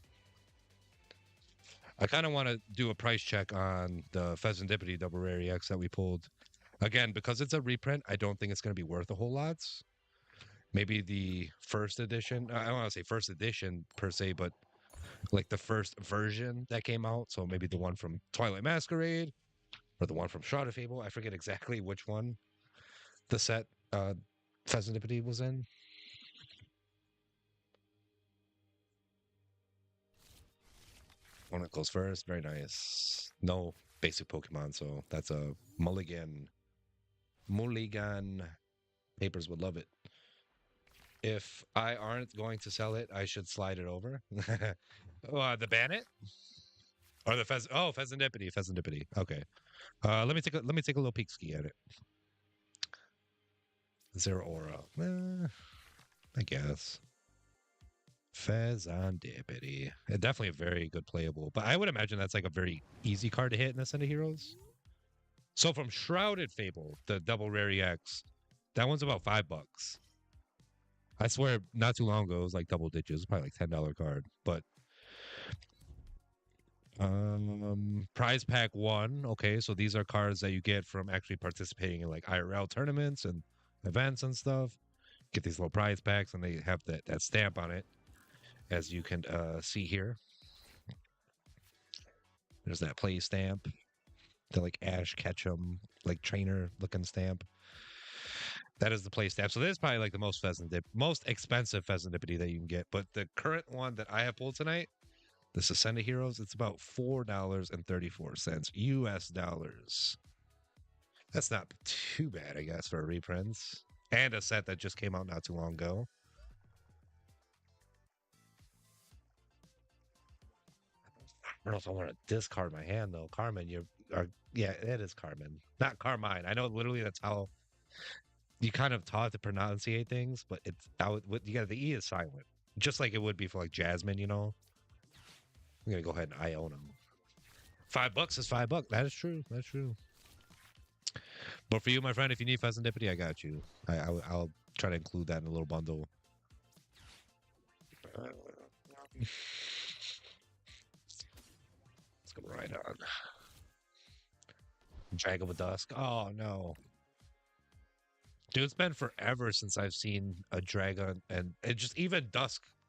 I kind of want to do a price check on the Pheasantipity Double Rare EX that we pulled. Again, because it's a reprint, I don't think it's going to be worth a whole lot. Maybe the first edition. I don't want to say first edition per se, but like the first version that came out. So maybe the one from Twilight Masquerade or the one from Shroud of Fable. I forget exactly which one the set Pheasantipity was in. One that goes first. Very nice. No basic Pokemon, so that's a mulligan. Mulligan. Papers would love it. If I aren't going to sell it, I should slide it over. The Bannet? Or the Pheasantipity. Pheasantipity. Okay. Let me take a little peek ski at it. Zero aura. I guess. Pheasantipity. Definitely a very good playable, but I would imagine that's like a very easy card to hit in Ascended Heroes. So from Shrouded Fable, the double rare EX, that one's about $5. I swear, not too long ago, it was like double digits, probably like $10 card. But prize pack 1, okay, so these are cards that you get from actually participating in like IRL tournaments and events and stuff. Get these little prize packs, and they have that stamp on it, as you can see here. There's that play stamp, the like Ash Ketchum like trainer looking stamp. That is the play stamp. So this is probably like the most expensive Pheasantipity that you can get. But the current one that I have pulled tonight, this Ascended Heroes, it's about $4.34 US dollars. That's not too bad, I guess, for a reprint and a set that just came out not too long ago. I don't know if I want to discard my hand though. Carmen, yeah, it is Carmen, not Carmine. I know literally that's how you kind of taught to pronunciate things, but it's out. You got the E is silent, just like it would be for like Jasmine. You know, I'm gonna go ahead and I own them. $5 is $5. That is true. That's true. But for you, my friend, if you need Pheasantipity, I got you. I'll try to include that in a little bundle. Let's go right on. Dragon with Dusk. Oh no. Dude, it's been forever since I've seen a dragon and just even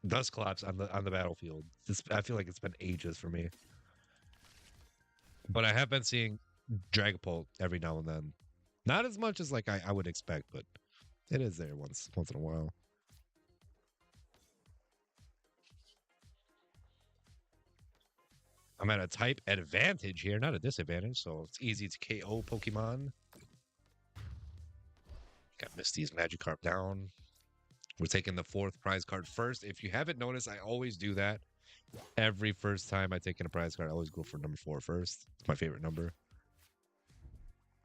Dusclops on the battlefield. I feel like it's been ages for me. But I have been seeing Dragapult every now and then. Not as much as like I would expect, but it is there once in a while. I'm at a type advantage here, not a disadvantage, so it's easy to KO Pokemon. Got Misty's Magikarp down. We're taking the fourth prize card first. If you haven't noticed, I always do that. Every first time I take in a prize card, I always go for number 4 first. It's my favorite number.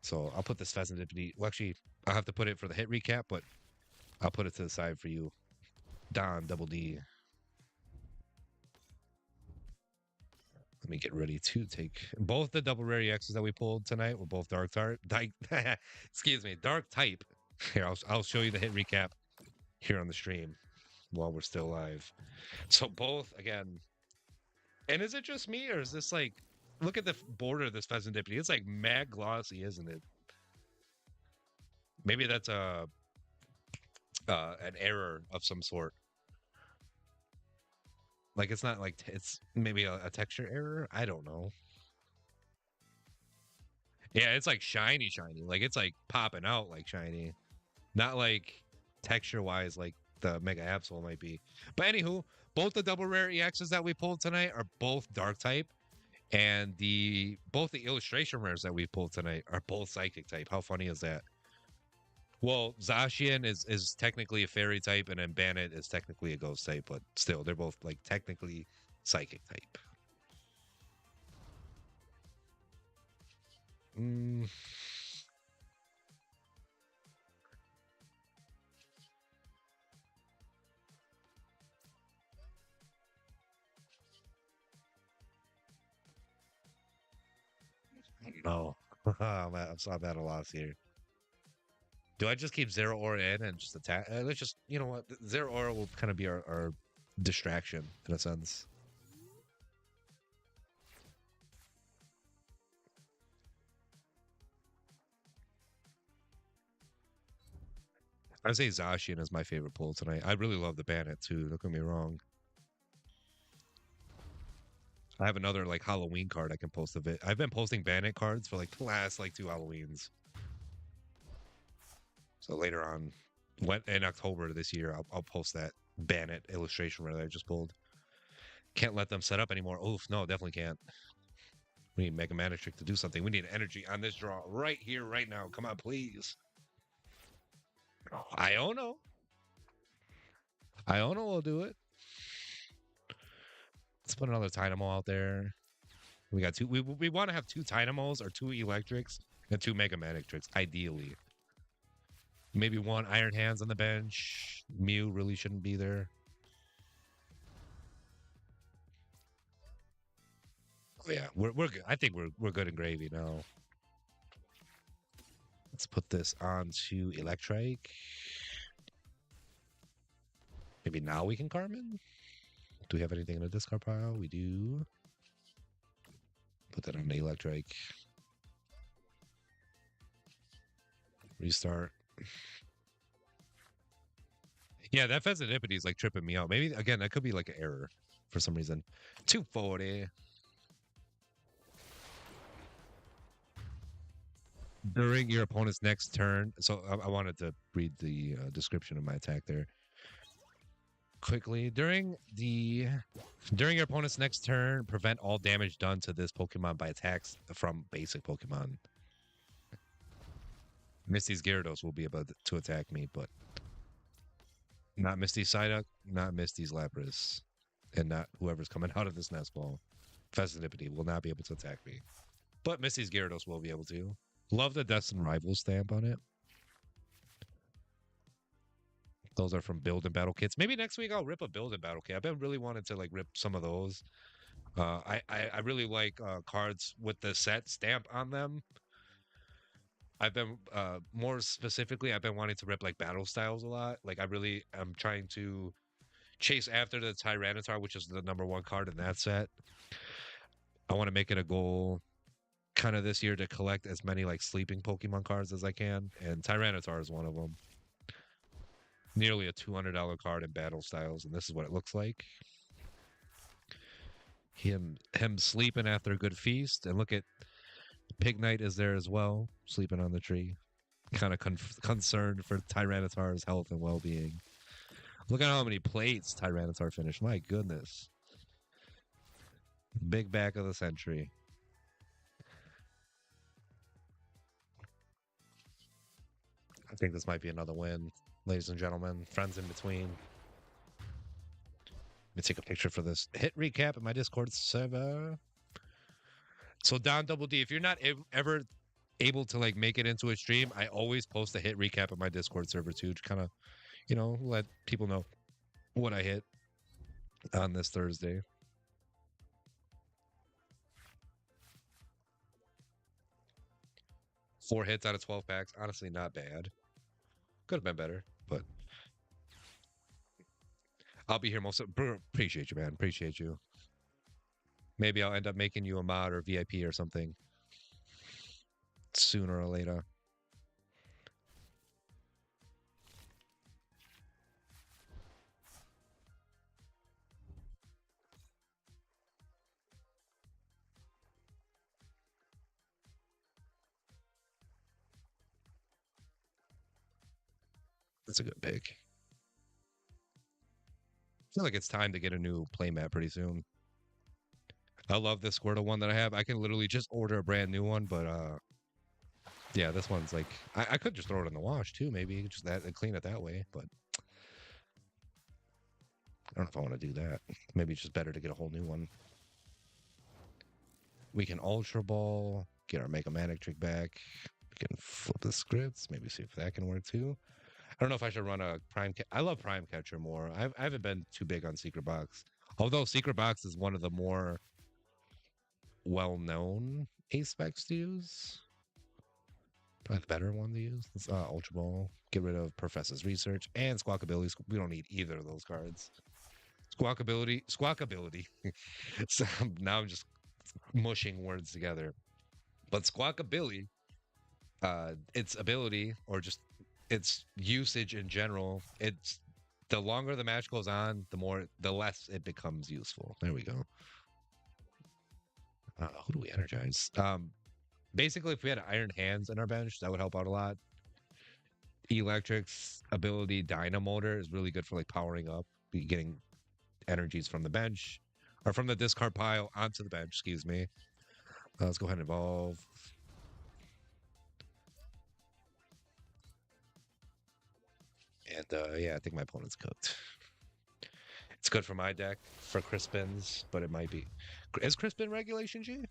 So I'll put this Pheasant Dippity. Well, actually, I'll have to put it for the hit recap, but I'll put it to the side for you. Don, Double D. Let me get ready to take both the double rare EXs that we pulled tonight were both dark type. Excuse me, dark type. Here, I'll show you the hit recap here on the stream while we're still live. So both again. And is it just me or is this like look at the border of this Pheasant Dippity? It's like mad glossy, isn't it? Maybe that's a an error of some sort. Like it's not like it's maybe a texture error. I don't know. Yeah, it's like shiny, shiny. Like it's like popping out like shiny, not like texture wise like the Mega Absol might be. But anywho, both the double rare EXs that we pulled tonight are both dark type, and the both the illustration rares that we pulled tonight are both psychic type. How funny is that? Well, Zacian is technically a fairy type, and then Bannet is technically a ghost type, but still, they're both like technically psychic type. Mm, no, I'm at a loss here. Do I just keep Zero Aura in and just attack? Let's just, you know what? Zero Aura will kind of be our distraction in a sense. I'd say Zacian is my favorite pull tonight. I really love the Bannet too. Don't get me wrong. I have another like Halloween card I can post of it. I've been posting Bannet cards for like the last like 2 Halloweens. So later on, in October this year, I'll post that Bannet illustration that I just pulled. Can't let them set up anymore. Oof, no, definitely can't. We need Mega Mana Trick to do something. We need energy on this draw right here, right now. Come on, please. Iono. Iono will do it. Let's put another Dynamo out there. We got two. We want to have 2 Dynamos or 2 Electrics and 2 Mega Tricks, ideally. Maybe 1 Iron Hands on the bench. Mew really shouldn't be there. Oh yeah, we're good. I think we're good in gravy now. Let's put this on to Electrike. Maybe now we can Carmen. Do we have anything in the discard pile? We do. Put that on the Electrike. Restart. Yeah, that Pheasantipity is like tripping me out. Maybe again that could be like an error for some reason. 240. During your opponent's next turn. So I wanted to read the description of my attack there quickly. During your opponent's next turn, prevent all damage done to this Pokemon by attacks from basic Pokemon. Misty's Gyarados will be able to attack me, but not Misty's Psyduck, not Misty's Lapras, and not whoever's coming out of this nest ball. Pheasantipity will not be able to attack me, but Misty's Gyarados will be able to. Love the Destined Rival stamp on it. Those are from build and battle kits. Maybe next week I'll rip a build and battle kit. I've been really wanting to like rip some of those. I really like cards with the set stamp on them. I've been more specifically, I've been wanting to rip like battle styles a lot. Like I really am trying to chase after the Tyranitar, which is the #1 card in that set. I want to make it a goal kind of this year to collect as many like sleeping Pokemon cards as I can, and Tyranitar is one of them. Nearly a $200 card in battle styles, and this is what it looks like. Him sleeping after a good feast, and look at Pig Knight is there as well, sleeping on the tree. Kind of concerned for Tyranitar's health and well being. Look at how many plates Tyranitar finished. My goodness. Big back of the century. I think this might be another win, ladies and gentlemen. Friends in between. Let me take a picture for this hit recap in my Discord server. So Don Double D, if you're not ever able to like make it into a stream, I always post a hit recap of my Discord server too, to kind of, let people know what I hit on this Thursday. 4 hits out of 12 packs. Honestly, not bad. Could have been better, but I'll be here most of. Appreciate you, man. Appreciate you. Maybe I'll end up making you a mod or VIP or something sooner or later. That's a good pick. I feel like it's time to get a new playmat pretty soon. I love this Squirtle one that I have. I can literally just order a brand new one, but yeah, this one's like I could just throw it in the wash too, maybe just that and clean it that way, but I don't know if I want to do that. Maybe it's just better to get a whole new one. We can Ultra Ball, get our Mega Manic Trick back. We can flip the scripts, maybe see if that can work too. I don't know if I should run a Prime. I love Prime Catcher more. I haven't been too big on Secret Box, although Secret Box is one of the more well-known ace specs to use. Probably the better one to use. It's Ultra Ball. Get rid of Professor's Research and Squawkability. We don't need either of those cards. Squawkability. So now I'm just mushing words together. But Squawkability, its ability or just its usage in general, it's the longer the match goes on, the less it becomes useful. There we go. Who do we energize? Basically, if we had Iron Hands in our bench, that would help out a lot. Electric's ability Dynamotor is really good for like powering up, getting energies from the bench or from the discard pile onto the bench. Excuse me. Let's go ahead and evolve. And yeah, I think my opponent's cooked. It's good for my deck for Crispins, but it might be. Is Crispin Regulation G?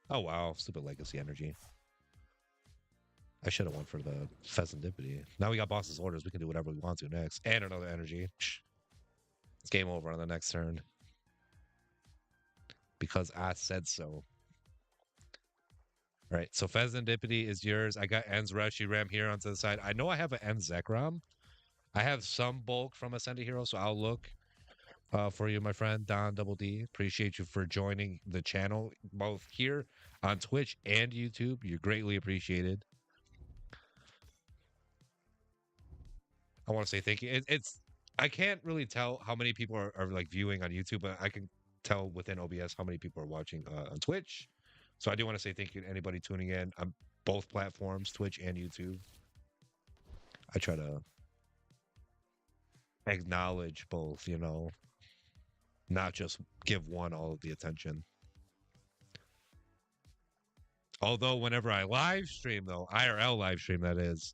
Oh wow, stupid Legacy Energy. I should have went for the Pheasantipity. Now we got Boss's Orders. We can do whatever we want to next. And another energy. It's game over on the next turn. Because I said so. All right, so Pheasantipity is yours. I got En's Reshiram here onto the side. I know I have an En's Zekrom. I have some bulk from Ascended Hero, so I'll look for you, my friend, Don Double D. Appreciate you for joining the channel, both here on Twitch and YouTube. You're greatly appreciated. I want to say thank you. I can't really tell how many people are like viewing on YouTube, but I can tell within OBS how many people are watching on Twitch. So I do want to say thank you to anybody tuning in on both platforms, Twitch and YouTube. I try to acknowledge both, not just give one all of the attention. Although whenever I live stream, though, IRL live stream, that is,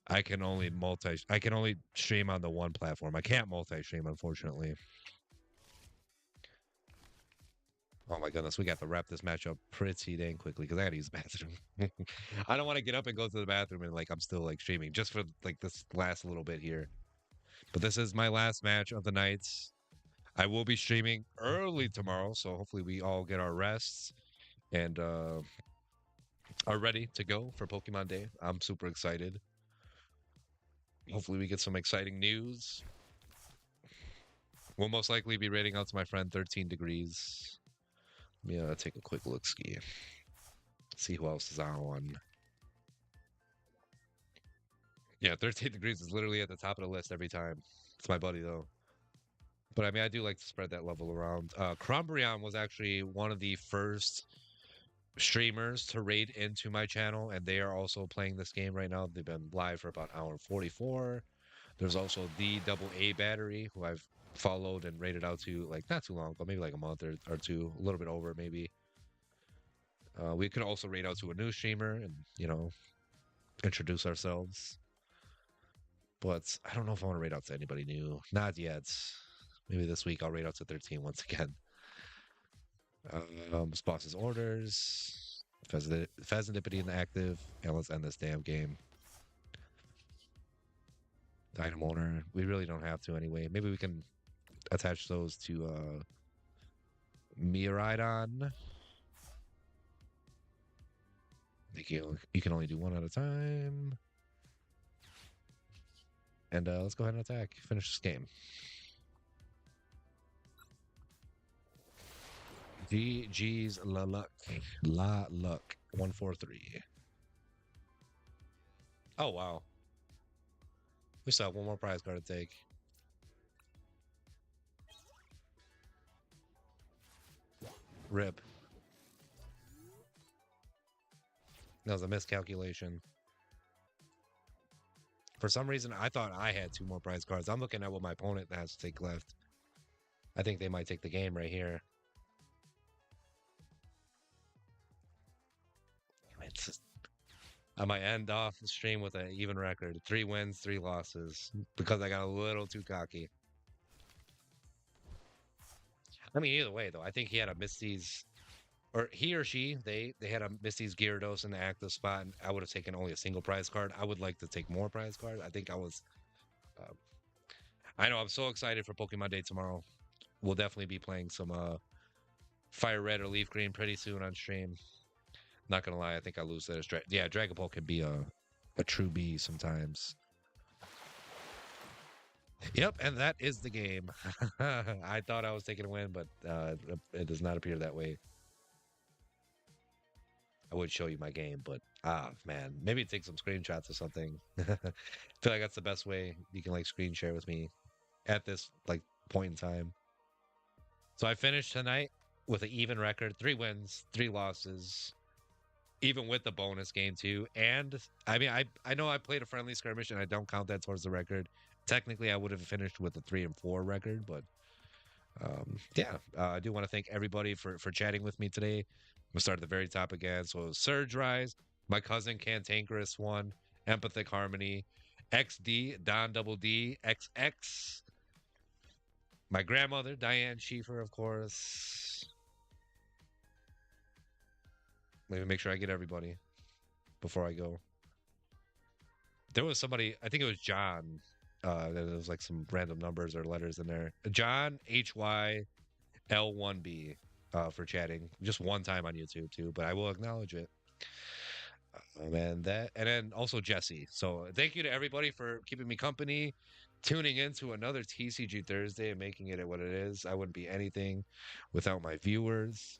I can only stream on the one platform. I can't multi-stream, unfortunately. Oh my goodness, we got to wrap this match up pretty dang quickly because I gotta use the bathroom. I don't want to get up and go to the bathroom and like I'm still like streaming just for like this last little bit here. But this is my last match of the night. I will be streaming early tomorrow, so hopefully we all get our rests and are ready to go for Pokemon Day. I'm super excited. Hopefully we get some exciting news. We'll most likely be raiding out to my friend 13 Degrees. Let me take a quick look ski. See who else is on. Yeah, 13 Degrees is literally at the top of the list every time. It's my buddy though. But I mean, I do like to spread that level around. Crumbreon was actually one of the first streamers to raid into my channel, and they are also playing this game right now. They've been live for about an hour and 44. There's also the double A battery, who I've followed and rated out to like not too long ago, maybe like a month or two, a little bit over maybe. We could also rate out to a new streamer and introduce ourselves. But I don't know if I want to rate out to anybody new. Not yet. Maybe this week I'll rate out to 13 once again. Boss's orders. Phasnipity in the active. And let's end this damn game. Item owner. We really don't have to anyway. Maybe we can attach those to Miraidon. You can only do one at a time. And let's go ahead and attack. Finish this game. GG's La Luck. La Luck. 143. Oh, wow. We still have one more prize card to take. Rip. That was a miscalculation. For some reason, I thought I had two more prize cards. I'm looking at what my opponent has to take left. I think they might take the game right here. I might end off the stream with an even record. 3 wins, 3 losses. Because I got a little too cocky. I mean, either way, though, I think he had a Misty's, or he or she, they had a Misty's Gyarados in the active spot, and I would have taken only a single prize card. I would like to take more prize cards. I think I was, uh, I know, I'm so excited for Pokemon Day tomorrow. We'll definitely be playing some Fire Red or Leaf Green pretty soon on stream. Not gonna lie, I think I lose that. Yeah, Dragon Ball can be a true beast sometimes. Yep, and that is the game. I thought I was taking a win, but it does not appear that way. I would show you my game, but man, maybe take some screenshots or something. I feel like that's the best way you can like screen share with me at this like point in time. So I finished tonight with an even record, 3 wins, 3 losses, even with the bonus game too. And I mean, I know I played a friendly skirmish, and I don't count that towards the record. Technically, I would have finished with a 3-4 record, but yeah, I do want to thank everybody for chatting with me today. We'll start at the very top again. So Surge Rise, my cousin Cantankerous one, Empathic Harmony, XD, Don Double D, XX, my grandmother, Diane Schieffer, of course. Let me make sure I get everybody before I go. There was somebody, I think it was John. There was like some random numbers or letters in there. John HYL1B for chatting. Just one time on YouTube too, but I will acknowledge it. And then also Jesse. So thank you to everybody for keeping me company, tuning in to another TCG Thursday and making it what it is. I wouldn't be anything without my viewers.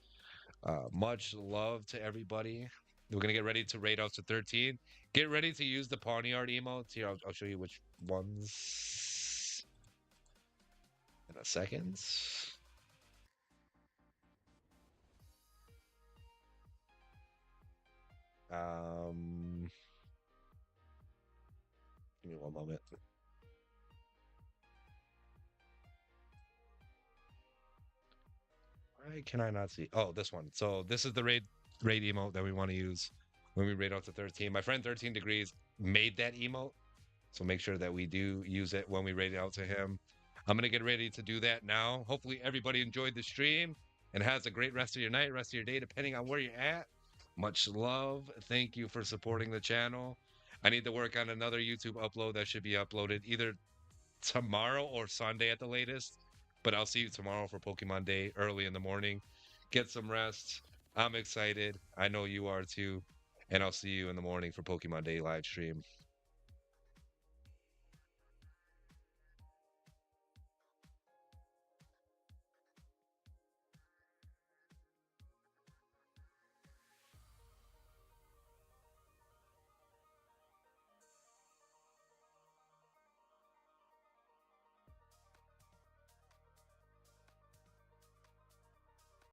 Much love to everybody. We're gonna get ready to raid out to 13. Get ready to use the Pawniard emotes. Here, I'll show you which ones in a second. Give me one moment. Why can I not see? Oh, this one. So this is the raid emote that we want to use when we raid out to 13. My friend 13 Degrees made that emote, so make sure that we do use it when we raid out to him. I'm gonna get ready to do that now. Hopefully everybody enjoyed the stream and has a great rest of your night, rest of your day, depending on where you're at. Much love. Thank you for supporting the channel. I need to work on another YouTube upload that should be uploaded either tomorrow or Sunday at the latest. But I'll see you tomorrow for Pokemon Day early in the morning. Get some rest. I'm excited. I know you are too. And I'll see you in the morning for Pokemon Day live stream.